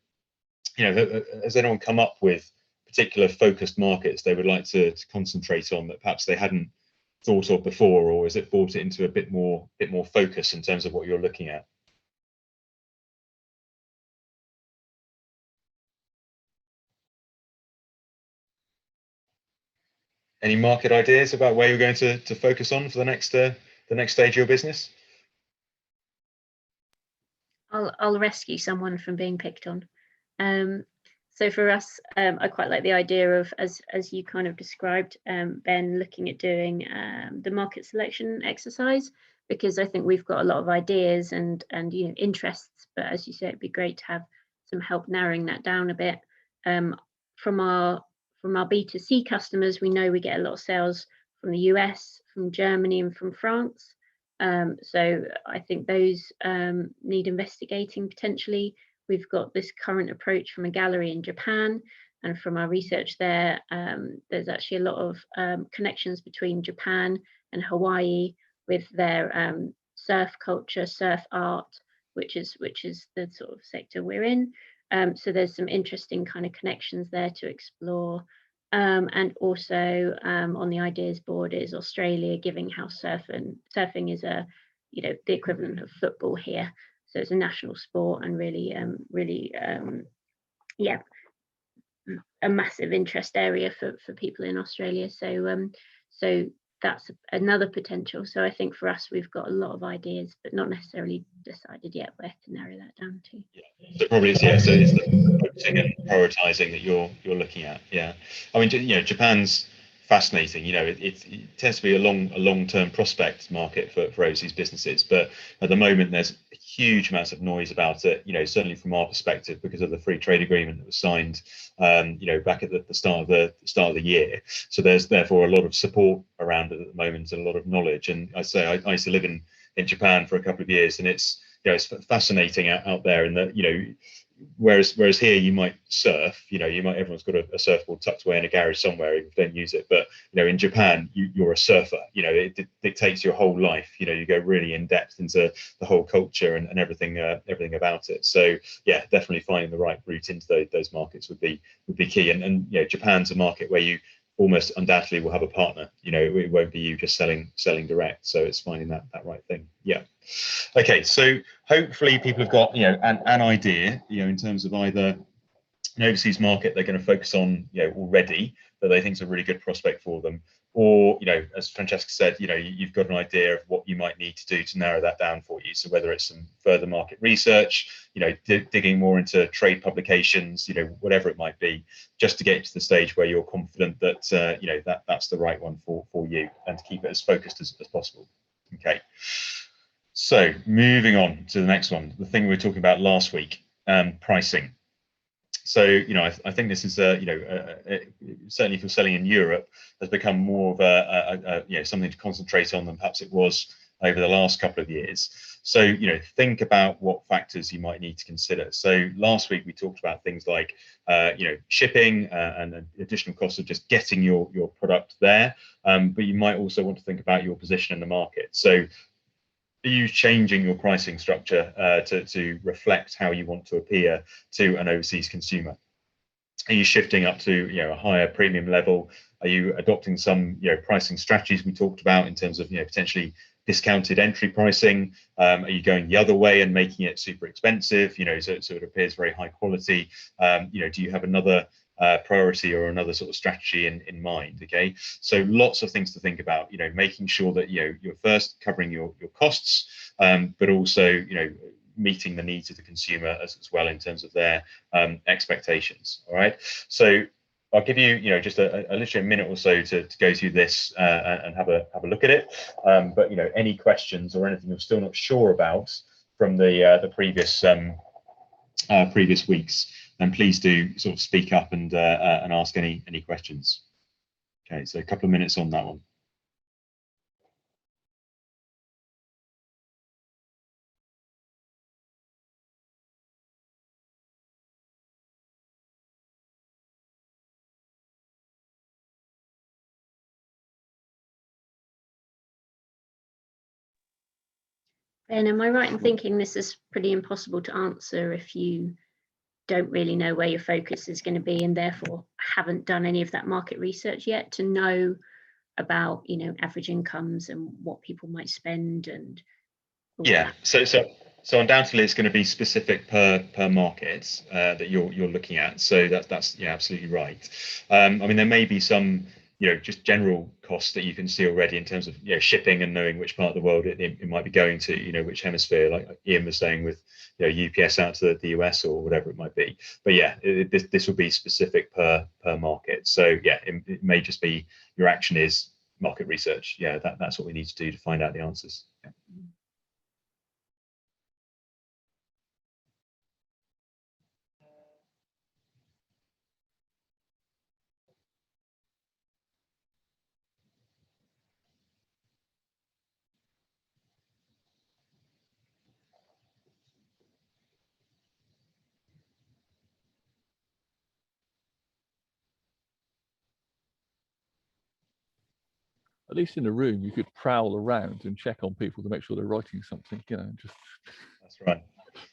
you know, has anyone come up with particular focused markets they would like to concentrate on that perhaps they hadn't thought of before, or is it brought it into a bit more focus in terms of what you're looking at? Any market ideas about where you're going to focus on for the next stage of your business? I'll rescue someone from being picked on. So for us, I quite like the idea of, as you kind of described, Ben, looking at doing the market selection exercise, because I think we've got a lot of ideas and you know, interests, but as you say, it'd be great to have some help narrowing that down a bit. From our B2C customers, we know we get a lot of sales from the US, from Germany, and from France. So I think those need investigating potentially. We've got this current approach from a gallery in Japan. And from our research there, there's actually a lot of connections between Japan and Hawaii with their surf culture, surf art, which is the sort of sector we're in. So there's some interesting kind of connections there to explore. And also on the ideas board is Australia, giving how surfing is the equivalent of football here. So it's a national sport and really, yeah, a massive interest area for people in Australia. So that's another potential. So I think for us, we've got a lot of ideas, but not necessarily decided yet where to narrow that down to. Yeah. So probably it's so it's the focusing and prioritizing that you're looking at. Yeah, I mean, Japan's fascinating. It tends to be a long-term prospect market for overseas businesses, but at the moment there's huge amounts of noise about it. Certainly from our perspective, because of the free trade agreement that was signed, back at the start of the year. So there's therefore a lot of support around it at the moment and a lot of knowledge. And I used to live in Japan for a couple of years, and it's fascinating out there in that whereas here you might surf, everyone's got a surfboard tucked away in a garage somewhere if you don't use it, but in Japan you're a surfer. It dictates your whole life. You go really in depth into the whole culture and everything about it. So yeah, definitely finding the right route into those markets would be key. And Japan's a market where you almost undoubtedly will have a partner. It won't be you just selling direct. So it's finding that right thing. Yeah. Okay. So hopefully people have got an idea in terms of either an overseas market they're going to focus on already that they think is a really good prospect for them, or as Francesca said, you've got an idea of what you might need to do to narrow that down for you. So whether it's some further market research, digging more into trade publications, whatever it might be, just to get to the stage where you're confident that that's the right one for you, and to keep it as focused as possible. Okay. So moving on to the next one, the thing we were talking about last week, pricing. So I think this is certainly for selling in Europe has become more of a something to concentrate on than perhaps it was over the last couple of years. So think about what factors you might need to consider. So last week we talked about things like shipping and additional costs of just getting your product there, but you might also want to think about your position in the market. So are you changing your pricing structure to reflect how you want to appear to an overseas consumer? Are you shifting up to a higher premium level? Are you adopting some pricing strategies we talked about in terms of potentially discounted entry pricing? Are you going the other way and making it super expensive, so it appears very high quality? Do you have another priority or another sort of strategy in mind? Okay, so lots of things to think about. Making sure that you're first covering your costs, but also meeting the needs of the consumer as well in terms of their expectations. All right, so I'll give you just literally a minute or so to go through this and have a look at it. But any questions or anything you're still not sure about from the previous weeks, then please do sort of speak up and ask any questions. Okay, so a couple of minutes on that one. Ben, am I right in thinking this is pretty impossible to answer if you don't really know where your focus is going to be and therefore haven't done any of that market research yet to know about average incomes and what people might spend and yeah, so undoubtedly it's going to be specific per market that you're looking at. So that's absolutely right. I mean, there may be some just general costs that you can see already in terms of shipping and knowing which part of the world it might be going to, which hemisphere, like Ian was saying with UPS out to the US or whatever it might be. But yeah, this will be specific per market. So yeah, it may just be your action is market research. Yeah, that's what we need to do to find out the answers. Yeah. at least in a room you could prowl around and check on people to make sure they're writing something, you know, and just That's right.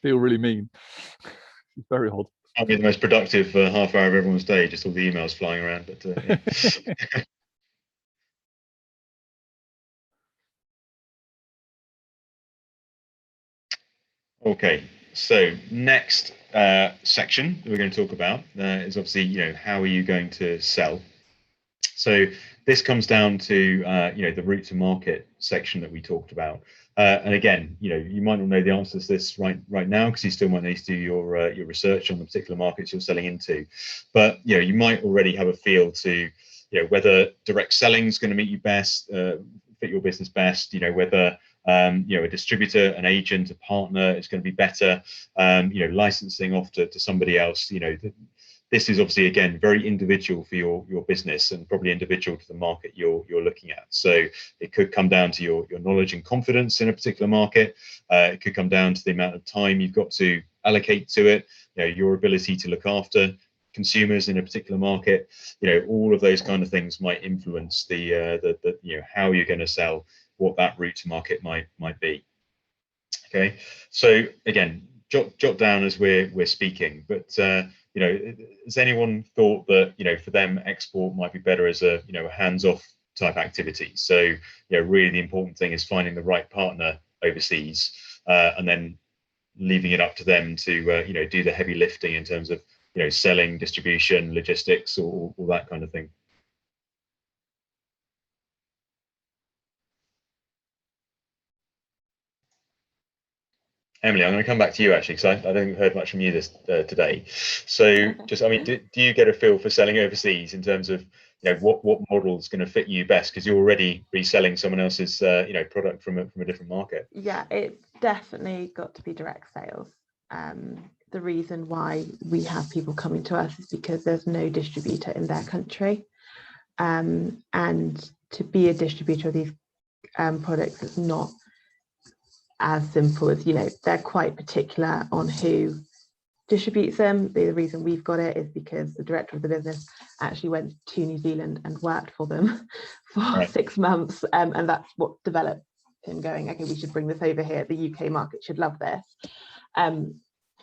feel really mean. It's very odd. Can't be the most productive half hour of everyone's day, just all the emails flying around. But yeah. Okay, so next section that we're going to talk about is obviously, you know, how are you going to sell? So this comes down to you know, the route to market section that we talked about. And again, you know, you might not know the answer to this right now, because you still might need to do your research on the particular markets you're selling into. But you know, you might already have a feel to, you know, whether direct selling is going to meet you best, fit your business best. You know, whether you know, a distributor, an agent, a partner is going to be better. You know, licensing off to somebody else. You know, this is obviously, again, very individual for your business, and probably individual to the market you're looking at. So it could come down to your knowledge and confidence in a particular market. It could come down to the amount of time you've got to allocate to it. You know, your ability to look after consumers in a particular market. You know, all of those kind of things might influence the you know, how you're going to sell, what that route to market might be. Okay, so again, jot down as we're speaking. But you know, has anyone thought that, you know, for them export might be better as a, you know, a hands-off type activity? So, you know, really the important thing is finding the right partner overseas, and then leaving it up to them to you know, do the heavy lifting in terms of, you know, selling, distribution, logistics, or all that kind of thing. Emily, I'm going to come back to you actually, because I don't heard much from you this today. So just, I mean, do you get a feel for selling overseas in terms of, you know, what model is going to fit you best, because you're already reselling someone else's you know, product from a different market? Yeah, it's definitely got to be direct sales. The reason why we have people coming to us is because there's no distributor in their country, and to be a distributor of these products is not as simple as, you know, they're quite particular on who distributes them. The reason we've got it is because the director of the business actually went to New Zealand and worked for them for 6 months, and that's what developed him going, okay, we should bring this over here, the UK market should love this.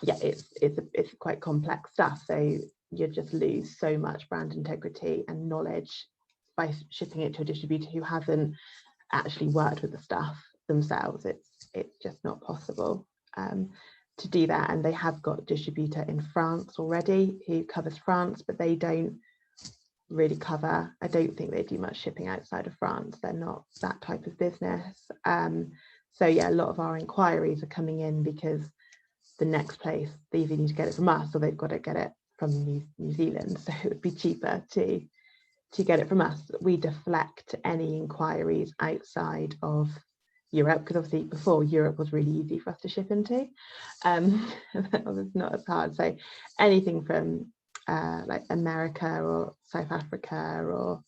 Yeah, it's quite complex stuff, so you just lose so much brand integrity and knowledge by shipping it to a distributor who hasn't actually worked with the stuff themselves. It's just not possible to do that. And they have got a distributor in France already who covers France, but they don't really cover, I don't think they do much shipping outside of France. They're not that type of business. So yeah, a lot of our inquiries are coming in because the next place they either need to get it from us or they've got to get it from New Zealand. So it would be cheaper to get it from us. We deflect any inquiries outside of Europe, because obviously before, Europe was really easy for us to ship into. It was not as hard. So anything from like America or South Africa or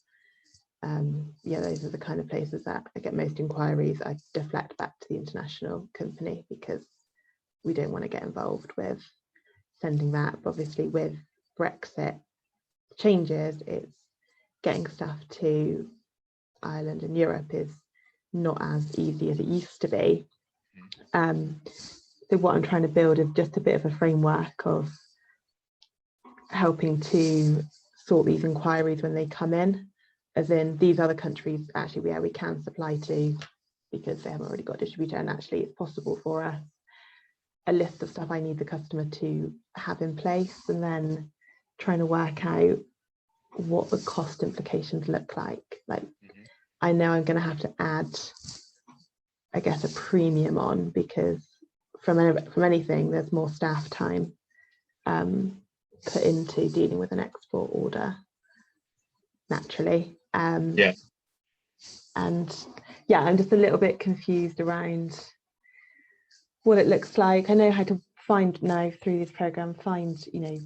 yeah, those are the kind of places that I get most inquiries. I deflect back to the international company because we don't want to get involved with sending that. But obviously with Brexit changes, it's getting stuff to Ireland and Europe is not as easy as it used to be. So what I'm trying to build is just a bit of a framework of helping to sort these inquiries when they come in, as in these other countries actually where we can supply to because they haven't already got a distributor, and actually it's possible for us a list of stuff I need the customer to have in place, and then trying to work out what the cost implications look like. Like, I know I'm going to have to add, I guess, a premium on, because from anything, there's more staff time put into dealing with an export order, naturally. Yeah. And yeah, I'm just a little bit confused around what it looks like. I know how to find now through this program, find, you know,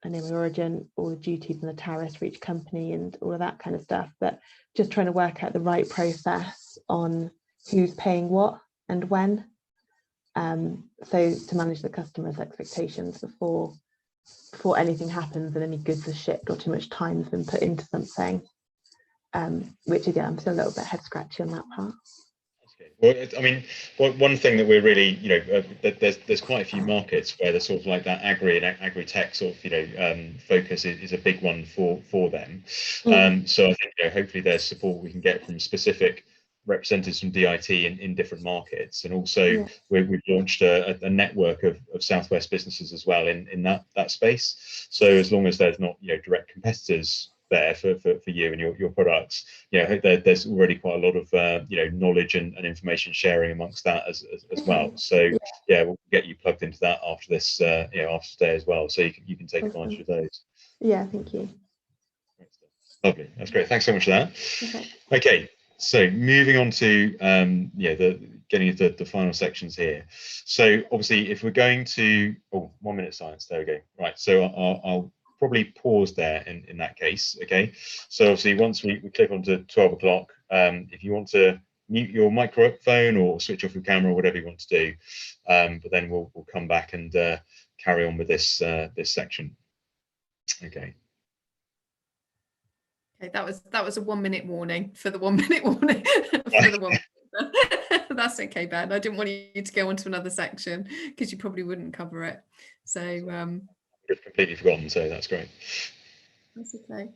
a name of origin, all the duties and the tariffs for each company and all of that kind of stuff, but just trying to work out the right process on who's paying what and when. So to manage the customer's expectations before anything happens and any goods are shipped or too much time has been put into something. which again, I'm still a little bit head scratchy on that part. Well, I mean, one thing that we're really, there's quite a few markets where there's sort of like that agri and agri-tech sort of, focus is a big one for them. So I think, hopefully there's support we can get from specific representatives from DIT in different markets, and also we've launched a network of Southwest businesses as well in that space. So as long as there's not direct competitors there for you and your products, there's already quite a lot of knowledge and information sharing amongst that as well. So we'll get you plugged into that after this after today as well, so you can take advantage of those. Yeah, thank you. Lovely, that's great. Thanks so much for that. Okay, so moving on to getting into the final sections here. So obviously, if we're going to 1 minute silence, there we go. Right, so I'll probably pause there in that case. Okay, so obviously once we click onto 12 o'clock, if you want to mute your microphone or switch off your camera or whatever you want to do, but then we'll come back and carry on with this this section. Okay. Okay, that was a 1 minute warning for the 1 minute warning for the 1 minute. That's okay, Ben. I didn't want you to go on to another section because you probably wouldn't cover it. So I've completely forgotten, so that's great. that's okay.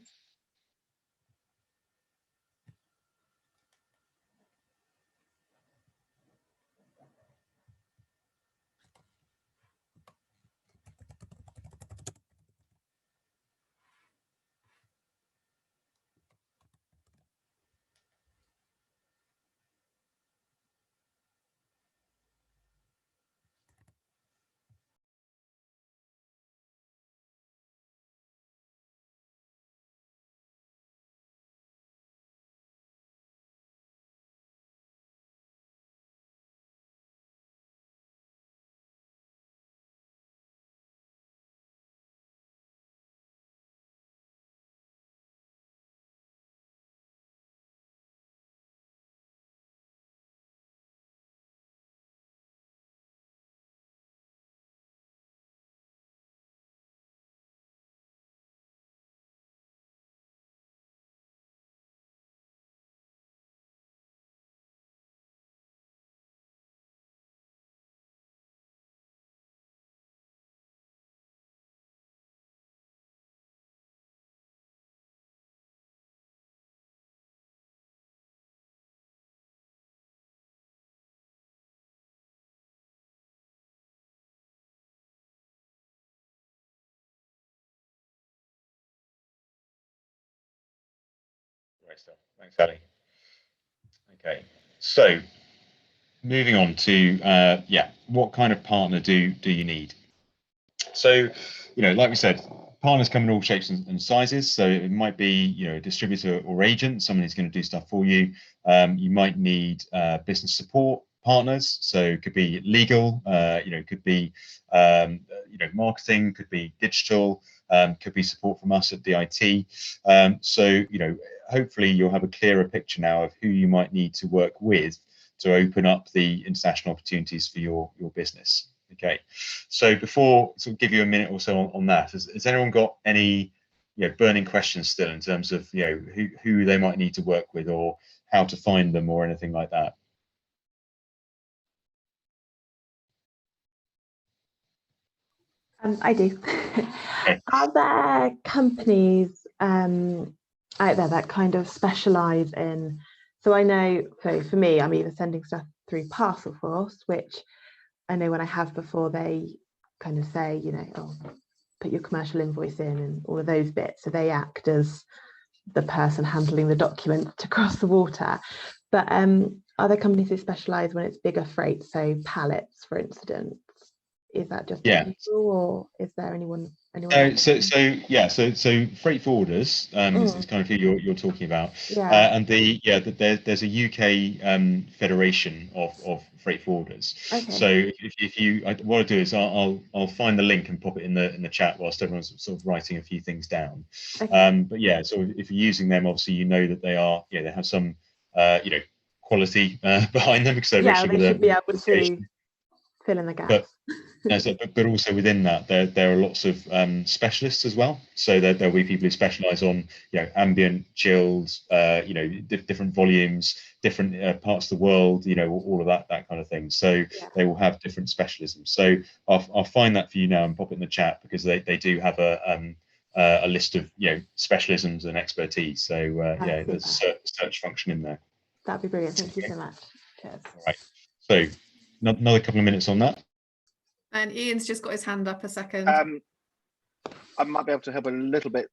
Great stuff. Thanks, Ali. Okay, so moving on to what kind of partner do you need? So, like we said, partners come in all shapes and sizes. So it might be, a distributor or agent, someone who's going to do stuff for you. You might need business support partners. So it could be legal, could be, marketing, could be digital, could be support from us at DIT. So, hopefully you'll have a clearer picture now of who you might need to work with to open up the international opportunities for your business. Okay, so before sort of give you a minute or so on that, has anyone got any burning questions still in terms of who they might need to work with or how to find them or anything like that? I do. Are there companies out there that kind of specialize in? So I know, so for me, I'm either sending stuff through Parcel Force, which I know when I have before, they kind of say, put your commercial invoice in and all of those bits. So they act as the person handling the documents to cross the water. But are there companies who specialize when it's bigger freight, so pallets, for instance? Is that just you, or is there anyone? So freight forwarders is kind of who you're talking about. And there's a UK federation of freight forwarders. Okay. So if you, what I'll do is I'll find the link and pop it in the chat whilst everyone's sort of writing a few things down. Okay. But yeah, so if you're using them, obviously that they are they have some quality behind them because they've actually got should be able to fill in the gaps. No, so, but also within that, there are lots of specialists as well. So there'll be people who specialise on, ambient, chilled, different volumes, different parts of the world, all of that kind of thing. So they will have different specialisms. So I'll find that for you now and pop it in the chat, because they do have a list of specialisms and expertise. So there's a search function in there. That'd be brilliant. Thank you so much. Cheers. All right. So another couple of minutes on that. And Ian's just got his hand up a second. I might be able to help a little bit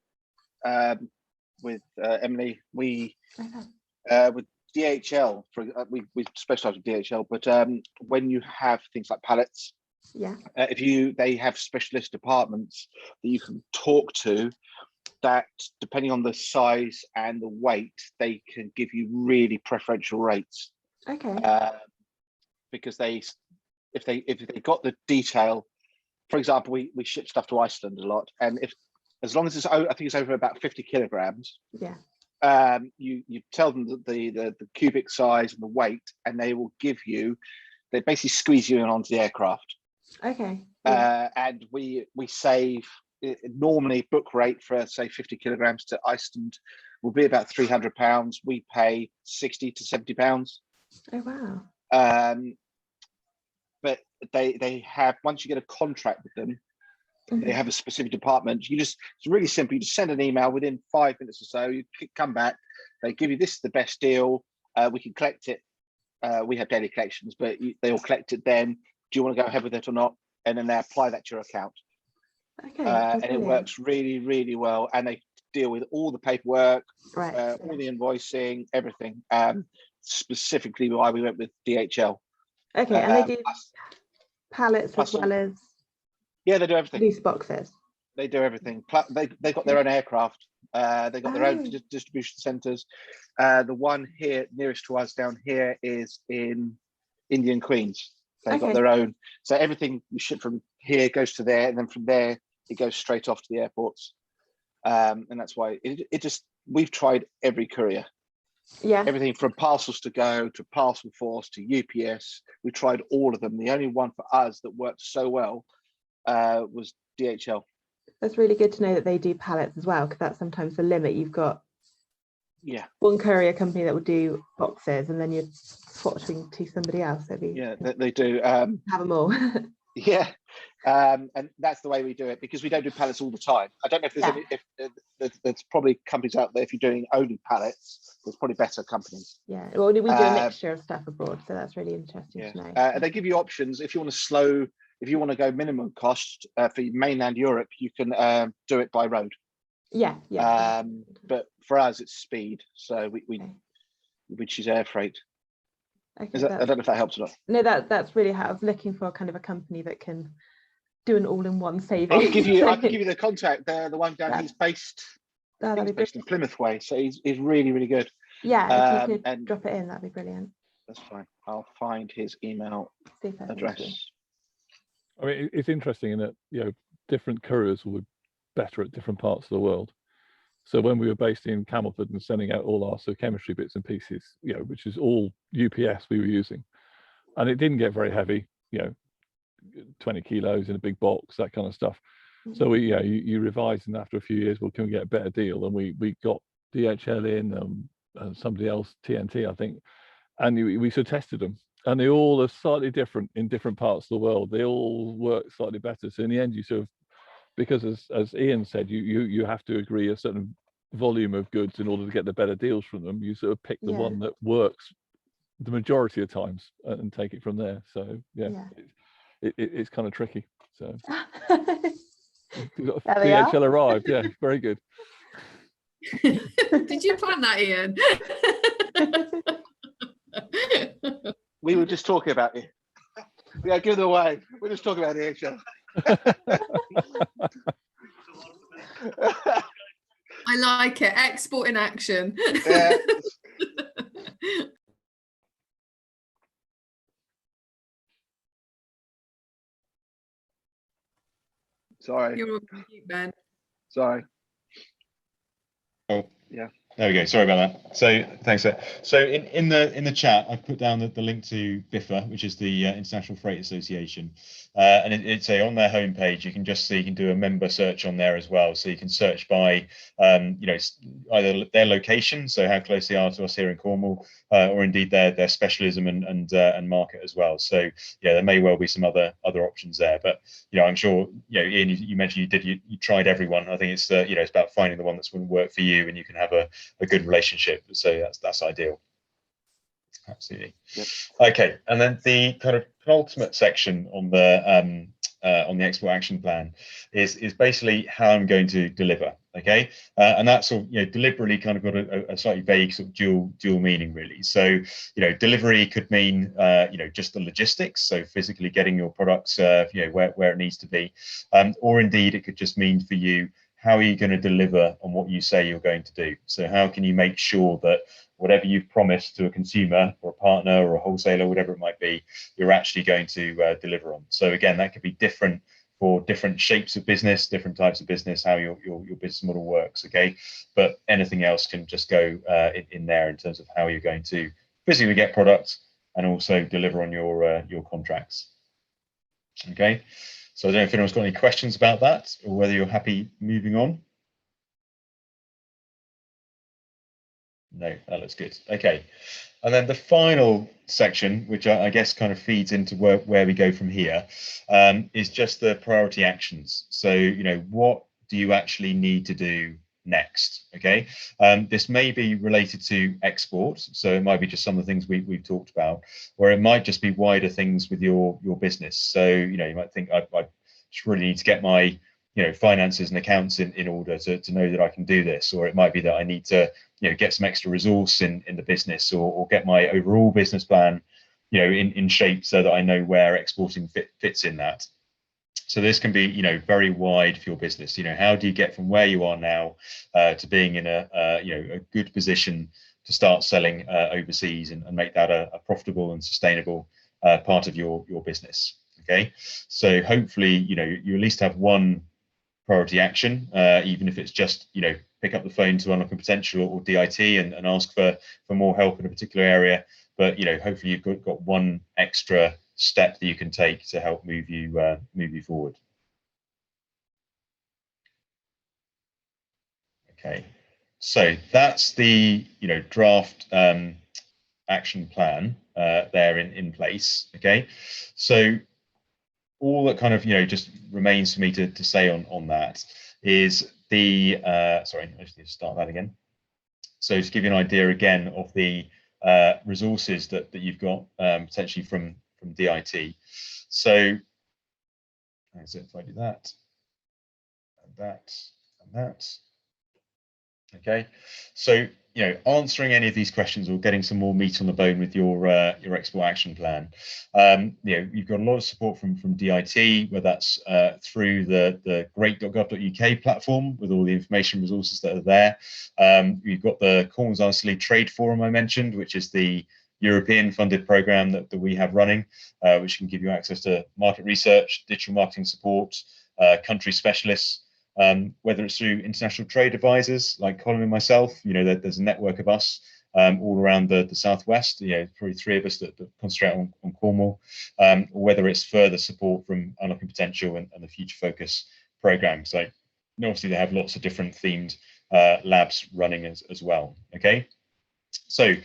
with Emily. We with DHL, we specialise with DHL, but when you have things like pallets, they have specialist departments that you can talk to, that depending on the size and the weight, they can give you really preferential rates. Okay. Because if they got the detail, for example, we ship stuff to Iceland a lot, and as long as it's, I think it's over about 50 kilograms, you tell them the cubic size and the weight, and they will give you, they basically squeeze you in onto the aircraft. Okay. And we save, normally book rate for say 50 kilograms to Iceland will be about £300. We pay £60 to £70. Oh wow. But they have, once you get a contract with them, they have a specific department. It's really simple. You just send an email within 5 minutes or so. You come back, they give you, this is the best deal. We can collect it. We have daily collections, but they will collect it then. Do you want to go ahead with it or not? And then they apply that to your account. Okay. And it works really, really well. And they deal with all the paperwork, all the invoicing, everything. Specifically why we went with DHL. Okay, and they do pallets as well as they do everything. loose boxes. They do everything. They've got their own aircraft. They've got their own distribution centres. The one here nearest to us down here is in Indian Queens. They've got their own. So everything we ship from here goes to there, and then from there it goes straight off to the airports. And that's why we've tried every courier. Yeah. Everything from Parcels to Go to Parcel Force to UPS. We tried all of them. The only one for us that worked so well was DHL. That's really good to know that they do pallets as well, because that's sometimes the limit. You've got one courier company that will do boxes, and then you're swatching to somebody else. They do have them all. And that's the way we do it, because we don't do pallets all the time. I don't know if there's there's probably companies out there, if you're doing only pallets, there's probably better companies. Well, we do a mixture of stuff abroad, so that's really interesting to know. And they give you options. If you want to go minimum cost for mainland Europe, you can do it by road. But for us it's speed, so we choose air freight. I don't know if that helps or not. No, that's really how I was looking for, kind of a company that can do an all-in-one saving. I can give you the contact. The one down, he's based in Plymouth way, so he's really, really good. If you could drop it in, that'd be brilliant. That's fine. I'll find his email address. I mean, it's interesting in that different couriers will be better at different parts of the world. So when we were based in Camelford and sending out all our chemistry bits and pieces, which is all UPS we were using, and it didn't get very heavy, 20 kilos in a big box, that kind of stuff. So we, you revised, and after a few years, well, can we get a better deal? And we got DHL in, and somebody else, TNT, I think, and we sort of tested them, and they all are slightly different in different parts of the world. They all work slightly better. So in the end, you sort of, because as Ian said, you have to agree a certain volume of goods in order to get the better deals from them. You sort of pick the one that works the majority of times and take it from there. So it's kind of tricky. So DHL arrived. Yeah, very good. Did you plan that, Ian? We were just talking about it. Give them away. We're just talking about DHL. I like it. Export in action. Sorry. You're on mute, Ben. Sorry. Oh, There we go. Sorry about that. So thanks. So in the chat, I've put down the link to BIFA, which is the International Freight Association, and it's on their homepage. You can just see, you can do a member search on there as well. So you can search by either their location, so how close they are to us here in Cornwall, or indeed their specialism and market as well. So yeah, there may well be some other options there. But I'm sure Ian, you mentioned you tried everyone. I think it's it's about finding the one that's going to work for you, and you can have a good relationship. So that's ideal. Absolutely. Yep. Okay, and then the kind of penultimate section on the export action plan is basically how I'm going to deliver. Okay, and that's sort of deliberately kind of got a slightly vague sort of dual meaning really. So delivery could mean just the logistics, so physically getting your products where it needs to be, or indeed it could just mean for you, how are you going to deliver on what you say you're going to do? So how can you make sure that whatever you've promised to a consumer or a partner or a wholesaler, whatever it might be, you're actually going to deliver on? So again, that could be different for different shapes of business, different types of business, how your business model works, okay? But anything else can just go in there in terms of how you're going to physically get products and also deliver on your contracts, okay? So I don't know if anyone's got any questions about that or whether you're happy moving on. No, that looks good. Okay. And then the final section, which I guess kind of feeds into where we go from here, is just the priority actions. So, what do you actually need to do next? Okay. This may be related to export. So it might be just some of the things we've talked about, or it might just be wider things with your business. So, you might think I just really need to get my finances and accounts in order to know that I can do this, or it might be that I need to get some extra resource in the business, or get my overall business plan in shape so that I know where exporting fits in that. So this can be very wide for your business. How do you get from where you are now to being in a good position to start selling overseas and make that a profitable and sustainable part of your business? Okay, so hopefully you at least have one priority action, even if it's just pick up the phone to Unlocking Potential or DIT and ask for more help in a particular area. But hopefully you've got one extra step that you can take to help move you forward. Okay, so that's the draft action plan there in place. Okay, so all that kind of just remains for me to say on that is the sorry, I just need to start that again. So to give you an idea again of the resources that you've got potentially from DIT. So if I do that and that and that, okay, so answering any of these questions or getting some more meat on the bone with your export action plan, you've got a lot of support from DIT, whether that's through the great.gov.uk platform with all the information resources that are there. You've got the Cornwall's Isolated Trade Forum I mentioned, which is the European funded program that we have running, which can give you access to market research, digital marketing support, country specialists. Whether it's through international trade advisors like Colin and myself, there's a network of us all around the southwest. Probably three of us that concentrate on Cornwall, or whether it's further support from Unlocking Potential and the Future Focus program. So obviously they have lots of different themed labs running as well. Okay, so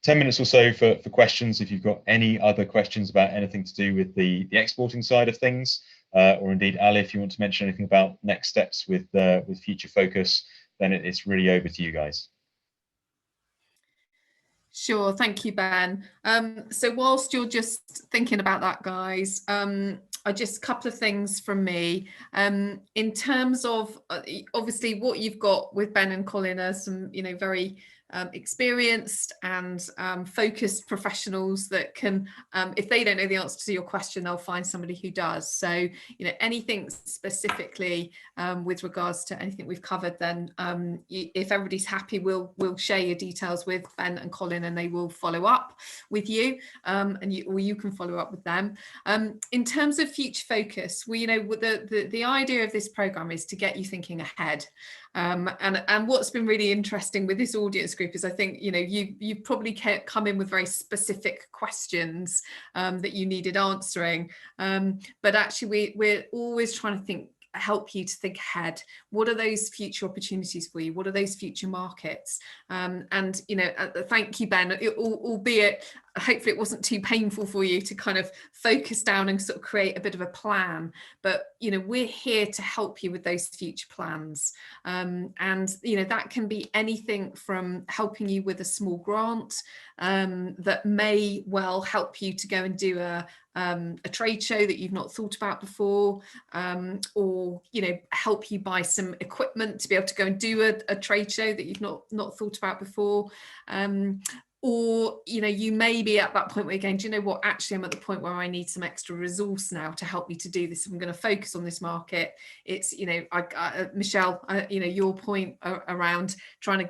10 minutes or so for questions. If you've got any other questions about anything to do with the exporting side of things, or indeed, Ali, if you want to mention anything about next steps with Future Focus, then it's really over to you guys. Sure, thank you, Ben. So whilst you're just thinking about that, guys, just a couple of things from me. In terms of obviously what you've got with Ben and Colin are some very experienced and focused professionals that can, if they don't know the answer to your question, they'll find somebody who does. So, you know, anything specifically with regards to anything we've covered, then if everybody's happy, we'll share your details with Ben and Colin, and they will follow up with you, or you can follow up with them. In terms of future focus, we, you know, the idea of this program is to get you thinking ahead. And what's been really interesting with this audience group is, I think, you know, you probably come in with very specific questions that you needed answering, but actually we're always trying to help you to think ahead. What are those future opportunities for you? What are those future markets? And, you know, thank you, Ben, albeit hopefully it wasn't too painful for you to kind of focus down and sort of create a bit of a plan. But, you know, we're here to help you with those future plans. And, you know, that can be anything from helping you with a small grant that may well help you to go and do a trade show that you've not thought about before, or, you know, help you buy some equipment to be able to go and do a trade show that you've not thought about before. Or, you know, you may be at that point where you're going, do you know what, actually I'm at the point where I need some extra resource now to help me to do this. I'm going to focus on this market. It's, you know, Michelle, you know, your point around trying to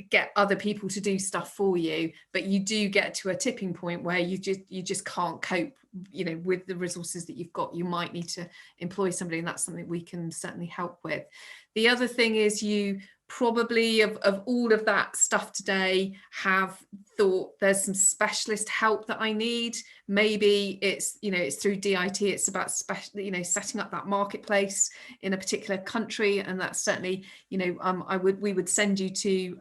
get other people to do stuff for you, but you do get to a tipping point where you just can't cope, you know, with the resources that you've got. You might need to employ somebody, and that's something we can certainly help with. The other thing is, you probably of all of that stuff today have thought there's some specialist help that I need. Maybe it's, you know, it's through DIT, it's about you know, setting up that marketplace in a particular country, and that's certainly, you know, we would send you to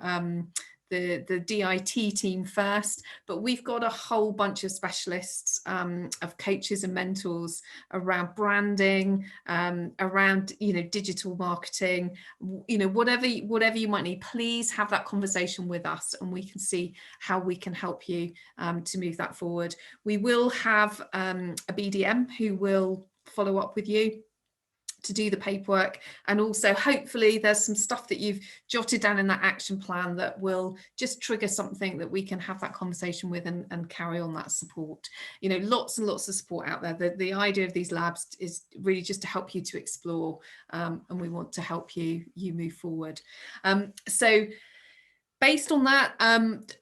the DIT team first, but we've got a whole bunch of specialists of coaches and mentors around branding, around, you know, digital marketing, you know, whatever you might need. Please have that conversation with us, and we can see how we can help you to move that forward. We will have a BDM who will follow up with you to do the paperwork, and also hopefully there's some stuff that you've jotted down in that action plan that will just trigger something that we can have that conversation with and carry on that support. You know, lots and lots of support out there. The idea of these labs is really just to help you to explore, and we want to help you move forward. So based on that,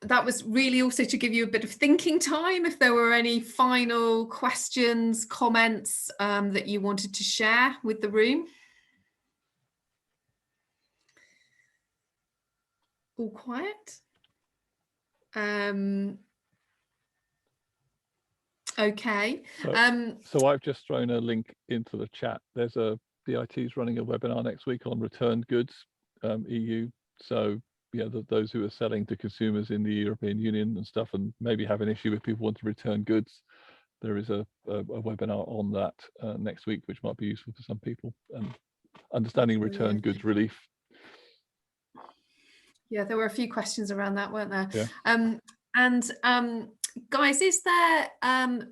that was really also to give you a bit of thinking time. If there were any final questions, comments that you wanted to share with the room. All quiet. Okay. So I've just thrown a link into the chat. There's DIT's running a webinar next week on returned goods, EU. So yeah, those who are selling to consumers in the European Union and stuff, and maybe have an issue with people want to return goods, there is a webinar on that next week, which might be useful for some people. Understanding return goods relief. Yeah, there were a few questions around that, weren't there? Yeah. Guys, is there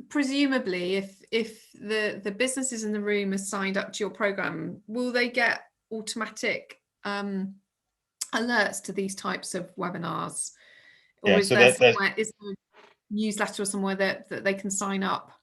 presumably, if the businesses in the room are signed up to your program, will they get automatic alerts to these types of webinars, or is there a newsletter or somewhere that they can sign up?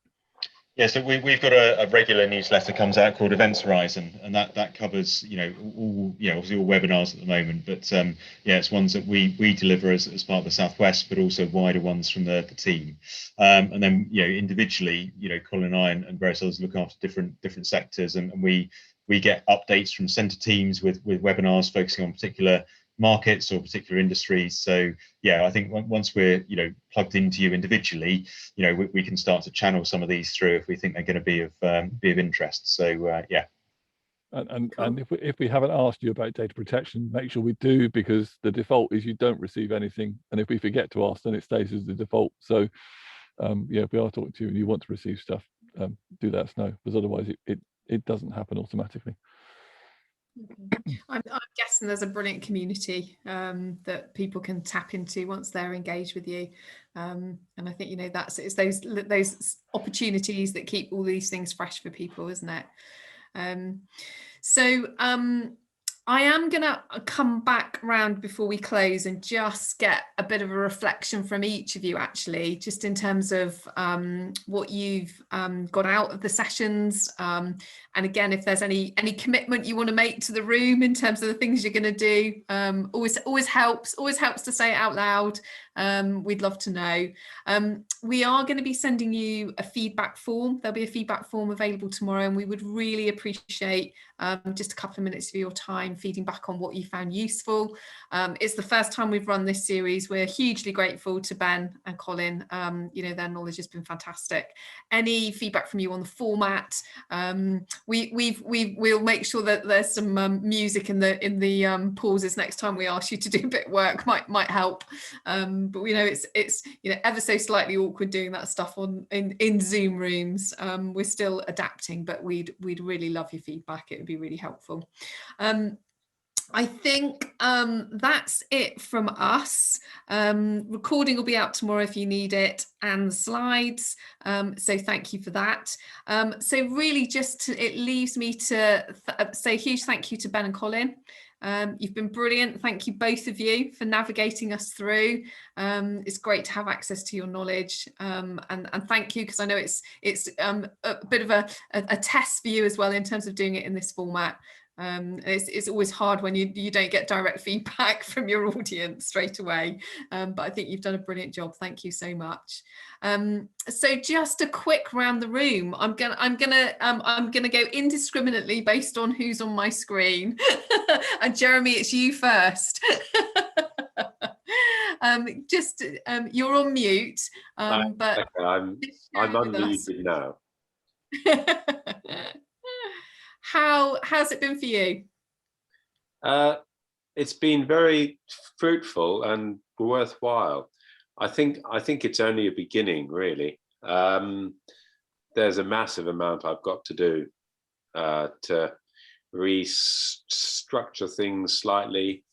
Yeah, so we've got a regular newsletter comes out called Events Horizon, and that covers, you know, all, you know, obviously all webinars at the moment, but yeah, it's ones that we deliver as part of the Southwest, but also wider ones from the team. And then, you know, individually, you know, Colin and I and various others look after different sectors, and we get updates from centre teams with webinars focusing on particular markets or particular industries. So yeah, I think once we're, you know, plugged into you individually, you know, we can start to channel some of these through if we think they're going to be of interest. So yeah. And if we haven't asked you about data protection, make sure we do, because the default is you don't receive anything, and if we forget to ask, then it stays as the default. So yeah, if we are talking to you and you want to receive stuff, do let us know, because otherwise it doesn't happen automatically. I'm guessing there's a brilliant community that people can tap into once they're engaged with you, and I think, you know, it's those opportunities that keep all these things fresh for people, isn't it? So I am going to come back round before we close and just get a bit of a reflection from each of you, actually, just in terms of what you've got out of the sessions. And again, if there's any commitment you want to make to the room in terms of the things you're going to do, always helps to say it out loud. We'd love to know. We are going to be sending you a feedback form. There'll be a feedback form available tomorrow, and we would really appreciate just a couple of minutes of your time feeding back on what you found useful. It's the first time we've run this series. We're hugely grateful to Ben and Colin. Their knowledge has been fantastic. Any feedback from you on the format? We'll make sure that there's some music in the pauses next time we ask you to do a bit of work. Might help. But we know it's ever so slightly awkward doing that stuff in Zoom rooms. We're still adapting, but we'd really love your feedback. It would be really helpful. I think that's it from us. Recording will be out tomorrow if you need it, and the slides. So thank you for that. So really it leaves me to say a huge thank you to Ben and Colin. You've been brilliant. Thank you both of you for navigating us through. It's great to have access to your knowledge, and thank you, because I know it's a bit of a test for you as well in terms of doing it in this format. It's always hard when you don't get direct feedback from your audience straight away, but I think you've done a brilliant job. Thank you so much. So just a quick round the room. I'm gonna go indiscriminately based on who's on my screen. And Jeremy, it's you first. You're on mute, but okay, I'm unmuted now. How's it been for you? It's been very fruitful and worthwhile. I think it's only a beginning, really. There's a massive amount I've got to do to restructure things slightly,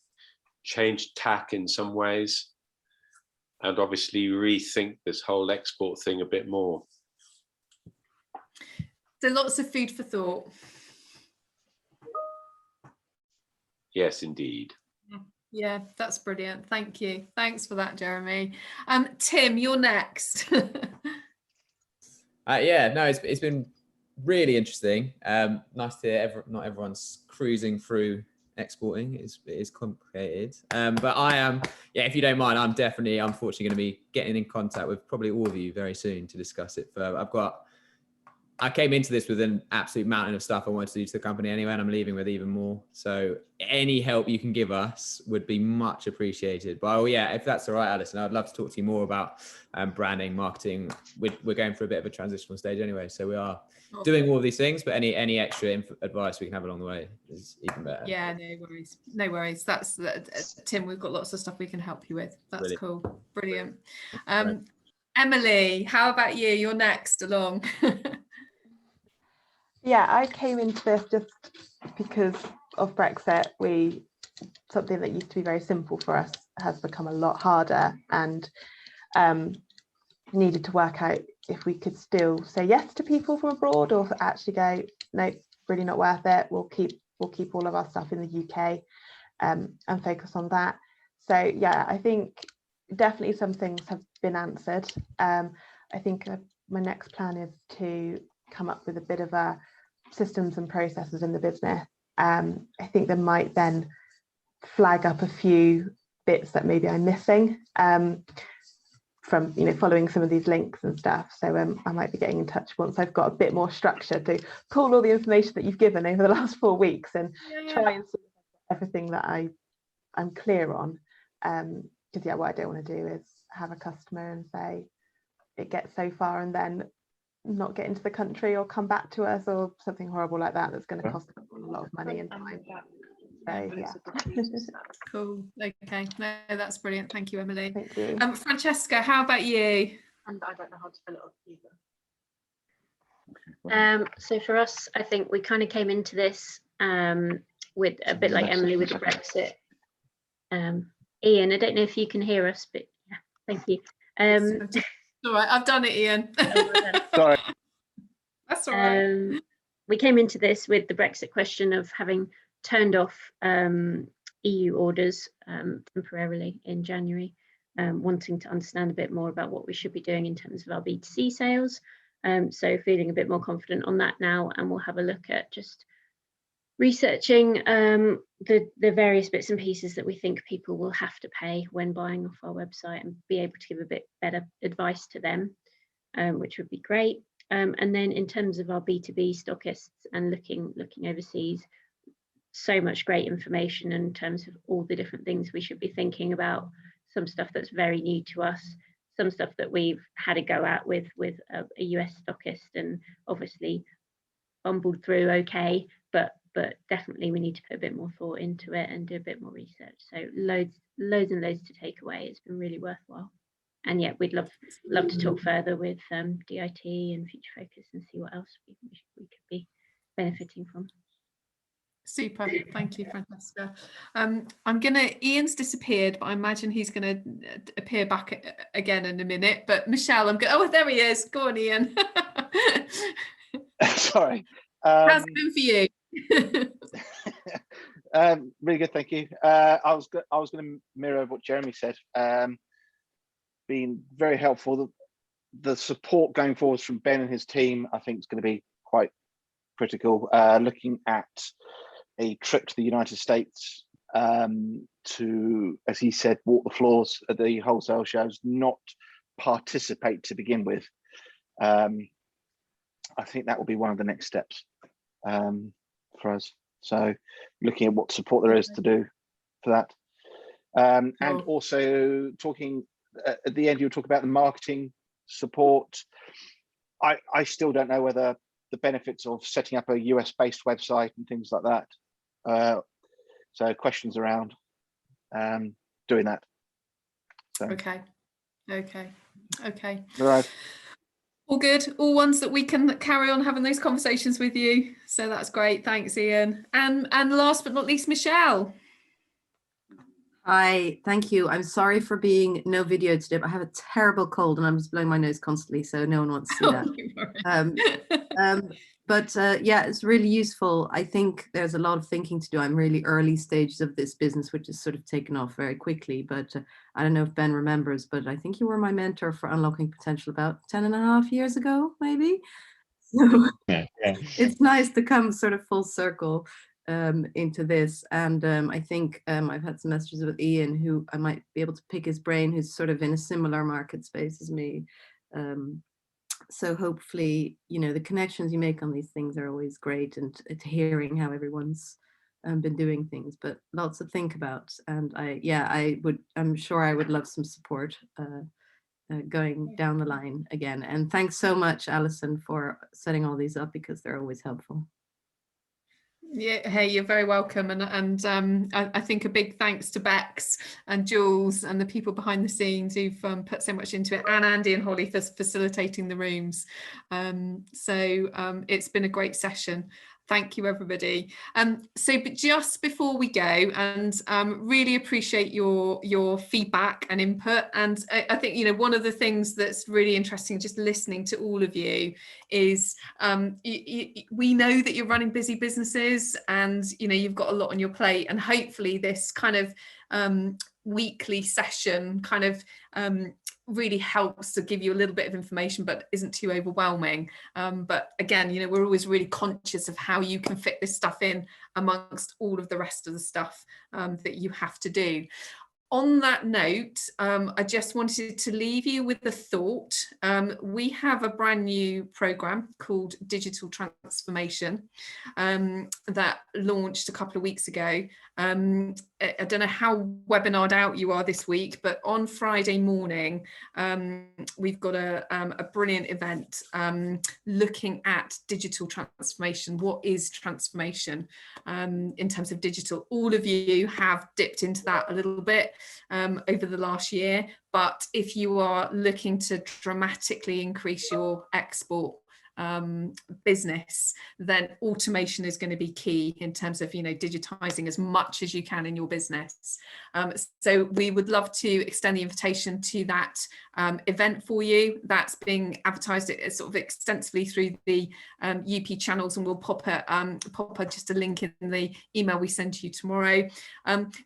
change tack in some ways, and obviously rethink this whole export thing a bit more. So lots of food for thought. Yes, indeed. Yeah, that's brilliant. Thank you. Thanks for that, Jeremy. Tim, you're next. It's been really interesting. Nice to hear not everyone's cruising through exporting. It is complicated. But I am, if you don't mind, I'm definitely, unfortunately, going to be getting in contact with probably all of you very soon to discuss it further. I came into this with an absolute mountain of stuff I wanted to do to the company anyway, and I'm leaving with even more. So any help you can give us would be much appreciated. But if that's all right, Alison, I'd love to talk to you more about branding, marketing. We're going through a bit of a transitional stage anyway, so we are doing all of these things. But any extra advice we can have along the way is even better. Yeah, no worries. That's Tim. We've got lots of stuff we can help you with. That's brilliant. Cool, brilliant. Emily, how about you? You're next along. Yeah, I came into this just because of Brexit. Something that used to be very simple for us has become a lot harder, and needed to work out if we could still say yes to people from abroad, or actually go, no, really not worth it. We'll keep all of our stuff in the UK, and focus on that. So yeah, I think definitely some things have been answered. I think my next plan is to come up with a bit of a systems and processes in the business. I think there might then flag up a few bits that maybe I'm missing from following some of these links and stuff. So I might be getting in touch once I've got a bit more structure to pull all the information that you've given over the last 4 weeks and try and see everything that I'm clear on. Because what I don't want to do is have a customer and say it gets so far and then not get into the country or come back to us or something horrible like that. That's going to cost a lot of money and time. So yeah. Cool. Okay. No, that's brilliant. Thank you, Emily. Thank you. Francesca, how about you? And I don't know how to fill it up either. So for us, I think we kind of came into this with a bit like Emily with the Brexit. Ian, I don't know if you can hear us, but yeah, thank you. All right, I've done it, Ian. Sorry. That's all right. We came into this with the Brexit question of having turned off EU orders temporarily in January, wanting to understand a bit more about what we should be doing in terms of our B2C sales. So feeling a bit more confident on that now, and we'll have a look at just researching the various bits and pieces that we think people will have to pay when buying off our website, and be able to give a bit better advice to them, which would be great. And then in terms of our B2B stockists and looking overseas, so much great information in terms of all the different things we should be thinking about. Some stuff that's very new to us, some stuff that we've had a go at with a US stockist, and obviously bumbled through okay, but definitely we need to put a bit more thought into it and do a bit more research. So loads and loads to take away. It's been really worthwhile. And yet we'd love to talk further with DIT and Future Focus and see what else we could be benefiting from. Super, thank you, Francesca. Ian's disappeared, but I imagine he's gonna appear back again in a minute. But Michelle, oh, there he is. Go on, Ian. Sorry. How's it been for you? Really good, thank you. I was going to mirror what Jeremy said. Been very helpful. The support going forwards from Ben and his team, I think, is going to be quite critical. Looking at a trip to the United States to, as he said, walk the floors at the wholesale shows, not participate to begin with. I think that will be one of the next steps for us. So looking at what support there is to do for that. And also talking at the end, you'll talk about the marketing support. I still don't know whether the benefits of setting up a US based website and things like that. So questions around doing that. So. Okay. Right. All good. All ones that we can carry on having those conversations with you. So that's great. Thanks, Ian. And last but not least, Michelle. Hi, thank you. I'm sorry for being no video today, but I have a terrible cold and I'm just blowing my nose constantly, so no one wants to see that. Yeah, it's really useful. I think there's a lot of thinking to do. I'm really early stages of this business, which has sort of taken off very quickly. But I don't know if Ben remembers, but I think you were my mentor for Unlocking Potential about 10.5 years ago, maybe. So yeah. It's nice to come sort of full circle into this. And I think I've had some messages with Ian, who I might be able to pick his brain, who's sort of in a similar market space as me. So hopefully, the connections you make on these things are always great, and hearing how everyone's been doing things, but lots to think about. And I'm sure I would love some support going down the line again. And thanks so much, Alison, for setting all these up, because they're always helpful. Yeah, hey, you're very welcome. And I think a big thanks to Bex and Jules and the people behind the scenes who've put so much into it, and Andy and Holly for facilitating the rooms. It's been a great session. Thank you, everybody. But just before we go, and really appreciate your feedback and input. And I think, one of the things that's really interesting, just listening to all of you, is we know that you're running busy businesses, and you've got a lot on your plate. And hopefully this kind of weekly session kind of really helps to give you a little bit of information, but isn't too overwhelming. But again, we're always really conscious of how you can fit this stuff in amongst all of the rest of the stuff that you have to do. On that note, I just wanted to leave you with the thought. We have a brand new program called Digital Transformation that launched a couple of weeks ago. I don't know how webinared out you are this week, but on Friday morning, we've got a brilliant event looking at digital transformation. What is transformation in terms of digital? All of you have dipped into that a little bit over the last year, but if you are looking to dramatically increase your export business, then automation is going to be key in terms of, you know, digitizing as much as you can in your business. So we would love to extend the invitation to that event for you. That's being advertised sort of extensively through the UP channels, and we'll pop just a link in the email we send you tomorrow.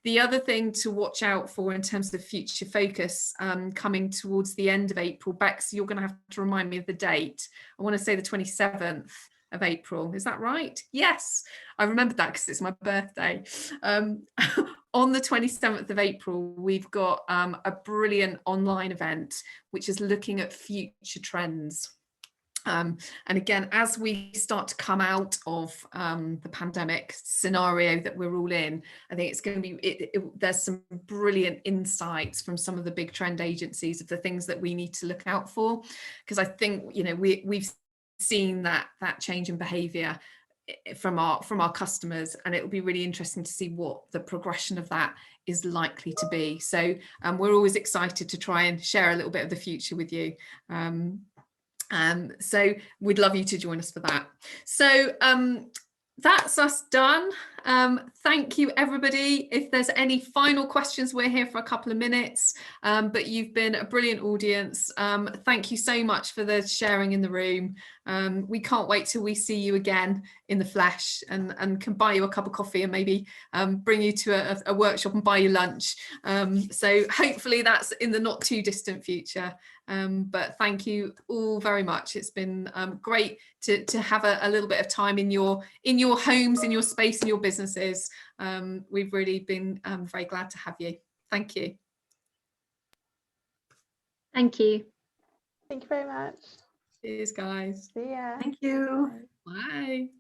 The other thing to watch out for in terms of future focus coming towards the end of April, Bex, you're going to have to remind me of the date. I want to say the 27th of April. Is that right? Yes, I remembered that because it's my birthday. On the 27th of April, we've got a brilliant online event, which is looking at future trends. And again, as we start to come out of the pandemic scenario that we're all in, I think it's going to be, there's some brilliant insights from some of the big trend agencies of the things that we need to look out for, because I think, you know, we've seen that change in behavior from our customers, and it will be really interesting to see what the progression of that is likely to be. So we're always excited to try and share a little bit of the future with you. So we'd love you to join us for that. So that's us done. Thank you, everybody. If there's any final questions, we're here for a couple of minutes, but you've been a brilliant audience. Thank you so much for the sharing in the room. We can't wait till we see you again in the flesh, and can buy you a cup of coffee and maybe bring you to a workshop and buy you lunch. So hopefully that's in the not too distant future. But thank you all very much. It's been great to have a little bit of time in your homes, in your space, in your businesses. We've really been very glad to have you. Thank you. Thank you. Thank you very much. Cheers, guys. See ya. Thank you. Bye.